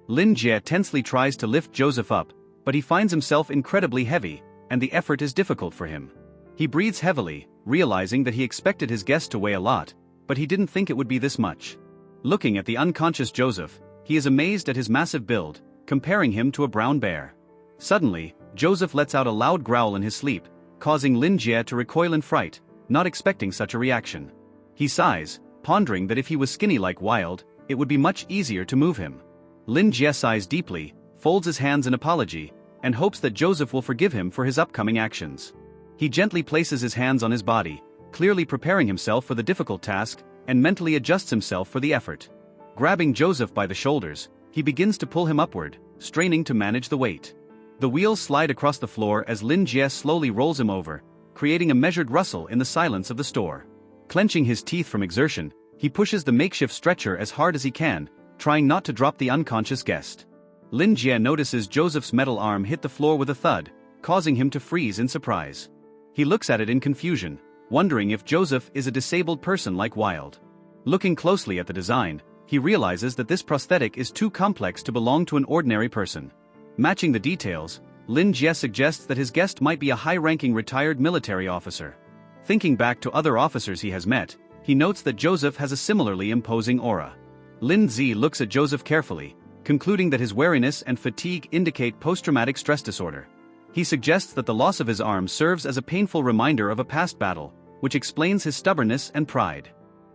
Lin Jie tensely tries to lift Joseph up, but he finds himself incredibly heavy, and the effort is difficult for him. He breathes heavily, realizing that he expected his guest to weigh a lot, but he didn't think it would be this much. Looking at the unconscious Joseph, he is amazed at his massive build, comparing him to a brown bear. Suddenly, Joseph lets out a loud growl in his sleep, causing Lin Jie to recoil in fright, not expecting such a reaction. He sighs, pondering that if he was skinny like Wilde, it would be much easier to move him. Lin Jie sighs deeply, folds his hands in apology, and hopes that Joseph will forgive him for his upcoming actions. He gently places his hands on his body, clearly preparing himself for the difficult task, and mentally adjusts himself for the effort. Grabbing Joseph by the shoulders, he begins to pull him upward, straining to manage the weight. The wheels slide across the floor as Lin Jie slowly rolls him over, creating a measured rustle in the silence of the store. Clenching his teeth from exertion, he pushes the makeshift stretcher as hard as he can, trying not to drop the unconscious guest. Lin Jie notices Joseph's metal arm hit the floor with a thud, causing him to freeze in surprise. He looks at it in confusion, wondering if Joseph is a disabled person like Wilde. Looking closely at the design, he realizes that this prosthetic is too complex to belong to an ordinary person. Matching the details, Lin Jie suggests that his guest might be a high-ranking retired military officer. Thinking back to other officers he has met, he notes that Joseph has a similarly imposing aura. Lin Zi looks at Joseph carefully, concluding that his wariness and fatigue indicate post-traumatic stress disorder. He suggests that the loss of his arm serves as a painful reminder of a past battle, which explains his stubbornness and pride.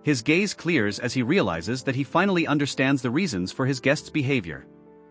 His gaze clears as he realizes that he finally understands the reasons for his guest's behavior.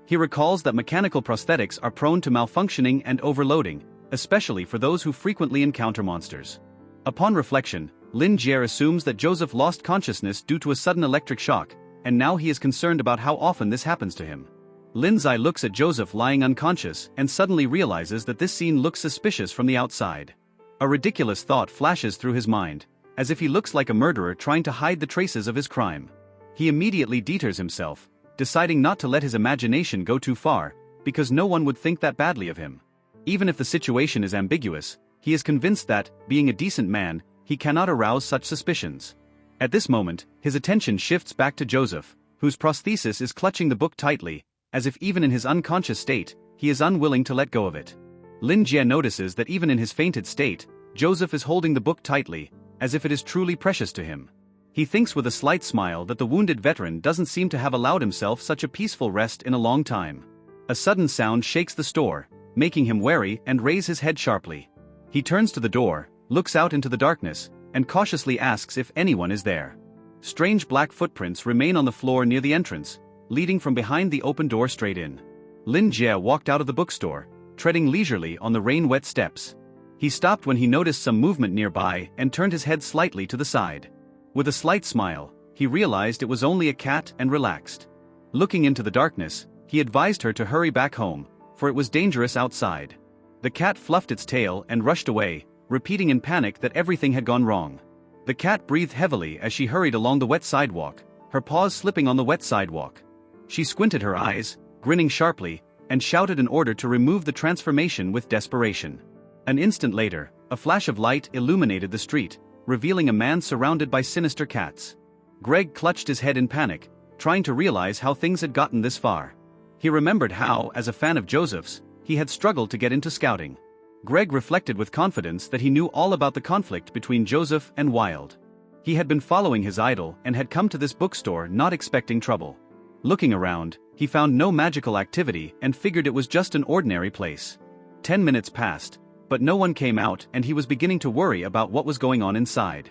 He recalls that mechanical prosthetics are prone to malfunctioning and overloading, especially for those who frequently encounter monsters. Upon reflection, Lin Jie assumes that Joseph lost consciousness due to a sudden electric shock, and now he is concerned about how often this happens to him. Lin Zai looks at Joseph lying unconscious and suddenly realizes that this scene looks suspicious from the outside. A ridiculous thought flashes through his mind, as if he looks like a murderer trying to hide the traces of his crime. He immediately deters himself, deciding not to let his imagination go too far, because no one would think that badly of him. Even if the situation is ambiguous, he is convinced that, being a decent man, he cannot arouse such suspicions. At this moment, his attention shifts back to Joseph, whose prosthesis is clutching the book tightly, as if even in his unconscious state, he is unwilling to let go of it. Lin Jie notices that even in his fainted state, Joseph is holding the book tightly, as if it is truly precious to him. He thinks with a slight smile that the wounded veteran doesn't seem to have allowed himself such a peaceful rest in a long time. A sudden sound shakes the store, making him wary and raise his head sharply. He turns to the door, looks out into the darkness, and cautiously asks if anyone is there. Strange black footprints remain on the floor near the entrance, leading from behind the open door straight in. Lin Jie walked out of the bookstore, treading leisurely on the rain-wet steps. He stopped when he noticed some movement nearby and turned his head slightly to the side. With a slight smile, he realized it was only a cat and relaxed. Looking into the darkness, he advised her to hurry back home, for it was dangerous outside. The cat fluffed its tail and rushed away, repeating in panic that everything had gone wrong. The cat breathed heavily as she hurried along the wet sidewalk, her paws slipping on the wet sidewalk. She squinted her eyes, grinning sharply, and shouted an order to remove the transformation with desperation. An instant later, A flash of light illuminated the street, revealing a man surrounded by sinister cats. Greg clutched his head in panic, trying to realize how things had gotten this far. He remembered how, as a fan of Joseph's, he had struggled to get into scouting. Greg reflected with confidence that he knew all about the conflict between Joseph and Wilde. He had been following his idol and had come to this bookstore not expecting trouble. Looking around, he found no magical activity and figured it was just an ordinary place. 10 minutes passed, but no one came out and he was beginning to worry about what was going on inside.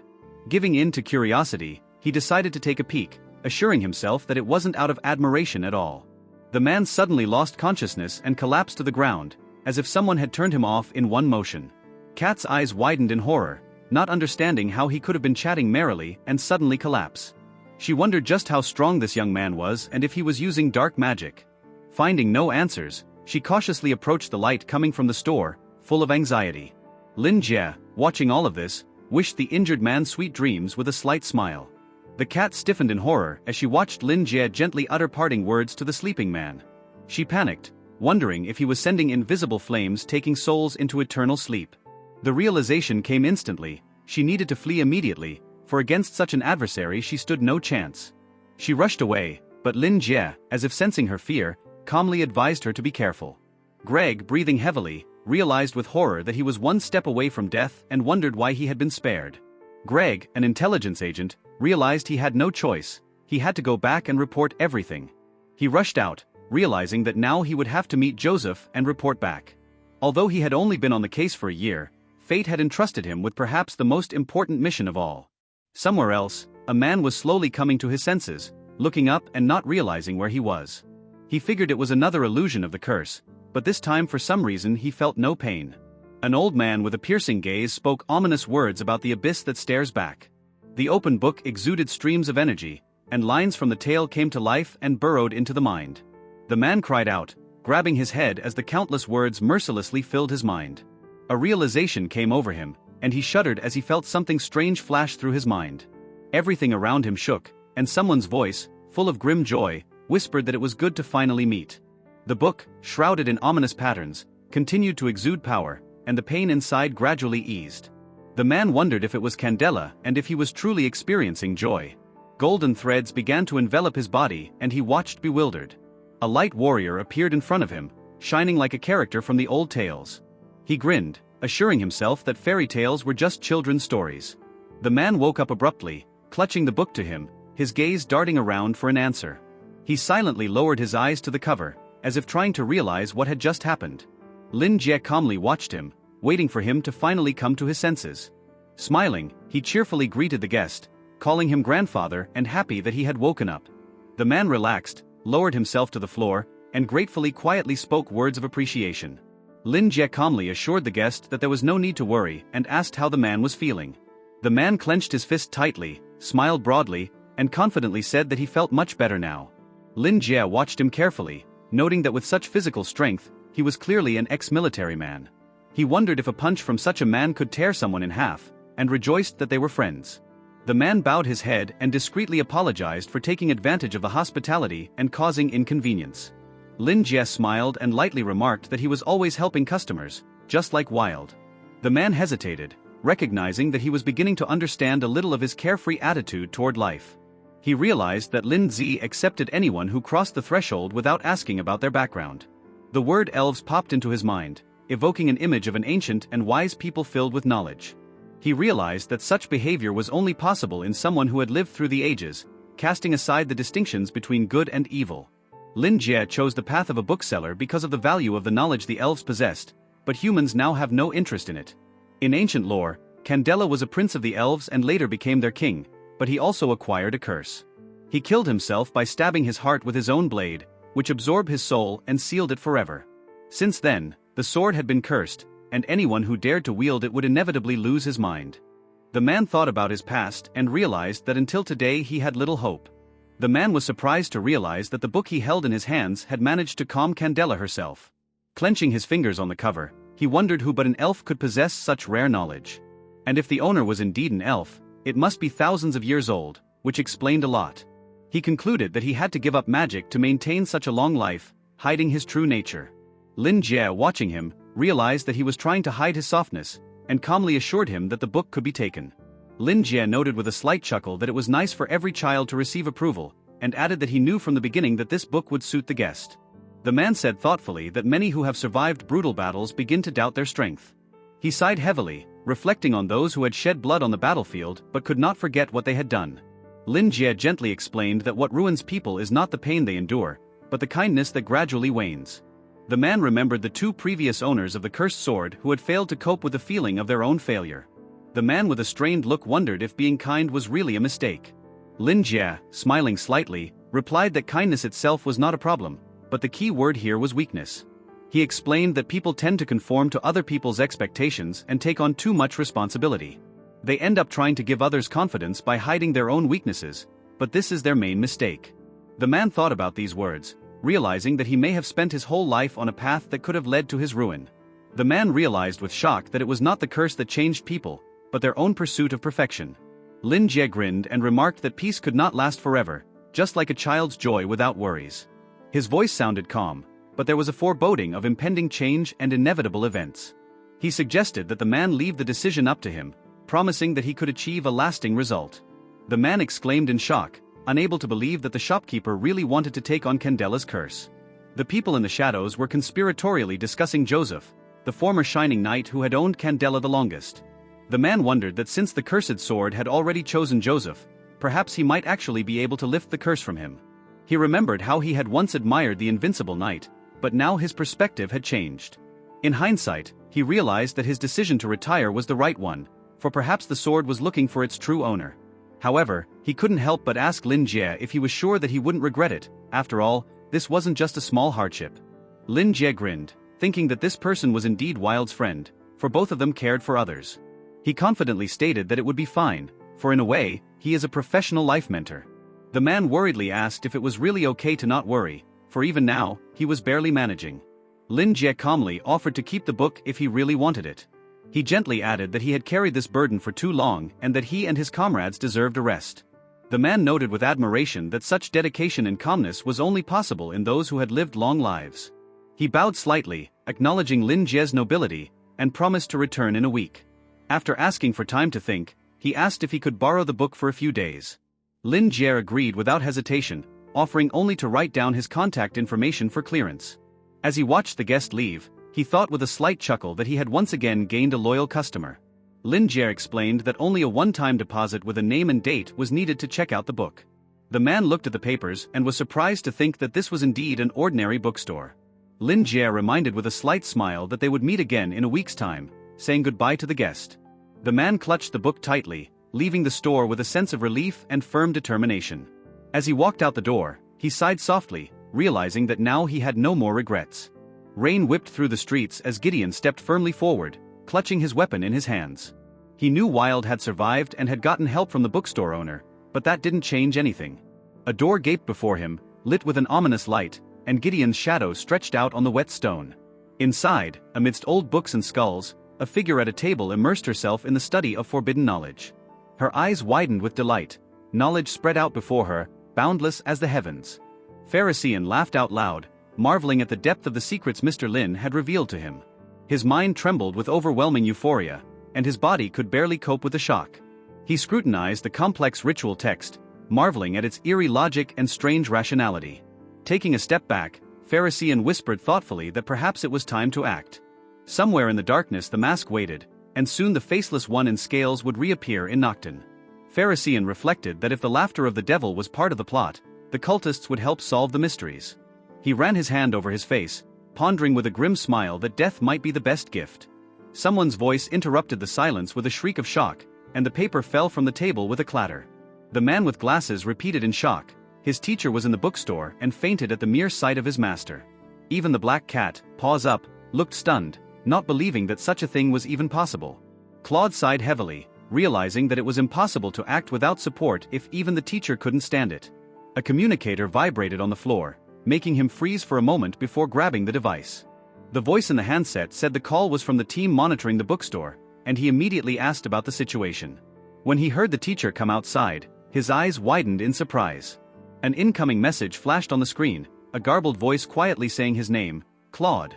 Giving in to curiosity, he decided to take a peek, assuring himself that it wasn't out of admiration at all. The man suddenly lost consciousness and collapsed to the ground, as if someone had turned him off in one motion. Kat's eyes widened in horror, not understanding how he could have been chatting merrily and suddenly collapse. She wondered just how strong this young man was and if he was using dark magic. Finding no answers, she cautiously approached the light coming from the store, full of anxiety. Lin Jie, watching all of this, wished the injured man sweet dreams with a slight smile. The cat stiffened in horror as she watched Lin Jie gently utter parting words to the sleeping man. She panicked, wondering if he was sending invisible flames taking souls into eternal sleep. The realization came instantly: she needed to flee immediately, for against such an adversary she stood no chance. She rushed away, but Lin Jie, as if sensing her fear, calmly advised her to be careful. Greg, breathing heavily, realized with horror that he was one step away from death and wondered why he had been spared. Greg, an intelligence agent, realized he had no choice. He had to go back and report everything. He rushed out, realizing that now he would have to meet Joseph and report back. Although he had only been on the case for a year, fate had entrusted him with perhaps the most important mission of all. Somewhere else, a man was slowly coming to his senses, looking up and not realizing where he was. He figured it was another illusion of the curse, but this time for some reason he felt no pain. An old man with a piercing gaze spoke ominous words about the abyss that stares back. The open book exuded streams of energy, and lines from the tale came to life and burrowed into the mind. The man cried out, grabbing his head as the countless words mercilessly filled his mind. A realization came over him, and he shuddered as he felt something strange flash through his mind. Everything around him shook, and someone's voice, full of grim joy, whispered that it was good to finally meet. The book, shrouded in ominous patterns, continued to exude power, and the pain inside gradually eased. The man wondered if it was Candela and if he was truly experiencing joy. Golden threads began to envelop his body and he watched bewildered. A light warrior appeared in front of him, shining like a character from the old tales. He grinned, assuring himself that fairy tales were just children's stories. The man woke up abruptly, clutching the book to him, his gaze darting around for an answer. He silently lowered his eyes to the cover, as if trying to realize what had just happened. Lin Jie calmly watched him, waiting for him to finally come to his senses. Smiling, he cheerfully greeted the guest, calling him grandfather and happy that he had woken up. The man relaxed, lowered himself to the floor, and gratefully quietly spoke words of appreciation. Lin Jie calmly assured the guest that there was no need to worry and asked how the man was feeling. The man clenched his fist tightly, smiled broadly, and confidently said that he felt much better now. Lin Jie watched him carefully, noting that with such physical strength, he was clearly an ex-military man. He wondered if a punch from such a man could tear someone in half, and rejoiced that they were friends. The man bowed his head and discreetly apologized for taking advantage of the hospitality and causing inconvenience. Lin Jie smiled and lightly remarked that he was always helping customers, just like Wilde. The man hesitated, recognizing that he was beginning to understand a little of his carefree attitude toward life. He realized that Lin Zi accepted anyone who crossed the threshold without asking about their background. The word elves popped into his mind, evoking an image of an ancient and wise people filled with knowledge. He realized that such behavior was only possible in someone who had lived through the ages, casting aside the distinctions between good and evil. Lin Jie chose the path of a bookseller because of the value of the knowledge the elves possessed, but humans now have no interest in it. In ancient lore, Candela was a prince of the elves and later became their king, but he also acquired a curse. He killed himself by stabbing his heart with his own blade, which absorbed his soul and sealed it forever. Since then, the sword had been cursed, and anyone who dared to wield it would inevitably lose his mind. The man thought about his past and realized that until today he had little hope. The man was surprised to realize that the book he held in his hands had managed to calm Candela herself. Clenching his fingers on the cover, he wondered who but an elf could possess such rare knowledge. And if the owner was indeed an elf, it must be thousands of years old, which explained a lot. He concluded that he had to give up magic to maintain such a long life, hiding his true nature. Lin Jie, watching him, realized that he was trying to hide his softness, and calmly assured him that the book could be taken. Lin Jie noted with a slight chuckle that it was nice for every child to receive approval, and added that he knew from the beginning that this book would suit the guest. The man said thoughtfully that many who have survived brutal battles begin to doubt their strength. He sighed heavily, reflecting on those who had shed blood on the battlefield but could not forget what they had done. Lin Jie gently explained that what ruins people is not the pain they endure, but the kindness that gradually wanes. The man remembered the two previous owners of the cursed sword who had failed to cope with the feeling of their own failure. The man with a strained look wondered if being kind was really a mistake. Lin Jie, smiling slightly, replied that kindness itself was not a problem, but the key word here was weakness. He explained that people tend to conform to other people's expectations and take on too much responsibility. They end up trying to give others confidence by hiding their own weaknesses, but this is their main mistake. The man thought about these words, realizing that he may have spent his whole life on a path that could have led to his ruin. The man realized with shock that it was not the curse that changed people, but their own pursuit of perfection. Lin Jie grinned and remarked that peace could not last forever, just like a child's joy without worries. His voice sounded calm, but there was a foreboding of impending change and inevitable events. He suggested that the man leave the decision up to him, promising that he could achieve a lasting result. The man exclaimed in shock, unable to believe that the shopkeeper really wanted to take on Candela's curse. The people in the shadows were conspiratorially discussing Joseph, the former shining knight who had owned Candela the longest. The man wondered that since the cursed sword had already chosen Joseph, perhaps he might actually be able to lift the curse from him. He remembered how he had once admired the invincible knight, but now his perspective had changed. In hindsight, he realized that his decision to retire was the right one, for perhaps the sword was looking for its true owner. However, he couldn't help but ask Lin Jie if he was sure that he wouldn't regret it. After all, this wasn't just a small hardship. Lin Jie grinned, thinking that this person was indeed Wilde's friend, for both of them cared for others. He confidently stated that it would be fine, for in a way, he is a professional life mentor. The man worriedly asked if it was really okay to not worry, for even now, he was barely managing. Lin Jie calmly offered to keep the book if he really wanted it. He gently added that he had carried this burden for too long and that he and his comrades deserved a rest. The man noted with admiration that such dedication and calmness was only possible in those who had lived long lives. He bowed slightly, acknowledging Lin Jie's nobility, and promised to return in a week. After asking for time to think, he asked if he could borrow the book for a few days. Lin Jie agreed without hesitation, offering only to write down his contact information for clearance. As he watched the guest leave, he thought with a slight chuckle that he had once again gained a loyal customer. Lin Jie explained that only a one-time deposit with a name and date was needed to check out the book. The man looked at the papers and was surprised to think that this was indeed an ordinary bookstore. Lin Jie reminded with a slight smile that they would meet again in a week's time, saying goodbye to the guest. The man clutched the book tightly, leaving the store with a sense of relief and firm determination. As he walked out the door, he sighed softly, realizing that now he had no more regrets. Rain whipped through the streets as Gideon stepped firmly forward, clutching his weapon in his hands. He knew Wilde had survived and had gotten help from the bookstore owner, but that didn't change anything. A door gaped before him, lit with an ominous light, and Gideon's shadow stretched out on the wet stone. Inside, amidst old books and skulls, a figure at a table immersed herself in the study of forbidden knowledge. Her eyes widened with delight, knowledge spread out before her, boundless as the heavens. Pharisee laughed out loud, marveling at the depth of the secrets Mr. Lin had revealed to him. His mind trembled with overwhelming euphoria, and his body could barely cope with the shock. He scrutinized the complex ritual text, marveling at its eerie logic and strange rationality. Taking a step back, Pharisee whispered thoughtfully that perhaps it was time to act. Somewhere in the darkness the mask waited, and soon the faceless one in scales would reappear in Nocton. Pharisee reflected that if the laughter of the devil was part of the plot, the cultists would help solve the mysteries. He ran his hand over his face, pondering with a grim smile that death might be the best gift. Someone's voice interrupted the silence with a shriek of shock, and the paper fell from the table with a clatter. The man with glasses repeated in shock. His teacher was in the bookstore and fainted at the mere sight of his master. Even the black cat, paws up, looked stunned, not believing that such a thing was even possible. Claude sighed heavily, realizing that it was impossible to act without support if even the teacher couldn't stand it. A communicator vibrated on the floor, making him freeze for a moment before grabbing the device. The voice in the handset said the call was from the team monitoring the bookstore, and he immediately asked about the situation. When he heard the teacher come outside, his eyes widened in surprise. An incoming message flashed on the screen, a garbled voice quietly saying his name, Claude.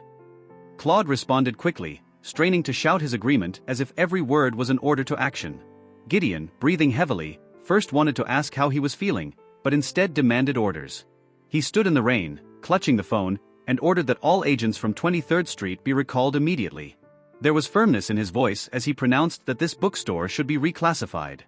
Claude responded quickly, straining to shout his agreement as if every word was an order to action. Gideon, breathing heavily, first wanted to ask how he was feeling, but instead demanded orders. He stood in the rain, clutching the phone, and ordered that all agents from 23rd Street be recalled immediately. There was firmness in his voice as he pronounced that this bookstore should be reclassified.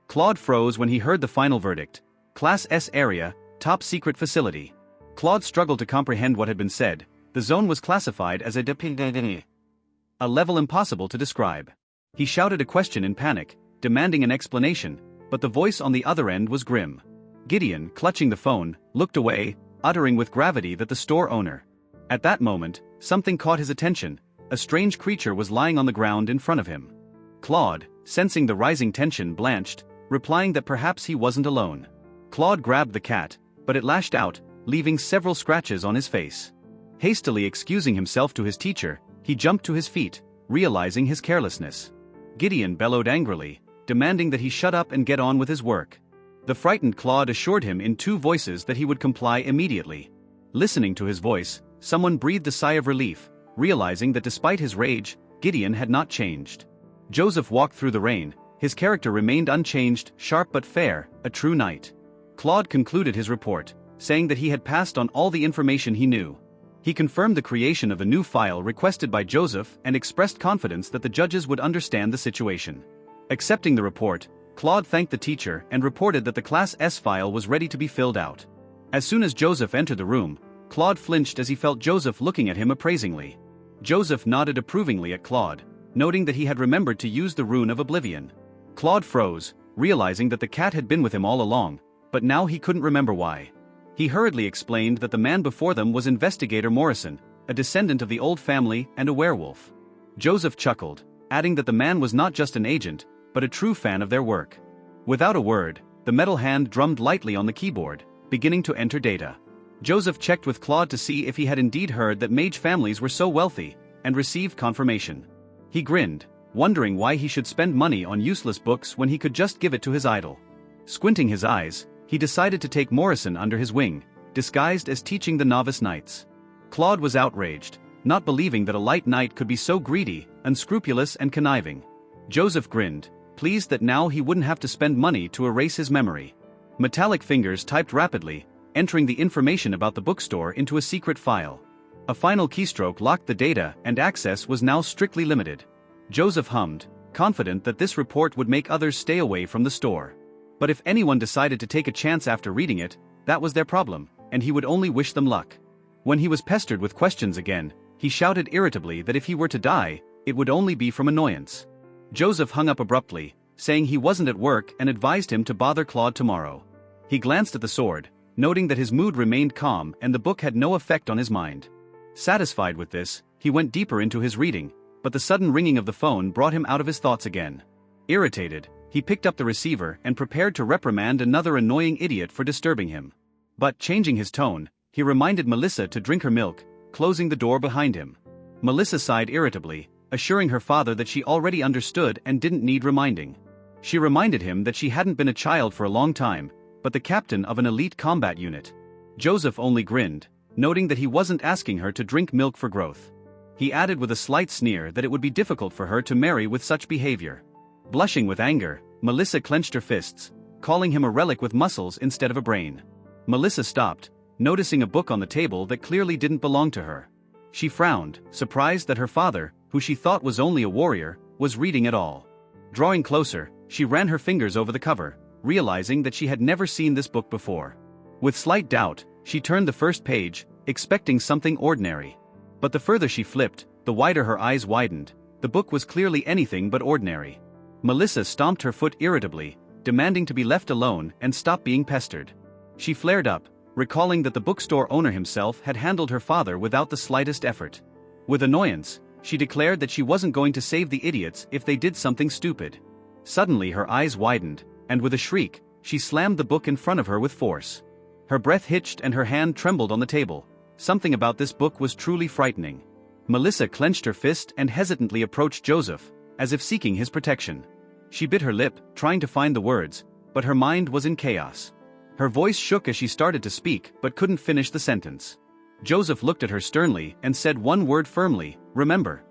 Claude froze when he heard the final verdict: Class S area, top secret facility. Claude struggled to comprehend what had been said. The zone was classified as a level impossible to describe. He shouted a question in panic, demanding an explanation, but the voice on the other end was grim. Gideon, clutching the phone, looked away, uttering with gravity that the store owner. At that moment, something caught his attention. A strange creature was lying on the ground in front of him. Claude, sensing the rising tension, blanched, replying that perhaps he wasn't alone. Claude grabbed the cat, but it lashed out, leaving several scratches on his face. Hastily excusing himself to his teacher, he jumped to his feet, realizing his carelessness. Gideon bellowed angrily, demanding that he shut up and get on with his work. The frightened Claude assured him in two voices that he would comply immediately. Listening to his voice, someone breathed a sigh of relief, realizing that despite his rage, Gideon had not changed. Joseph walked through the rain, his character remained unchanged, sharp but fair, a true knight. Claude concluded his report, saying that he had passed on all the information he knew. He confirmed the creation of a new file requested by Joseph and expressed confidence that the judges would understand the situation. Accepting the report, Claude thanked the teacher and reported that the Class S file was ready to be filled out. As soon as Joseph entered the room, Claude flinched as he felt Joseph looking at him appraisingly. Joseph nodded approvingly at Claude, noting that he had remembered to use the rune of oblivion. Claude froze, realizing that the cat had been with him all along, but now he couldn't remember why. He hurriedly explained that the man before them was Investigator Morrison, a descendant of the old family and a werewolf. Joseph chuckled, adding that the man was not just an agent, but a true fan of their work. Without a word, the metal hand drummed lightly on the keyboard, beginning to enter data. Joseph checked with Claude to see if he had indeed heard that mage families were so wealthy, and received confirmation. He grinned, wondering why he should spend money on useless books when he could just give it to his idol. Squinting his eyes, he decided to take Morrison under his wing, disguised as teaching the novice knights. Claude was outraged, not believing that a light knight could be so greedy, unscrupulous and conniving. Joseph grinned, pleased that now he wouldn't have to spend money to erase his memory. Metallic fingers typed rapidly, entering the information about the bookstore into a secret file. A final keystroke locked the data and access was now strictly limited. Joseph hummed, confident that this report would make others stay away from the store. But if anyone decided to take a chance after reading it, that was their problem, and he would only wish them luck. When he was pestered with questions again, he shouted irritably that if he were to die, it would only be from annoyance. Joseph hung up abruptly, saying he wasn't at work and advised him to bother Claude tomorrow. He glanced at the sword, noting that his mood remained calm and the book had no effect on his mind. Satisfied with this, he went deeper into his reading, but the sudden ringing of the phone brought him out of his thoughts again. Irritated, he picked up the receiver and prepared to reprimand another annoying idiot for disturbing him. But changing his tone, he reminded Melissa to drink her milk, closing the door behind him. Melissa sighed irritably, assuring her father that she already understood and didn't need reminding. She reminded him that she hadn't been a child for a long time, but the captain of an elite combat unit. Joseph only grinned, noting that he wasn't asking her to drink milk for growth. He added with a slight sneer that it would be difficult for her to marry with such behavior. Blushing with anger, Melissa clenched her fists, calling him a relic with muscles instead of a brain. Melissa stopped, noticing a book on the table that clearly didn't belong to her. She frowned, surprised that her father, who she thought was only a warrior, was reading it all. Drawing closer, she ran her fingers over the cover, realizing that she had never seen this book before. With slight doubt, she turned the first page, expecting something ordinary. But the further she flipped, the wider her eyes widened. The book was clearly anything but ordinary. Melissa stomped her foot irritably, demanding to be left alone and stop being pestered. She flared up, recalling that the bookstore owner himself had handled her father without the slightest effort. With annoyance, she declared that she wasn't going to save the idiots if they did something stupid. Suddenly her eyes widened, and with a shriek, she slammed the book in front of her with force. Her breath hitched and her hand trembled on the table. Something about this book was truly frightening. Melissa clenched her fist and hesitantly approached Joseph, as if seeking his protection. She bit her lip, trying to find the words, but her mind was in chaos. Her voice shook as she started to speak but couldn't finish the sentence. Joseph looked at her sternly and said one word firmly, "Remember."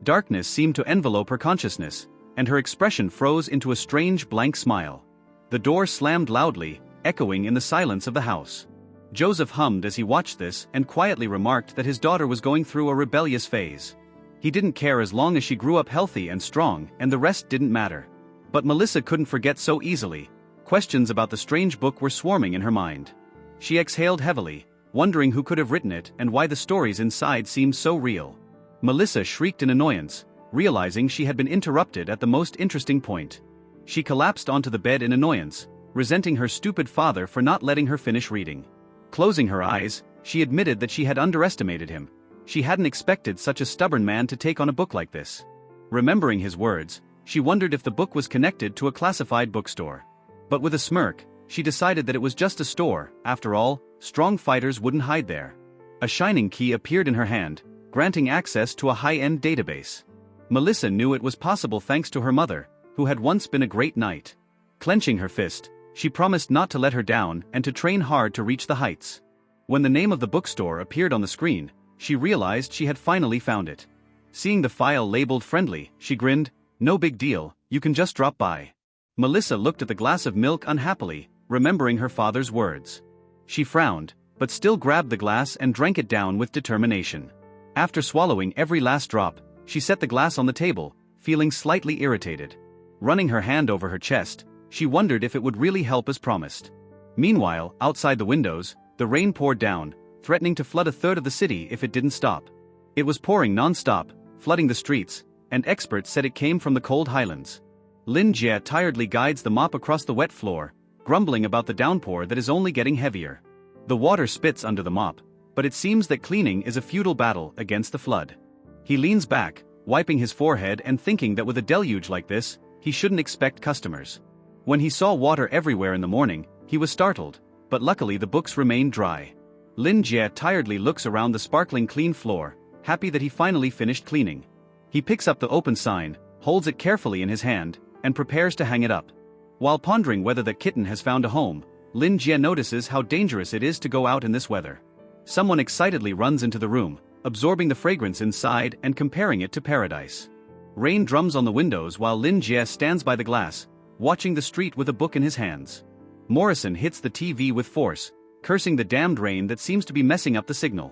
Darkness seemed to envelope her consciousness, and her expression froze into a strange blank smile. The door slammed loudly, echoing in the silence of the house. Joseph hummed as he watched this and quietly remarked that his daughter was going through a rebellious phase. He didn't care as long as she grew up healthy and strong, and the rest didn't matter. But Melissa couldn't forget so easily. Questions about the strange book were swarming in her mind. She exhaled heavily, wondering who could have written it and why the stories inside seemed so real. Melissa shrieked in annoyance, realizing she had been interrupted at the most interesting point. She collapsed onto the bed in annoyance, resenting her stupid father for not letting her finish reading. Closing her eyes, she admitted that she had underestimated him. She hadn't expected such a stubborn man to take on a book like this. Remembering his words, she wondered if the book was connected to a classified bookstore. But with a smirk, she decided that it was just a store. After all, strong fighters wouldn't hide there. A shining key appeared in her hand, granting access to a high-end database. Melissa knew it was possible thanks to her mother, who had once been a great knight. Clenching her fist, she promised not to let her down and to train hard to reach the heights. When the name of the bookstore appeared on the screen, she realized she had finally found it. Seeing the file labeled friendly, she grinned, "No big deal, you can just drop by." Melissa looked at the glass of milk unhappily, remembering her father's words. She frowned, but still grabbed the glass and drank it down with determination. After swallowing every last drop, she set the glass on the table, feeling slightly irritated. Running her hand over her chest, she wondered if it would really help as promised. Meanwhile, outside the windows, the rain poured down, threatening to flood a third of the city if it didn't stop. It was pouring non-stop, flooding the streets, and experts said it came from the cold highlands. Lin Jie tiredly guides the mop across the wet floor, grumbling about the downpour that is only getting heavier. The water spits under the mop, but it seems that cleaning is a futile battle against the flood. He leans back, wiping his forehead and thinking that with a deluge like this, he shouldn't expect customers. When he saw water everywhere in the morning, he was startled, but luckily the books remained dry. Lin Jie tiredly looks around the sparkling clean floor, happy that he finally finished cleaning. He picks up the open sign, holds it carefully in his hand, and prepares to hang it up. While pondering whether the kitten has found a home, Lin Jie notices how dangerous it is to go out in this weather. Someone excitedly runs into the room, absorbing the fragrance inside and comparing it to paradise. Rain drums on the windows while Lin Jie stands by the glass, watching the street with a book in his hands. Morrison hits the TV with force, cursing the damned rain that seems to be messing up the signal.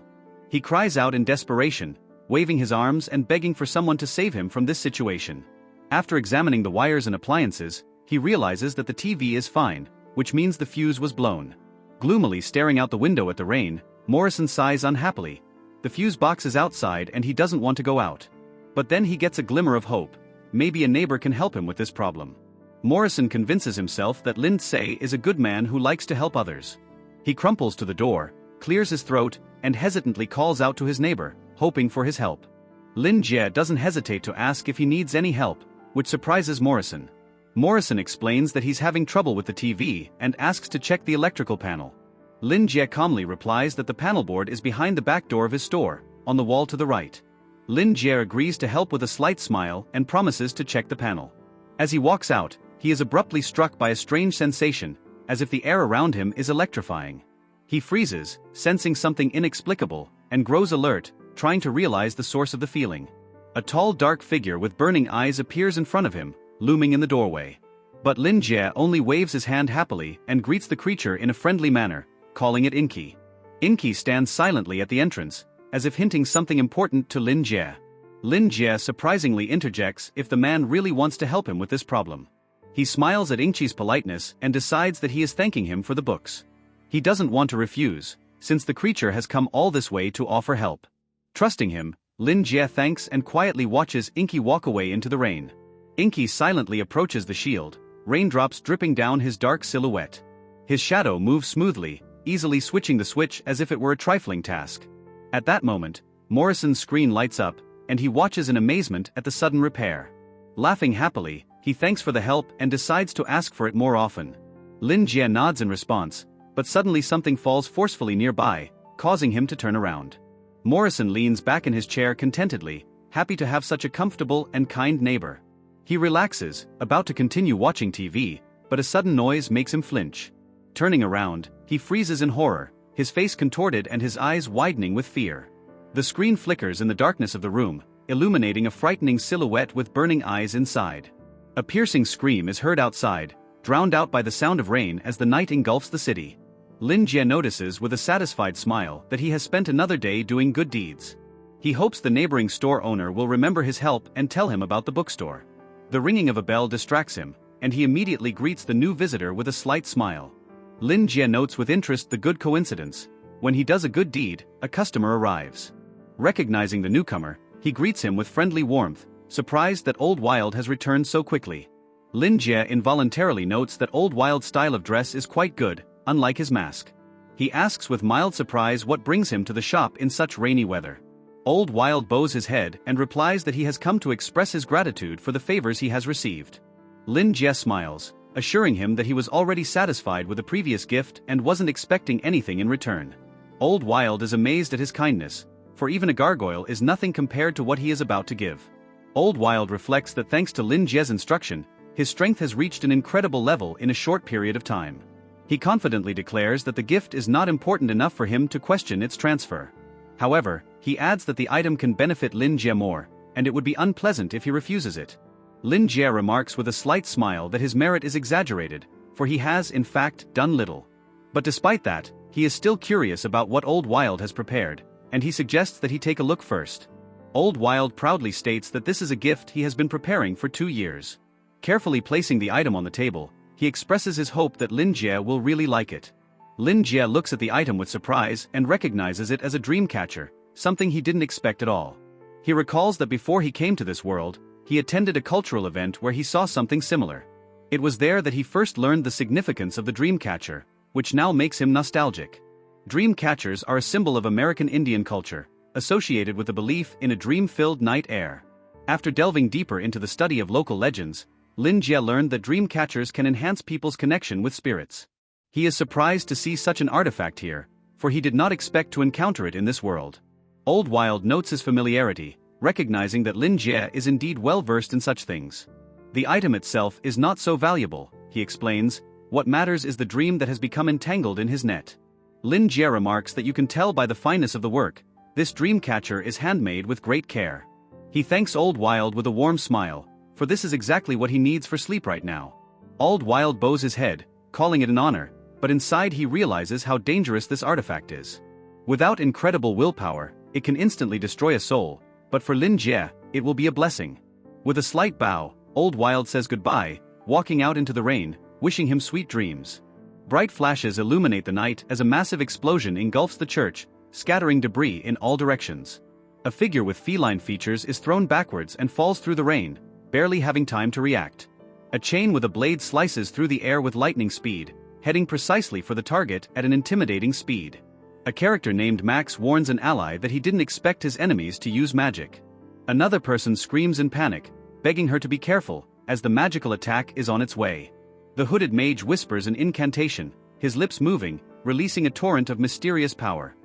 He cries out in desperation, waving his arms and begging for someone to save him from this situation. After examining the wires and appliances, he realizes that the TV is fine, which means the fuse was blown. Gloomily staring out the window at the rain, Morrison sighs unhappily. The fuse box is outside and he doesn't want to go out. But then he gets a glimmer of hope. Maybe a neighbor can help him with this problem. Morrison convinces himself that Lin Tse is a good man who likes to help others. He crumples to the door, clears his throat, and hesitantly calls out to his neighbor, hoping for his help. Lin Jie doesn't hesitate to ask if he needs any help, which surprises Morrison. Morrison explains that he's having trouble with the TV and asks to check the electrical panel. Lin Jie calmly replies that the panel board is behind the back door of his store, on the wall to the right. Lin Jie agrees to help with a slight smile and promises to check the panel. As he walks out, he is abruptly struck by a strange sensation, as if the air around him is electrifying. He freezes, sensing something inexplicable, and grows alert, trying to realize the source of the feeling. A tall dark figure with burning eyes appears in front of him, looming in the doorway. But Lin Jie only waves his hand happily and greets the creature in a friendly manner, calling it Inky. Inky stands silently at the entrance, as if hinting something important to Lin Jie. Lin Jie surprisingly interjects if the man really wants to help him with this problem. He smiles at Inky's politeness and decides that he is thanking him for the books. He doesn't want to refuse, since the creature has come all this way to offer help. Trusting him, Lin Jie thanks and quietly watches Inky walk away into the rain. Inky silently approaches the shield, raindrops dripping down his dark silhouette. His shadow moves smoothly, easily switching the switch as if it were a trifling task. At that moment, Morrison's screen lights up, and he watches in amazement at the sudden repair. Laughing happily, he thanks for the help and decides to ask for it more often. Lin Jie nods in response, but suddenly something falls forcefully nearby, causing him to turn around. Morrison leans back in his chair contentedly, happy to have such a comfortable and kind neighbor. He relaxes, about to continue watching TV, but a sudden noise makes him flinch. Turning around, he freezes in horror, his face contorted and his eyes widening with fear. The screen flickers in the darkness of the room, illuminating a frightening silhouette with burning eyes inside. A piercing scream is heard outside, drowned out by the sound of rain as the night engulfs the city. Lin Jie notices with a satisfied smile that he has spent another day doing good deeds. He hopes the neighboring store owner will remember his help and tell him about the bookstore. The ringing of a bell distracts him, and he immediately greets the new visitor with a slight smile. Lin Jie notes with interest the good coincidence. When he does a good deed, a customer arrives. Recognizing the newcomer, he greets him with friendly warmth, surprised that Old Wilde has returned so quickly. Lin Jie involuntarily notes that Old Wilde's style of dress is quite good, unlike his mask. He asks with mild surprise what brings him to the shop in such rainy weather. Old Wilde bows his head and replies that he has come to express his gratitude for the favors he has received. Lin Jie smiles, assuring him that he was already satisfied with the previous gift and wasn't expecting anything in return. Old Wilde is amazed at his kindness, for even a gargoyle is nothing compared to what he is about to give. Old Wilde reflects that thanks to Lin Jie's instruction, his strength has reached an incredible level in a short period of time. He confidently declares that the gift is not important enough for him to question its transfer. However, he adds that the item can benefit Lin Jie more, and it would be unpleasant if he refuses it. Lin Jie remarks with a slight smile that his merit is exaggerated, for he has in fact done little. But despite that, he is still curious about what Old Wilde has prepared, and he suggests that he take a look first. Old Wilde proudly states that this is a gift he has been preparing for 2 years. Carefully placing the item on the table, he expresses his hope that Lin Jie will really like it. Lin Jie looks at the item with surprise and recognizes it as a dream catcher, something he didn't expect at all. He recalls that before he came to this world, he attended a cultural event where he saw something similar. It was there that he first learned the significance of the dream catcher, which now makes him nostalgic. Dream catchers are a symbol of American Indian culture, associated with the belief in a dream-filled night air. After delving deeper into the study of local legends, Lin Jie learned that dream catchers can enhance people's connection with spirits. He is surprised to see such an artifact here, for he did not expect to encounter it in this world. Old Wilde notes his familiarity, recognizing that Lin Jie is indeed well versed in such things. The item itself is not so valuable, he explains, what matters is the dream that has become entangled in his net. Lin Jie remarks that you can tell by the fineness of the work, this dream catcher is handmade with great care. He thanks Old Wilde with a warm smile, for this is exactly what he needs for sleep right now. Old Wilde bows his head, calling it an honor, but inside he realizes how dangerous this artifact is. Without incredible willpower, it can instantly destroy a soul, but for Lin Jie, it will be a blessing. With a slight bow, Old Wilde says goodbye, walking out into the rain, wishing him sweet dreams. Bright flashes illuminate the night as a massive explosion engulfs the church, scattering debris in all directions. A figure with feline features is thrown backwards and falls through the rain, barely having time to react. A chain with a blade slices through the air with lightning speed, heading precisely for the target at an intimidating speed. A character named Max warns an ally that he didn't expect his enemies to use magic. Another person screams in panic, begging her to be careful, as the magical attack is on its way. The hooded mage whispers an incantation, his lips moving, releasing a torrent of mysterious power.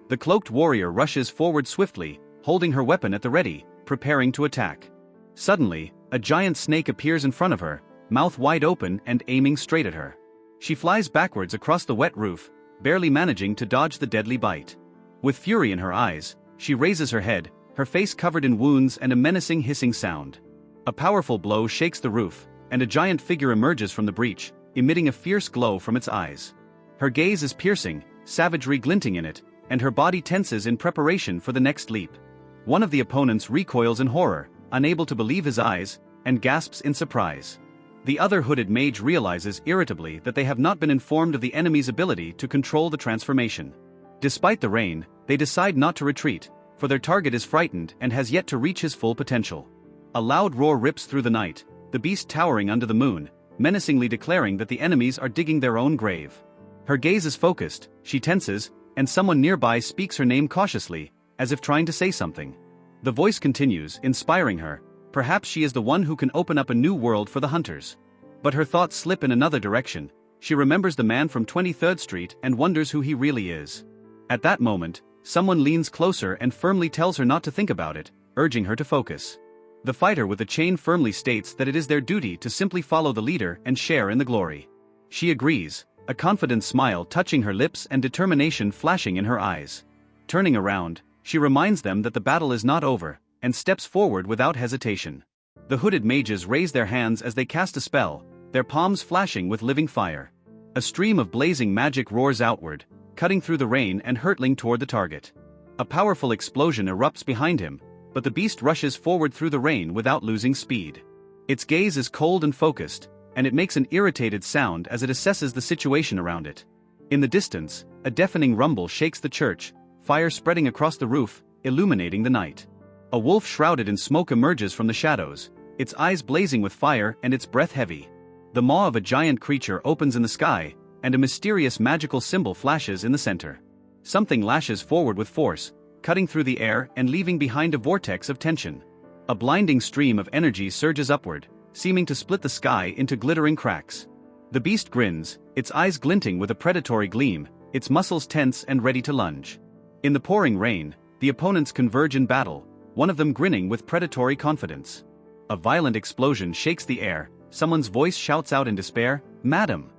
The cloaked warrior rushes forward swiftly, holding her weapon at the ready, preparing to attack. Suddenly, a giant snake appears in front of her, mouth wide open and aiming straight at her. She flies backwards across the wet roof, barely managing to dodge the deadly bite. With fury in her eyes, she raises her head, her face covered in wounds and a menacing hissing sound. A powerful blow shakes the roof, and a giant figure emerges from the breach, emitting a fierce glow from its eyes. Her gaze is piercing, savagery glinting in it, and her body tenses in preparation for the next leap. One of the opponents recoils in horror, unable to believe his eyes, and gasps in surprise. The other hooded mage realizes irritably that they have not been informed of the enemy's ability to control the transformation. Despite the rain, they decide not to retreat, for their target is frightened and has yet to reach his full potential. A loud roar rips through the night, the beast towering under the moon, menacingly declaring that the enemies are digging their own grave. Her gaze is focused, she tenses, and someone nearby speaks her name cautiously, as if trying to say something. The voice continues, inspiring her. Perhaps she is the one who can open up a new world for the hunters. But her thoughts slip in another direction. She remembers the man from 23rd Street and wonders who he really is. At that moment, someone leans closer and firmly tells her not to think about it, urging her to focus. The fighter with the chain firmly states that it is their duty to simply follow the leader and share in the glory. She agrees, a confident smile touching her lips and determination flashing in her eyes. Turning around, she reminds them that the battle is not over, and steps forward without hesitation. The hooded mages raise their hands as they cast a spell, their palms flashing with living fire. A stream of blazing magic roars outward, cutting through the rain and hurtling toward the target. A powerful explosion erupts behind him, but the beast rushes forward through the rain without losing speed. Its gaze is cold and focused, and it makes an irritated sound as it assesses the situation around it. In the distance, a deafening rumble shakes the church, fire spreading across the roof, illuminating the night. A wolf shrouded in smoke emerges from the shadows, its eyes blazing with fire and its breath heavy. The maw of a giant creature opens in the sky, and a mysterious magical symbol flashes in the center. Something lashes forward with force, cutting through the air and leaving behind a vortex of tension. A blinding stream of energy surges upward, seeming to split the sky into glittering cracks. The beast grins, its eyes glinting with a predatory gleam, its muscles tense and ready to lunge. In the pouring rain, the opponents converge in battle, one of them grinning with predatory confidence. A violent explosion shakes the air, someone's voice shouts out in despair, "Madam!"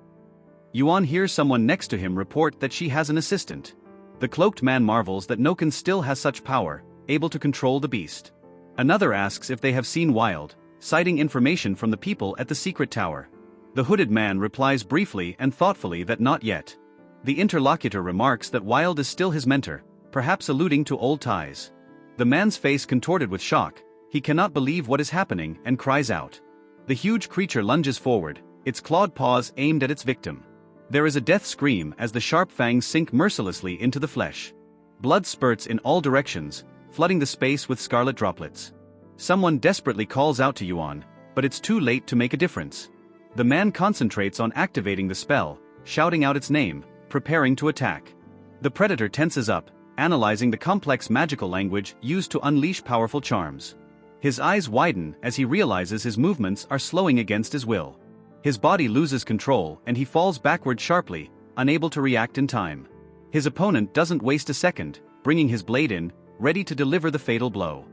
Yuan hears someone next to him report that she has an assistant. The cloaked man marvels that Noken still has such power, able to control the beast. Another asks if they have seen Wilde, citing information from the people at the secret tower. The hooded man replies briefly and thoughtfully that not yet. The interlocutor remarks that Wilde is still his mentor, perhaps alluding to old ties. The man's face contorted with shock, he cannot believe what is happening and cries out. The huge creature lunges forward, its clawed paws aimed at its victim. There is a death scream as the sharp fangs sink mercilessly into the flesh. Blood spurts in all directions, flooding the space with scarlet droplets. Someone desperately calls out to Yuan, but it's too late to make a difference. The man concentrates on activating the spell, shouting out its name, preparing to attack. The predator tenses up, analyzing the complex magical language used to unleash powerful charms. His eyes widen as he realizes his movements are slowing against his will. His body loses control and he falls backward sharply, unable to react in time. His opponent doesn't waste a second, bringing his blade in, ready to deliver the fatal blow.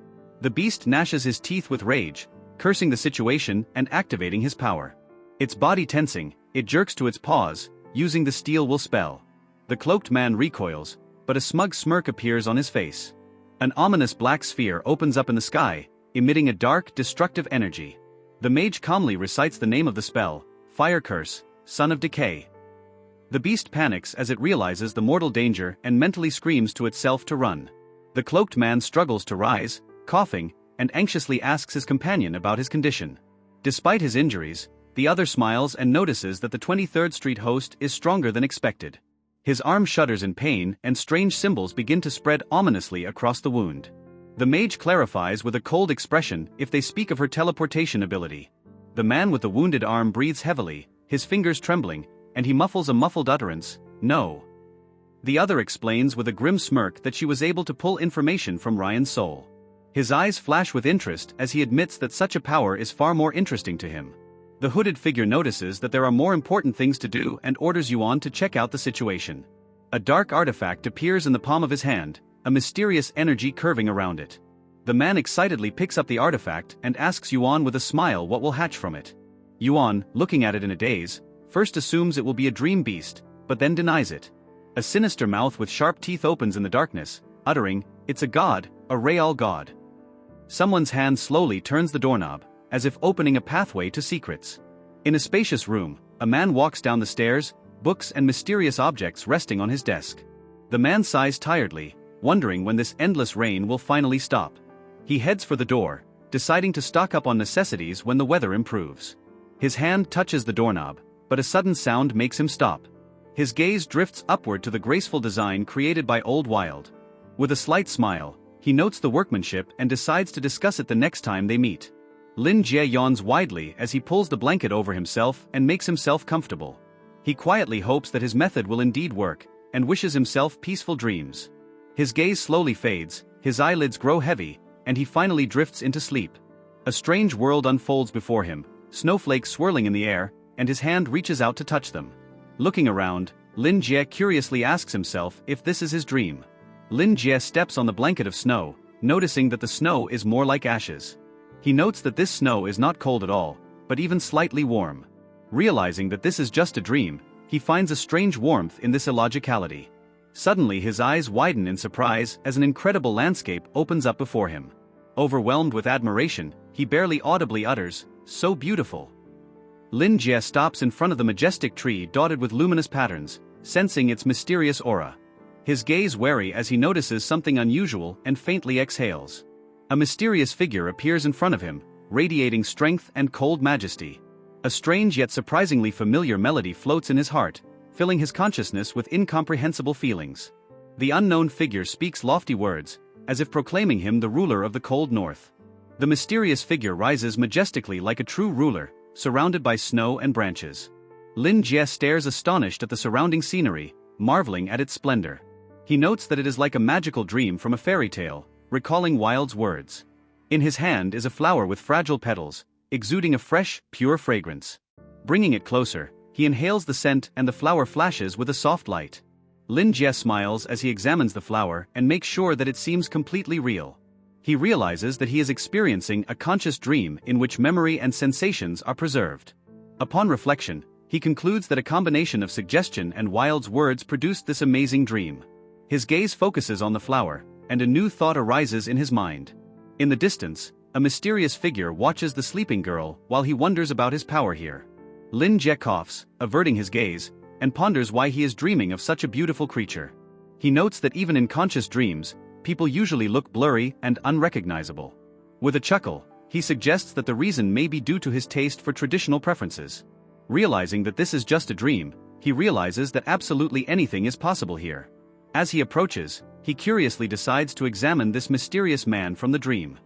The beast gnashes his teeth with rage, cursing the situation and activating his power. Its body tensing, it jerks to its paws, using the steel will spell. The cloaked man recoils, but a smug smirk appears on his face. An ominous black sphere opens up in the sky, emitting a dark, destructive energy. The mage calmly recites the name of the spell, Fire Curse, Son of Decay. The beast panics as it realizes the mortal danger and mentally screams to itself to run. The cloaked man struggles to rise, coughing, and anxiously asks his companion about his condition. Despite his injuries, the other smiles and notices that the 23rd Street host is stronger than expected. His arm shudders in pain and strange symbols begin to spread ominously across the wound. The mage clarifies with a cold expression if they speak of her teleportation ability. The man with the wounded arm breathes heavily, his fingers trembling, and he muffles a muffled utterance, "No." The other explains with a grim smirk that she was able to pull information from Ryan's soul. His eyes flash with interest as he admits that such a power is far more interesting to him. The hooded figure notices that there are more important things to do and orders Yuan to check out the situation. A dark artifact appears in the palm of his hand, a mysterious energy curving around it. The man excitedly picks up the artifact and asks Yuan with a smile what will hatch from it. Yuan, looking at it in a daze, first assumes it will be a dream beast, but then denies it. A sinister mouth with sharp teeth opens in the darkness, uttering, "It's a god, a real god." Someone's hand slowly turns the doorknob, as if opening a pathway to secrets. In a spacious room, a man walks down the stairs, books and mysterious objects resting on his desk. The man sighs tiredly, wondering when this endless rain will finally stop. He heads for the door, deciding to stock up on necessities when the weather improves. His hand touches the doorknob, but a sudden sound makes him stop. His gaze drifts upward to the graceful design created by Old Wilde. With a slight smile, he notes the workmanship and decides to discuss it the next time they meet. Lin Jie yawns widely as he pulls the blanket over himself and makes himself comfortable. He quietly hopes that his method will indeed work, and wishes himself peaceful dreams. His gaze slowly fades, his eyelids grow heavy, and he finally drifts into sleep. A strange world unfolds before him, snowflakes swirling in the air, and his hand reaches out to touch them. Looking around, Lin Jie curiously asks himself if this is his dream. Lin Jie steps on the blanket of snow, noticing that the snow is more like ashes. He notes that this snow is not cold at all, but even slightly warm. Realizing that this is just a dream, he finds a strange warmth in this illogicality. Suddenly his eyes widen in surprise as an incredible landscape opens up before him. Overwhelmed with admiration, he barely audibly utters, "So beautiful." Lin Jie stops in front of the majestic tree dotted with luminous patterns, sensing its mysterious aura. His gaze wary as he notices something unusual and faintly exhales. A mysterious figure appears in front of him, radiating strength and cold majesty. A strange yet surprisingly familiar melody floats in his heart, filling his consciousness with incomprehensible feelings. The unknown figure speaks lofty words, as if proclaiming him the ruler of the cold north. The mysterious figure rises majestically like a true ruler, surrounded by snow and branches. Lin Jie stares astonished at the surrounding scenery, marveling at its splendor. He notes that it is like a magical dream from a fairy tale, recalling Wilde's words. In his hand is a flower with fragile petals, exuding a fresh, pure fragrance. Bringing it closer, he inhales the scent and the flower flashes with a soft light. Lin Jie smiles as he examines the flower and makes sure that it seems completely real. He realizes that he is experiencing a conscious dream in which memory and sensations are preserved. Upon reflection, he concludes that a combination of suggestion and Wilde's words produced this amazing dream. His gaze focuses on the flower, and a new thought arises in his mind. In the distance, a mysterious figure watches the sleeping girl while he wonders about his power here. Lin Jie coughs, averting his gaze, and ponders why he is dreaming of such a beautiful creature. He notes that even in conscious dreams, people usually look blurry and unrecognizable. With a chuckle, he suggests that the reason may be due to his taste for traditional preferences. Realizing that this is just a dream, he realizes that absolutely anything is possible here. As he approaches, he curiously decides to examine this mysterious man from the dream.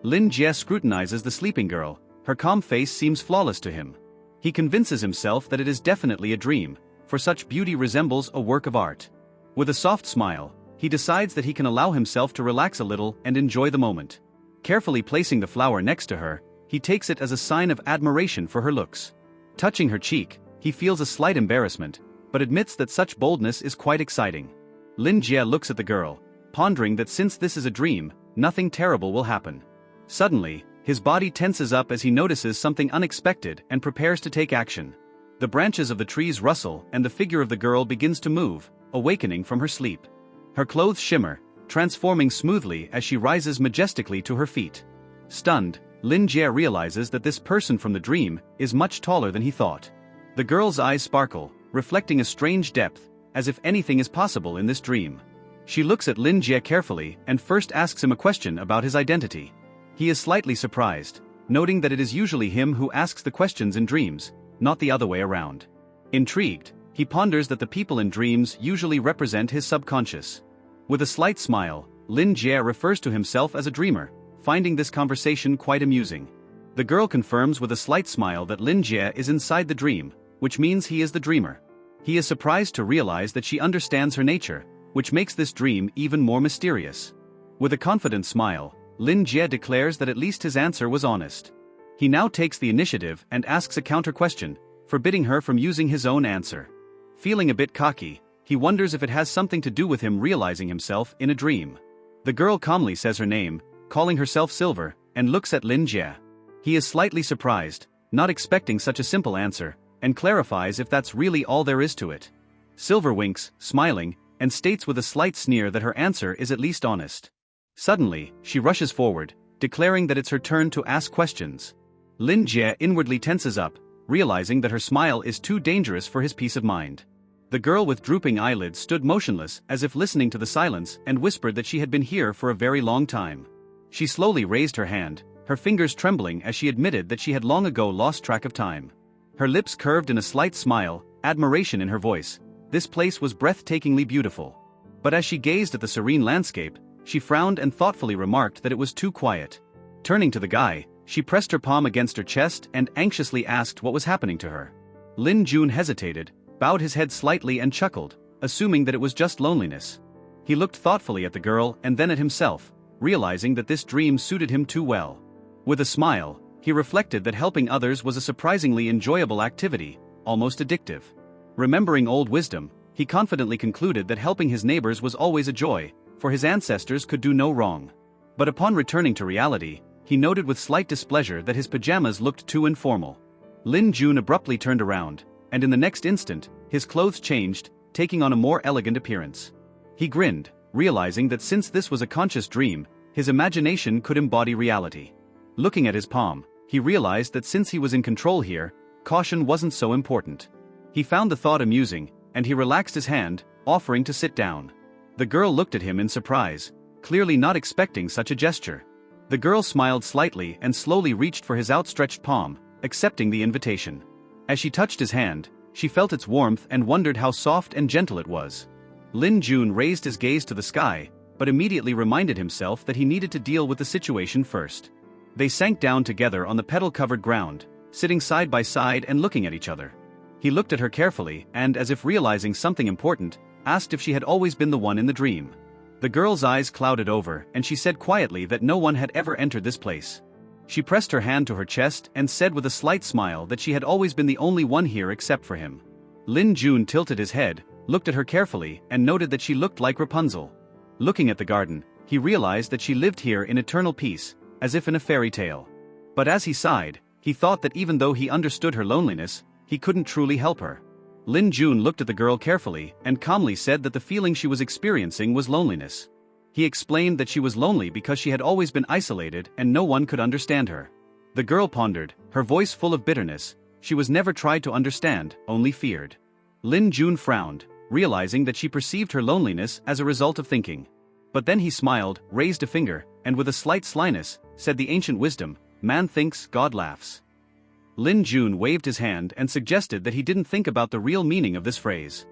Lin Jie scrutinizes the sleeping girl, her calm face seems flawless to him. He convinces himself that it is definitely a dream, for such beauty resembles a work of art. With a soft smile, he decides that he can allow himself to relax a little and enjoy the moment. Carefully placing the flower next to her, he takes it as a sign of admiration for her looks. Touching her cheek, he feels a slight embarrassment, but admits that such boldness is quite exciting. Lin Jie looks at the girl, pondering that since this is a dream, nothing terrible will happen. Suddenly, his body tenses up as he notices something unexpected and prepares to take action. The branches of the trees rustle and the figure of the girl begins to move, awakening from her sleep. Her clothes shimmer, transforming smoothly as she rises majestically to her feet. Stunned, Lin Jie realizes that this person from the dream is much taller than he thought. The girl's eyes sparkle, reflecting a strange depth, as if anything is possible in this dream. She looks at Lin Jie carefully and first asks him a question about his identity. He is slightly surprised, noting that it is usually him who asks the questions in dreams, not the other way around. Intrigued, he ponders that the people in dreams usually represent his subconscious. With a slight smile, Lin Jie refers to himself as a dreamer, finding this conversation quite amusing. The girl confirms with a slight smile that Lin Jie is inside the dream, which means he is the dreamer. He is surprised to realize that she understands her nature, which makes this dream even more mysterious. With a confident smile, Lin Jie declares that at least his answer was honest. He now takes the initiative and asks a counter-question, forbidding her from using his own answer. Feeling a bit cocky, he wonders if it has something to do with him realizing himself in a dream. The girl calmly says her name, calling herself Silver, and looks at Lin Jie. He is slightly surprised, not expecting such a simple answer, and clarifies if that's really all there is to it. Silver winks, smiling, and states with a slight sneer that her answer is at least honest. Suddenly, she rushes forward, declaring that it's her turn to ask questions. Lin Jie inwardly tenses up, realizing that her smile is too dangerous for his peace of mind. The girl with drooping eyelids stood motionless as if listening to the silence and whispered that she had been here for a very long time. She slowly raised her hand, her fingers trembling as she admitted that she had long ago lost track of time. Her lips curved in a slight smile, admiration in her voice. This place was breathtakingly beautiful. But as she gazed at the serene landscape, she frowned and thoughtfully remarked that it was too quiet. Turning to the guy, she pressed her palm against her chest and anxiously asked what was happening to her. Lin Jun hesitated, bowed his head slightly and chuckled, assuming that it was just loneliness. He looked thoughtfully at the girl and then at himself, realizing that this dream suited him too well. With a smile, he reflected that helping others was a surprisingly enjoyable activity, almost addictive. Remembering old wisdom, he confidently concluded that helping his neighbors was always a joy, for his ancestors could do no wrong. But upon returning to reality, he noted with slight displeasure that his pajamas looked too informal. Lin Jun abruptly turned around, and in the next instant, his clothes changed, taking on a more elegant appearance. He grinned, realizing that since this was a conscious dream, His imagination could embody reality. Looking at his palm, he realized that since he was in control here, caution wasn't so important. He found the thought amusing, and he relaxed his hand, offering to sit down. The girl looked at him in surprise, clearly not expecting such a gesture. The girl smiled slightly and slowly reached for his outstretched palm, accepting the invitation. As she touched his hand, she felt its warmth and wondered how soft and gentle it was. Lin Jun raised his gaze to the sky, but immediately reminded himself that he needed to deal with the situation first. They sank down together on the petal-covered ground, sitting side by side and looking at each other. He looked at her carefully and, as if realizing something important, asked if she had always been the one in the dream. The girl's eyes clouded over and she said quietly that no one had ever entered this place. She pressed her hand to her chest and said with a slight smile that she had always been the only one here except for him. Lin Jun tilted his head, looked at her carefully and noted that she looked like Rapunzel. Looking at the garden, he realized that she lived here in eternal peace, as if in a fairy tale. But as he sighed, he thought that even though he understood her loneliness, he couldn't truly help her. Lin Jun looked at the girl carefully and calmly said that the feeling she was experiencing was loneliness. He explained that she was lonely because she had always been isolated and no one could understand her. The girl pondered, her voice full of bitterness. She was never tried to understand, only feared. Lin Jun frowned, realizing that she perceived her loneliness as a result of thinking. But then he smiled, raised a finger, and with a slight slyness, said the ancient wisdom, "Man thinks, God laughs." Lin Jun waved his hand and suggested that he didn't think about the real meaning of this phrase.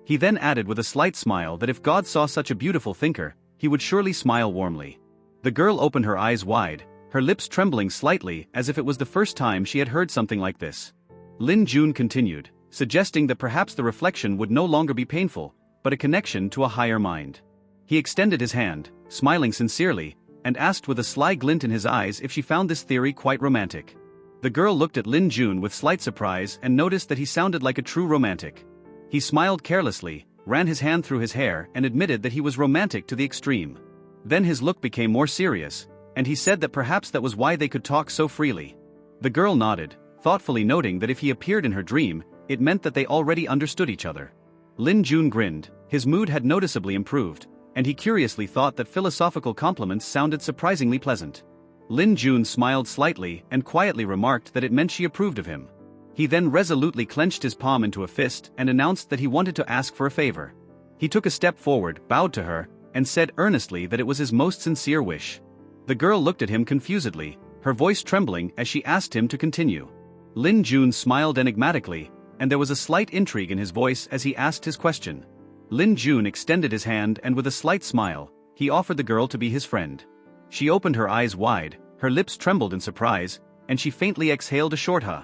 He then added with a slight smile that if God saw such a beautiful thinker, he would surely smile warmly. The girl opened her eyes wide, her lips trembling slightly as if it was the first time she had heard something like this. Lin Jun continued, suggesting that perhaps the reflection would no longer be painful, but a connection to a higher mind. He extended his hand, smiling sincerely, and asked with a sly glint in his eyes if she found this theory quite romantic. The girl looked at Lin Jun with slight surprise and noticed that he sounded like a true romantic. He smiled carelessly, ran his hand through his hair and admitted that he was romantic to the extreme. Then his look became more serious, and he said that perhaps that was why they could talk so freely. The girl nodded, thoughtfully noting that if he appeared in her dream, it meant that they already understood each other. Lin Jun grinned, his mood had noticeably improved, and he curiously thought that philosophical compliments sounded surprisingly pleasant. Lin Jun smiled slightly and quietly remarked that it meant she approved of him. He then resolutely clenched his palm into a fist and announced that he wanted to ask for a favor. He took a step forward, bowed to her, and said earnestly that it was his most sincere wish. The girl looked at him confusedly, her voice trembling as she asked him to continue. Lin Jun smiled enigmatically, and there was a slight intrigue in his voice as he asked his question. Lin Jun extended his hand and with a slight smile, he offered the girl to be his friend. She opened her eyes wide, her lips trembled in surprise, and she faintly exhaled a short "huh."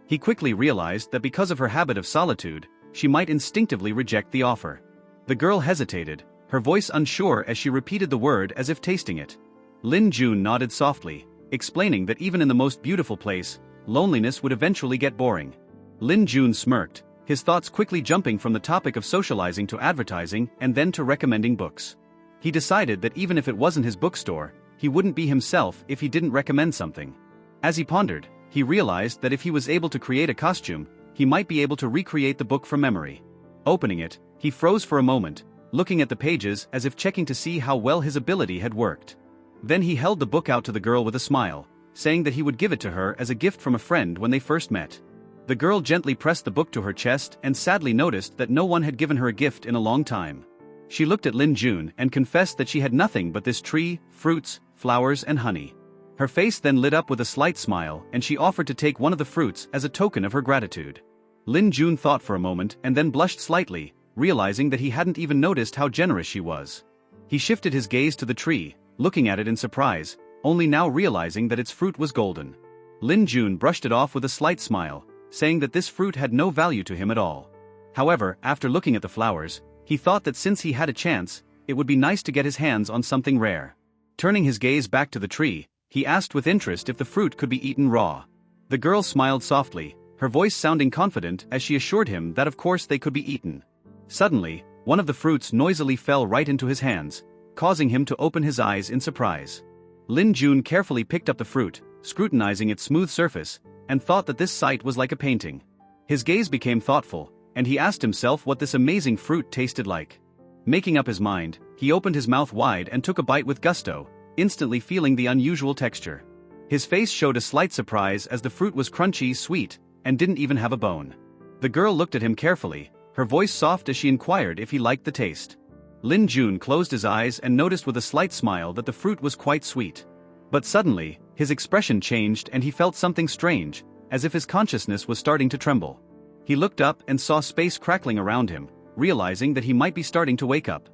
He quickly realized that because of her habit of solitude, she might instinctively reject the offer. The girl hesitated, her voice unsure as she repeated the word as if tasting it. Lin Jun nodded softly, explaining that even in the most beautiful place, loneliness would eventually get boring. Lin Jun smirked, his thoughts quickly jumping from the topic of socializing to advertising and then to recommending books. He decided that even if it wasn't his bookstore, he wouldn't be himself if he didn't recommend something. As he pondered, he realized that if he was able to create a costume, he might be able to recreate the book from memory. Opening it, he froze for a moment, looking at the pages as if checking to see how well his ability had worked. Then he held the book out to the girl with a smile, saying that he would give it to her as a gift from a friend when they first met. The girl gently pressed the book to her chest and sadly noticed that no one had given her a gift in a long time. She looked at Lin Jun and confessed that she had nothing but this tree, fruits, flowers and honey. Her face then lit up with a slight smile and she offered to take one of the fruits as a token of her gratitude. Lin Jun thought for a moment and then blushed slightly, realizing that he hadn't even noticed how generous she was. He shifted his gaze to the tree, looking at it in surprise, only now realizing that its fruit was golden. Lin Jun brushed it off with a slight smile, saying that this fruit had no value to him at all. However, after looking at the flowers, he thought that since he had a chance, it would be nice to get his hands on something rare. Turning his gaze back to the tree, he asked with interest if the fruit could be eaten raw. The girl smiled softly, her voice sounding confident as she assured him that of course they could be eaten. Suddenly, one of the fruits noisily fell right into his hands, causing him to open his eyes in surprise. Lin Jun carefully picked up the fruit, scrutinizing its smooth surface, and thought that this sight was like a painting. His gaze became thoughtful, and he asked himself what this amazing fruit tasted like. Making up his mind, he opened his mouth wide and took a bite with gusto, instantly feeling the unusual texture. His face showed a slight surprise as the fruit was crunchy, sweet, and didn't even have a bone. The girl looked at him carefully, her voice soft as she inquired if he liked the taste. Lin Jun closed his eyes and noticed with a slight smile that the fruit was quite sweet. But suddenly, his expression changed and he felt something strange, as if his consciousness was starting to tremble. He looked up and saw space crackling around him, realizing that he might be starting to wake up.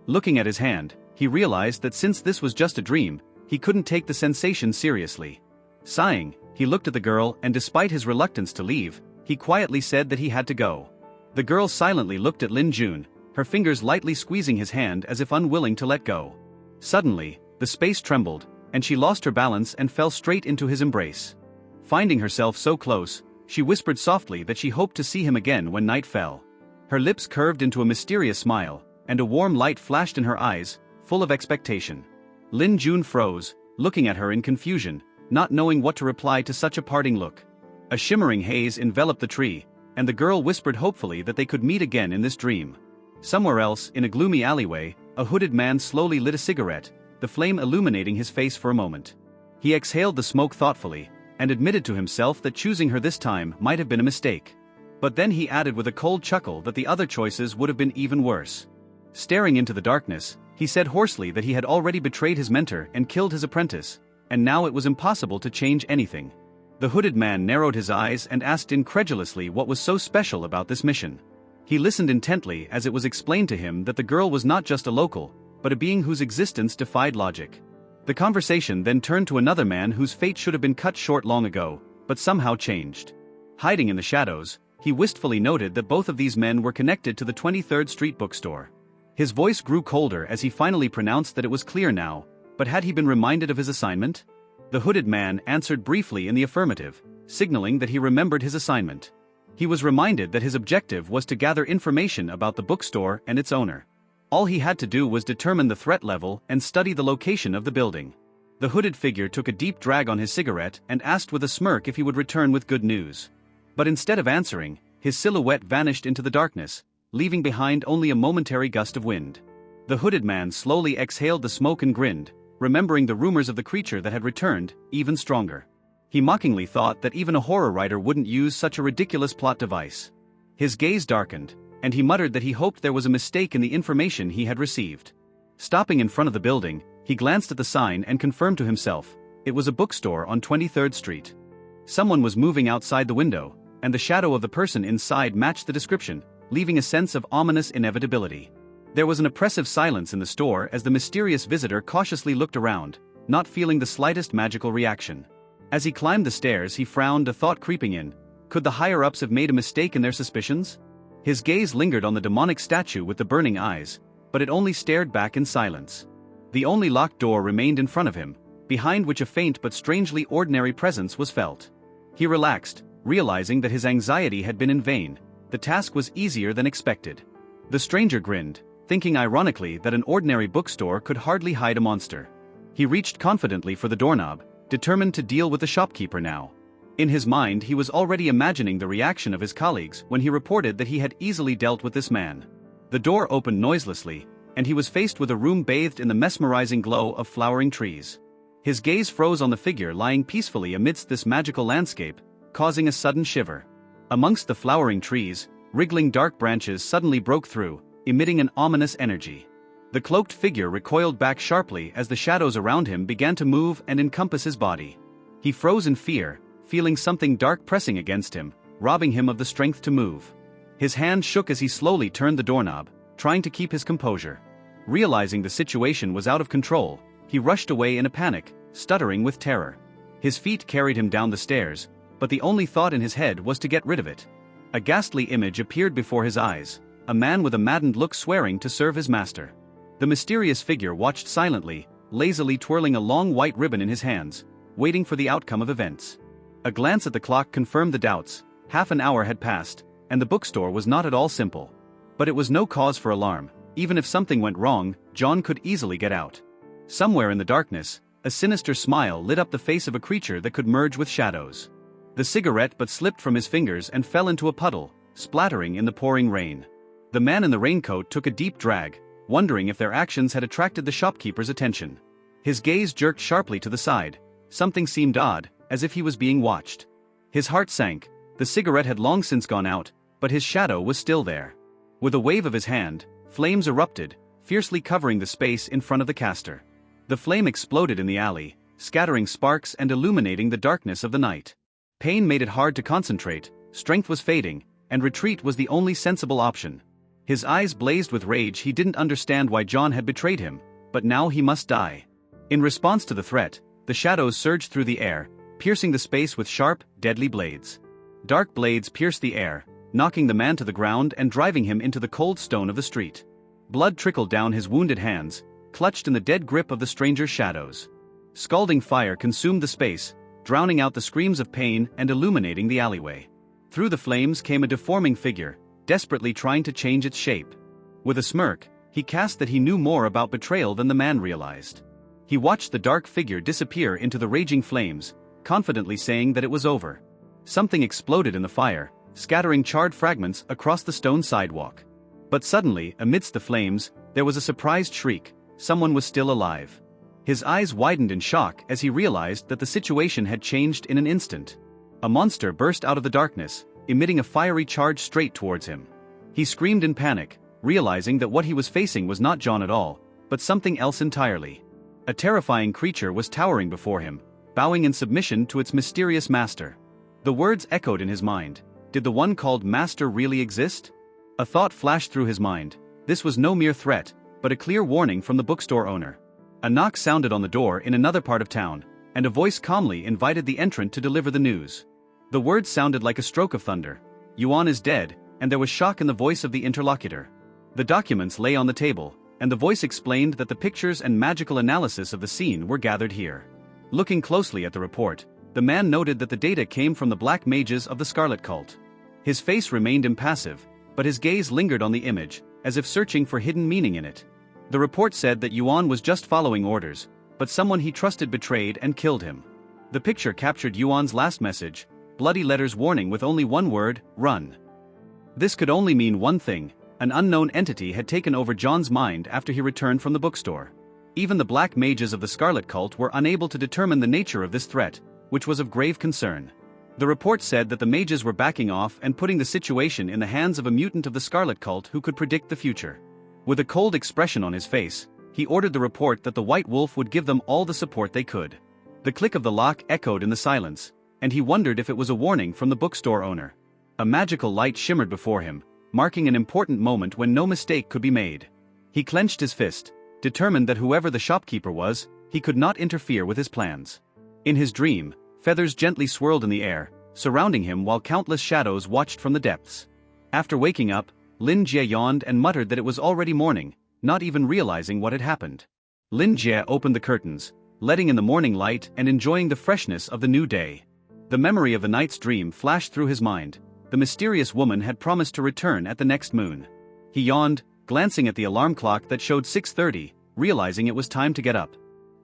Looking at his hand, he realized that since this was just a dream, he couldn't take the sensation seriously. Sighing, he looked at the girl and despite his reluctance to leave, he quietly said that he had to go. The girl silently looked at Lin Jun, her fingers lightly squeezing his hand as if unwilling to let go. Suddenly, the space trembled, and she lost her balance and fell straight into his embrace. Finding herself so close, she whispered softly that she hoped to see him again when night fell. Her lips curved into a mysterious smile, and a warm light flashed in her eyes, full of expectation. Lin Jun froze, looking at her in confusion, not knowing what to reply to such a parting look. A shimmering haze enveloped the tree, and the girl whispered hopefully that they could meet again in this dream. Somewhere else, in a gloomy alleyway, a hooded man slowly lit a cigarette, the flame illuminating his face for a moment. He exhaled the smoke thoughtfully, and admitted to himself that choosing her this time might have been a mistake. But then he added with a cold chuckle that the other choices would have been even worse. Staring into the darkness, he said hoarsely that he had already betrayed his mentor and killed his apprentice, and now it was impossible to change anything. The hooded man narrowed his eyes and asked incredulously what was so special about this mission. He listened intently as it was explained to him that the girl was not just a local, but a being whose existence defied logic. The conversation then turned to another man whose fate should have been cut short long ago, but somehow changed. Hiding in the shadows, he wistfully noted that both of these men were connected to the 23rd Street bookstore. His voice grew colder as he finally pronounced that it was clear now, but had he been reminded of his assignment? The hooded man answered briefly in the affirmative, signaling that he remembered his assignment. He was reminded that his objective was to gather information about the bookstore and its owner. All he had to do was determine the threat level and study the location of the building. The hooded figure took a deep drag on his cigarette and asked with a smirk if he would return with good news. But instead of answering, his silhouette vanished into the darkness, leaving behind only a momentary gust of wind. The hooded man slowly exhaled the smoke and grinned, remembering the rumors of the creature that had returned, even stronger. He mockingly thought that even a horror writer wouldn't use such a ridiculous plot device. His gaze darkened, and he muttered that he hoped there was a mistake in the information he had received. Stopping in front of the building, he glanced at the sign and confirmed to himself, it was a bookstore on 23rd Street. Someone was moving outside the window, and the shadow of the person inside matched the description, leaving a sense of ominous inevitability. There was an oppressive silence in the store as the mysterious visitor cautiously looked around, not feeling the slightest magical reaction. As he climbed the stairs, he frowned, a thought creeping in. Could the higher-ups have made a mistake in their suspicions? His gaze lingered on the demonic statue with the burning eyes, but it only stared back in silence. The only locked door remained in front of him, behind which a faint but strangely ordinary presence was felt. He relaxed, realizing that his anxiety had been in vain. The task was easier than expected. The stranger grinned, thinking ironically that an ordinary bookstore could hardly hide a monster. He reached confidently for the doorknob, determined to deal with the shopkeeper now. In his mind he was already imagining the reaction of his colleagues when he reported that he had easily dealt with this man. The door opened noiselessly, and he was faced with a room bathed in the mesmerizing glow of flowering trees. His gaze froze on the figure lying peacefully amidst this magical landscape, causing a sudden shiver. Amongst the flowering trees, wriggling dark branches suddenly broke through, emitting an ominous energy. The cloaked figure recoiled back sharply as the shadows around him began to move and encompass his body. He froze in fear, feeling something dark pressing against him, robbing him of the strength to move. His hand shook as he slowly turned the doorknob, trying to keep his composure. Realizing the situation was out of control, he rushed away in a panic, stuttering with terror. His feet carried him down the stairs, but the only thought in his head was to get rid of it. A ghastly image appeared before his eyes, a man with a maddened look swearing to serve his master. The mysterious figure watched silently, lazily twirling a long white ribbon in his hands, waiting for the outcome of events. A glance at the clock confirmed the doubts. Half an hour had passed, and the bookstore was not at all simple. But it was no cause for alarm. Even if something went wrong, John could easily get out. Somewhere in the darkness, a sinister smile lit up the face of a creature that could merge with shadows. The cigarette but slipped from his fingers and fell into a puddle, splattering in the pouring rain. The man in the raincoat took a deep drag, wondering if their actions had attracted the shopkeeper's attention. His gaze jerked sharply to the side. Something seemed odd, as if he was being watched. His heart sank. The cigarette had long since gone out, but his shadow was still there. With a wave of his hand, flames erupted, fiercely covering the space in front of the caster. The flame exploded in the alley, scattering sparks and illuminating the darkness of the night. Pain made it hard to concentrate, strength was fading, and retreat was the only sensible option. His eyes blazed with rage. He didn't understand why John had betrayed him, but now he must die. In response to the threat, the shadows surged through the air, piercing the space with sharp, deadly blades. Dark blades pierced the air, knocking the man to the ground and driving him into the cold stone of the street. Blood trickled down his wounded hands, clutched in the dead grip of the stranger's shadows. Scalding fire consumed the space, drowning out the screams of pain and illuminating the alleyway. Through the flames came a deforming figure, desperately trying to change its shape. With a smirk, he cast that he knew more about betrayal than the man realized. He watched the dark figure disappear into the raging flames, confidently saying that it was over. Something exploded in the fire, scattering charred fragments across the stone sidewalk. But suddenly, amidst the flames, there was a surprised shriek. Someone was still alive. His eyes widened in shock as he realized that the situation had changed in an instant. A monster burst out of the darkness, emitting a fiery charge straight towards him. He screamed in panic, realizing that what he was facing was not John at all, but something else entirely. A terrifying creature was towering before him, bowing in submission to its mysterious master. The words echoed in his mind. Did the one called Master really exist? A thought flashed through his mind. This was no mere threat, but a clear warning from the bookstore owner. A knock sounded on the door in another part of town, and a voice calmly invited the entrant to deliver the news. The words sounded like a stroke of thunder. Yuan is dead, and there was shock in the voice of the interlocutor. The documents lay on the table, and the voice explained that the pictures and magical analysis of the scene were gathered here. Looking closely at the report, the man noted that the data came from the black mages of the Scarlet Cult. His face remained impassive, but his gaze lingered on the image, as if searching for hidden meaning in it. The report said that Yuan was just following orders, but someone he trusted betrayed and killed him. The picture captured Yuan's last message, bloody letters warning with only one word, run. This could only mean one thing: an unknown entity had taken over John's mind after he returned from the bookstore. Even the black mages of the Scarlet Cult were unable to determine the nature of this threat, which was of grave concern. The report said that the mages were backing off and putting the situation in the hands of a mutant of the Scarlet Cult who could predict the future. With a cold expression on his face, he ordered the report that the White Wolf would give them all the support they could. The click of the lock echoed in the silence, and he wondered if it was a warning from the bookstore owner. A magical light shimmered before him, marking an important moment when no mistake could be made. He clenched his fist, determined that whoever the shopkeeper was, he could not interfere with his plans. In his dream, feathers gently swirled in the air, surrounding him while countless shadows watched from the depths. After waking up, Lin Jie yawned and muttered that it was already morning, not even realizing what had happened. Lin Jie opened the curtains, letting in the morning light and enjoying the freshness of the new day. The memory of the night's dream flashed through his mind. The mysterious woman had promised to return at the next moon. He yawned, glancing at the alarm clock that showed 6:30, realizing it was time to get up.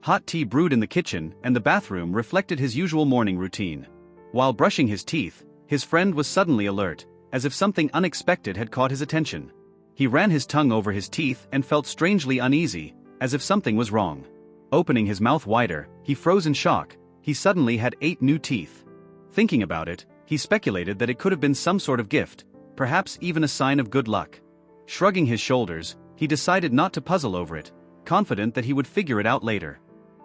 Hot tea brewed in the kitchen, and the bathroom reflected his usual morning routine. While brushing his teeth, his friend was suddenly alert, as if something unexpected had caught his attention. He ran his tongue over his teeth and felt strangely uneasy, as if something was wrong. Opening his mouth wider, he froze in shock. He suddenly had 8 new teeth. Thinking about it, he speculated that it could have been some sort of gift, perhaps even a sign of good luck. Shrugging his shoulders, he decided not to puzzle over it, confident that he would figure it out later.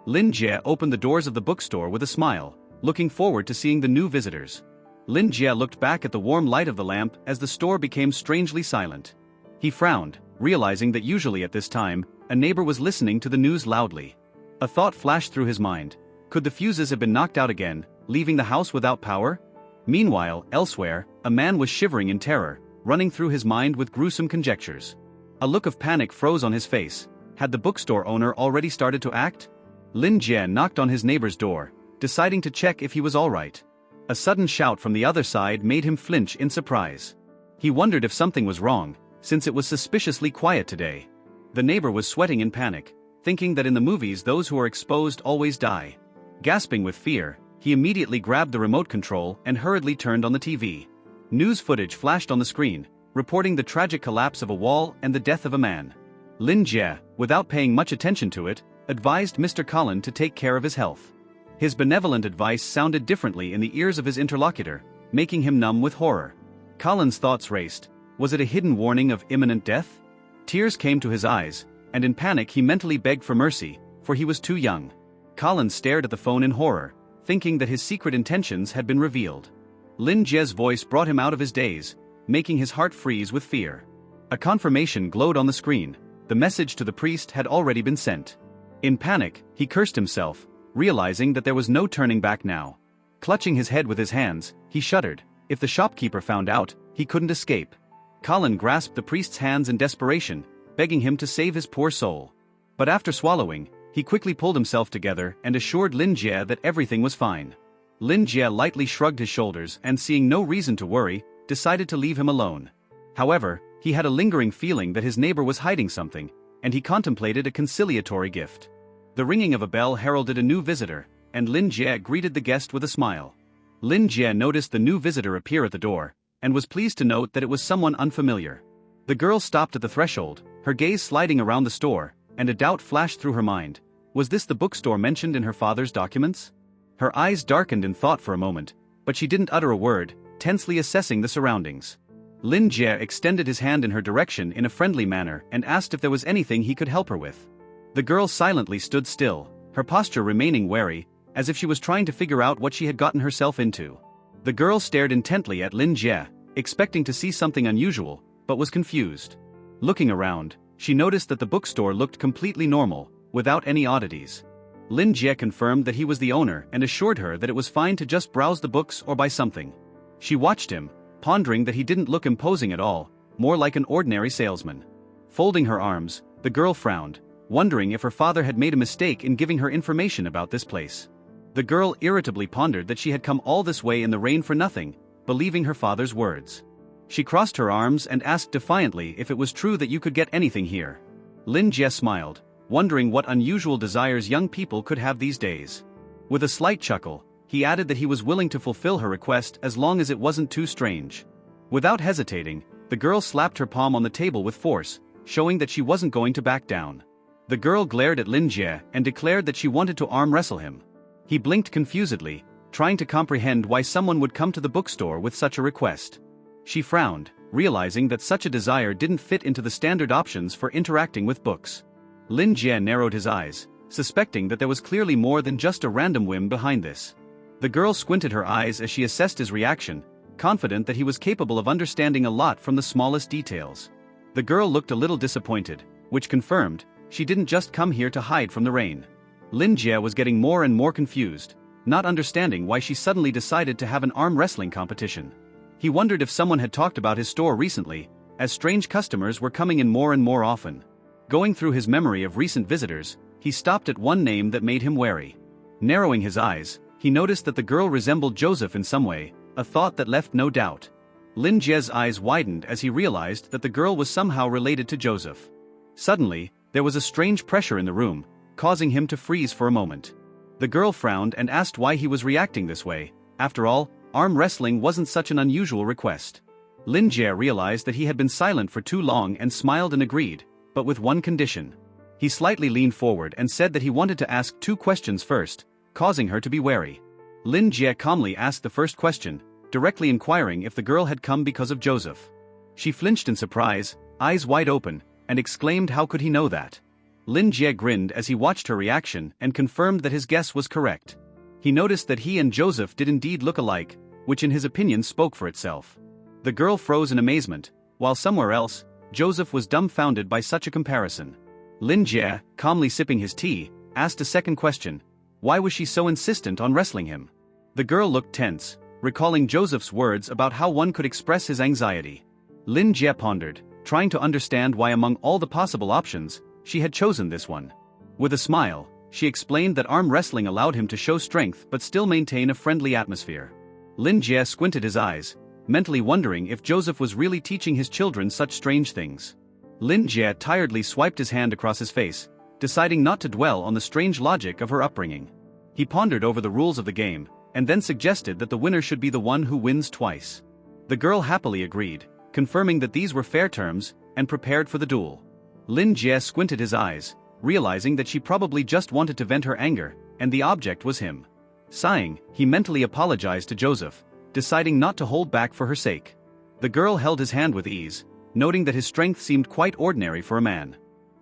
Lin Jie opened the doors of the bookstore with a smile, looking forward to seeing the new visitors. Lin Jie looked back at the warm light of the lamp as the store became strangely silent. He frowned, realizing that usually at this time, a neighbor was listening to the news loudly. A thought flashed through his mind. Could the fuses have been knocked out again, leaving the house without power? Meanwhile, elsewhere, a man was shivering in terror, running through his mind with gruesome conjectures. A look of panic froze on his face. Had the bookstore owner already started to act? Lin Jie knocked on his neighbor's door, deciding to check if he was all right. A sudden shout from the other side made him flinch in surprise. He wondered if something was wrong, since it was suspiciously quiet today. The neighbor was sweating in panic, thinking that in the movies those who are exposed always die. Gasping with fear, he immediately grabbed the remote control and hurriedly turned on the TV. News footage flashed on the screen, reporting the tragic collapse of a wall and the death of a man. Lin Jie, without paying much attention to it, advised Mr. Cullen to take care of his health. His benevolent advice sounded differently in the ears of his interlocutor, making him numb with horror. Cullen's thoughts raced. Was it a hidden warning of imminent death? Tears came to his eyes, and in panic he mentally begged for mercy, for he was too young. Cullen stared at the phone in horror, thinking that his secret intentions had been revealed. Lin Jie's voice brought him out of his daze, making his heart freeze with fear. A confirmation glowed on the screen. The message to the priest had already been sent. In panic, he cursed himself, realizing that there was no turning back now. Clutching his head with his hands, he shuddered. If the shopkeeper found out, he couldn't escape. Cullen grasped the priest's hands in desperation, begging him to save his poor soul. But after swallowing, he quickly pulled himself together and assured Lin Jie that everything was fine. Lin Jie lightly shrugged his shoulders and, seeing no reason to worry, decided to leave him alone. However, he had a lingering feeling that his neighbor was hiding something, and he contemplated a conciliatory gift. The ringing of a bell heralded a new visitor, and Lin Jie greeted the guest with a smile. Lin Jie noticed the new visitor appear at the door, and was pleased to note that it was someone unfamiliar. The girl stopped at the threshold, her gaze sliding around the store, and a doubt flashed through her mind. Was this the bookstore mentioned in her father's documents? Her eyes darkened in thought for a moment, but she didn't utter a word, tensely assessing the surroundings. Lin Jie extended his hand in her direction in a friendly manner and asked if there was anything he could help her with. The girl silently stood still, her posture remaining wary, as if she was trying to figure out what she had gotten herself into. The girl stared intently at Lin Jie, expecting to see something unusual, but was confused. Looking around, she noticed that the bookstore looked completely normal, without any oddities. Lin Jie confirmed that he was the owner and assured her that it was fine to just browse the books or buy something. She watched him, pondering that he didn't look imposing at all, more like an ordinary salesman. Folding her arms, the girl frowned, wondering if her father had made a mistake in giving her information about this place. The girl irritably pondered that she had come all this way in the rain for nothing, believing her father's words. She crossed her arms and asked defiantly if it was true that you could get anything here. Lin Jie smiled, wondering what unusual desires young people could have these days. With a slight chuckle, he added that he was willing to fulfill her request as long as it wasn't too strange. Without hesitating, the girl slapped her palm on the table with force, showing that she wasn't going to back down. The girl glared at Lin Jie and declared that she wanted to arm wrestle him. He blinked confusedly, trying to comprehend why someone would come to the bookstore with such a request. She frowned, realizing that such a desire didn't fit into the standard options for interacting with books. Lin Jie narrowed his eyes, suspecting that there was clearly more than just a random whim behind this. The girl squinted her eyes as she assessed his reaction, confident that he was capable of understanding a lot from the smallest details. The girl looked a little disappointed, which confirmed she didn't just come here to hide from the rain. Lin Jie was getting more and more confused, not understanding why she suddenly decided to have an arm wrestling competition. He wondered if someone had talked about his store recently, as strange customers were coming in more and more often. Going through his memory of recent visitors, he stopped at one name that made him wary. Narrowing his eyes, he noticed that the girl resembled Joseph in some way, a thought that left no doubt. Lin Jie's eyes widened as he realized that the girl was somehow related to Joseph. Suddenly, there was a strange pressure in the room, causing him to freeze for a moment. The girl frowned and asked why he was reacting this way. After all, arm wrestling wasn't such an unusual request. Lin Jie realized that he had been silent for too long and smiled and agreed, but with one condition. He slightly leaned forward and said that he wanted to ask 2 questions first, causing her to be wary. Lin Jie calmly asked the first question, directly inquiring if the girl had come because of Joseph. She flinched in surprise, eyes wide open, and exclaimed, "How could he know that?" Lin Jie grinned as he watched her reaction and confirmed that his guess was correct. He noticed that he and Joseph did indeed look alike, which in his opinion spoke for itself. The girl froze in amazement, while somewhere else, Joseph was dumbfounded by such a comparison. Lin Jie, calmly sipping his tea, asked a second question. Why was she so insistent on wrestling him? The girl looked tense, recalling Joseph's words about how one could express his anxiety. Lin Jie pondered, trying to understand why among all the possible options, she had chosen this one. With a smile, she explained that arm wrestling allowed him to show strength but still maintain a friendly atmosphere. Lin Jie squinted his eyes, mentally wondering if Joseph was really teaching his children such strange things. Lin Jie tiredly swiped his hand across his face, deciding not to dwell on the strange logic of her upbringing. He pondered over the rules of the game, and then suggested that the winner should be the one who wins twice. The girl happily agreed, confirming that these were fair terms, and prepared for the duel. Lin Jie squinted his eyes, realizing that she probably just wanted to vent her anger, and the object was him. Sighing, he mentally apologized to Joseph, deciding not to hold back for her sake. The girl held his hand with ease, noting that his strength seemed quite ordinary for a man.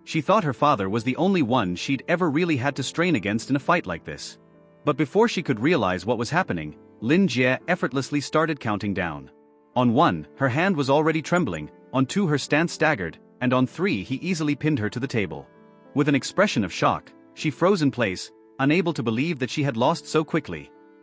She thought her father was the only one she'd ever really had to strain against in a fight like this. But before she could realize what was happening, Lin Jie effortlessly started counting down. On 1, her hand was already trembling, on 2 her stance staggered, and on 3 he easily pinned her to the table. With an expression of shock, she froze in place, unable to believe that she had lost so quickly.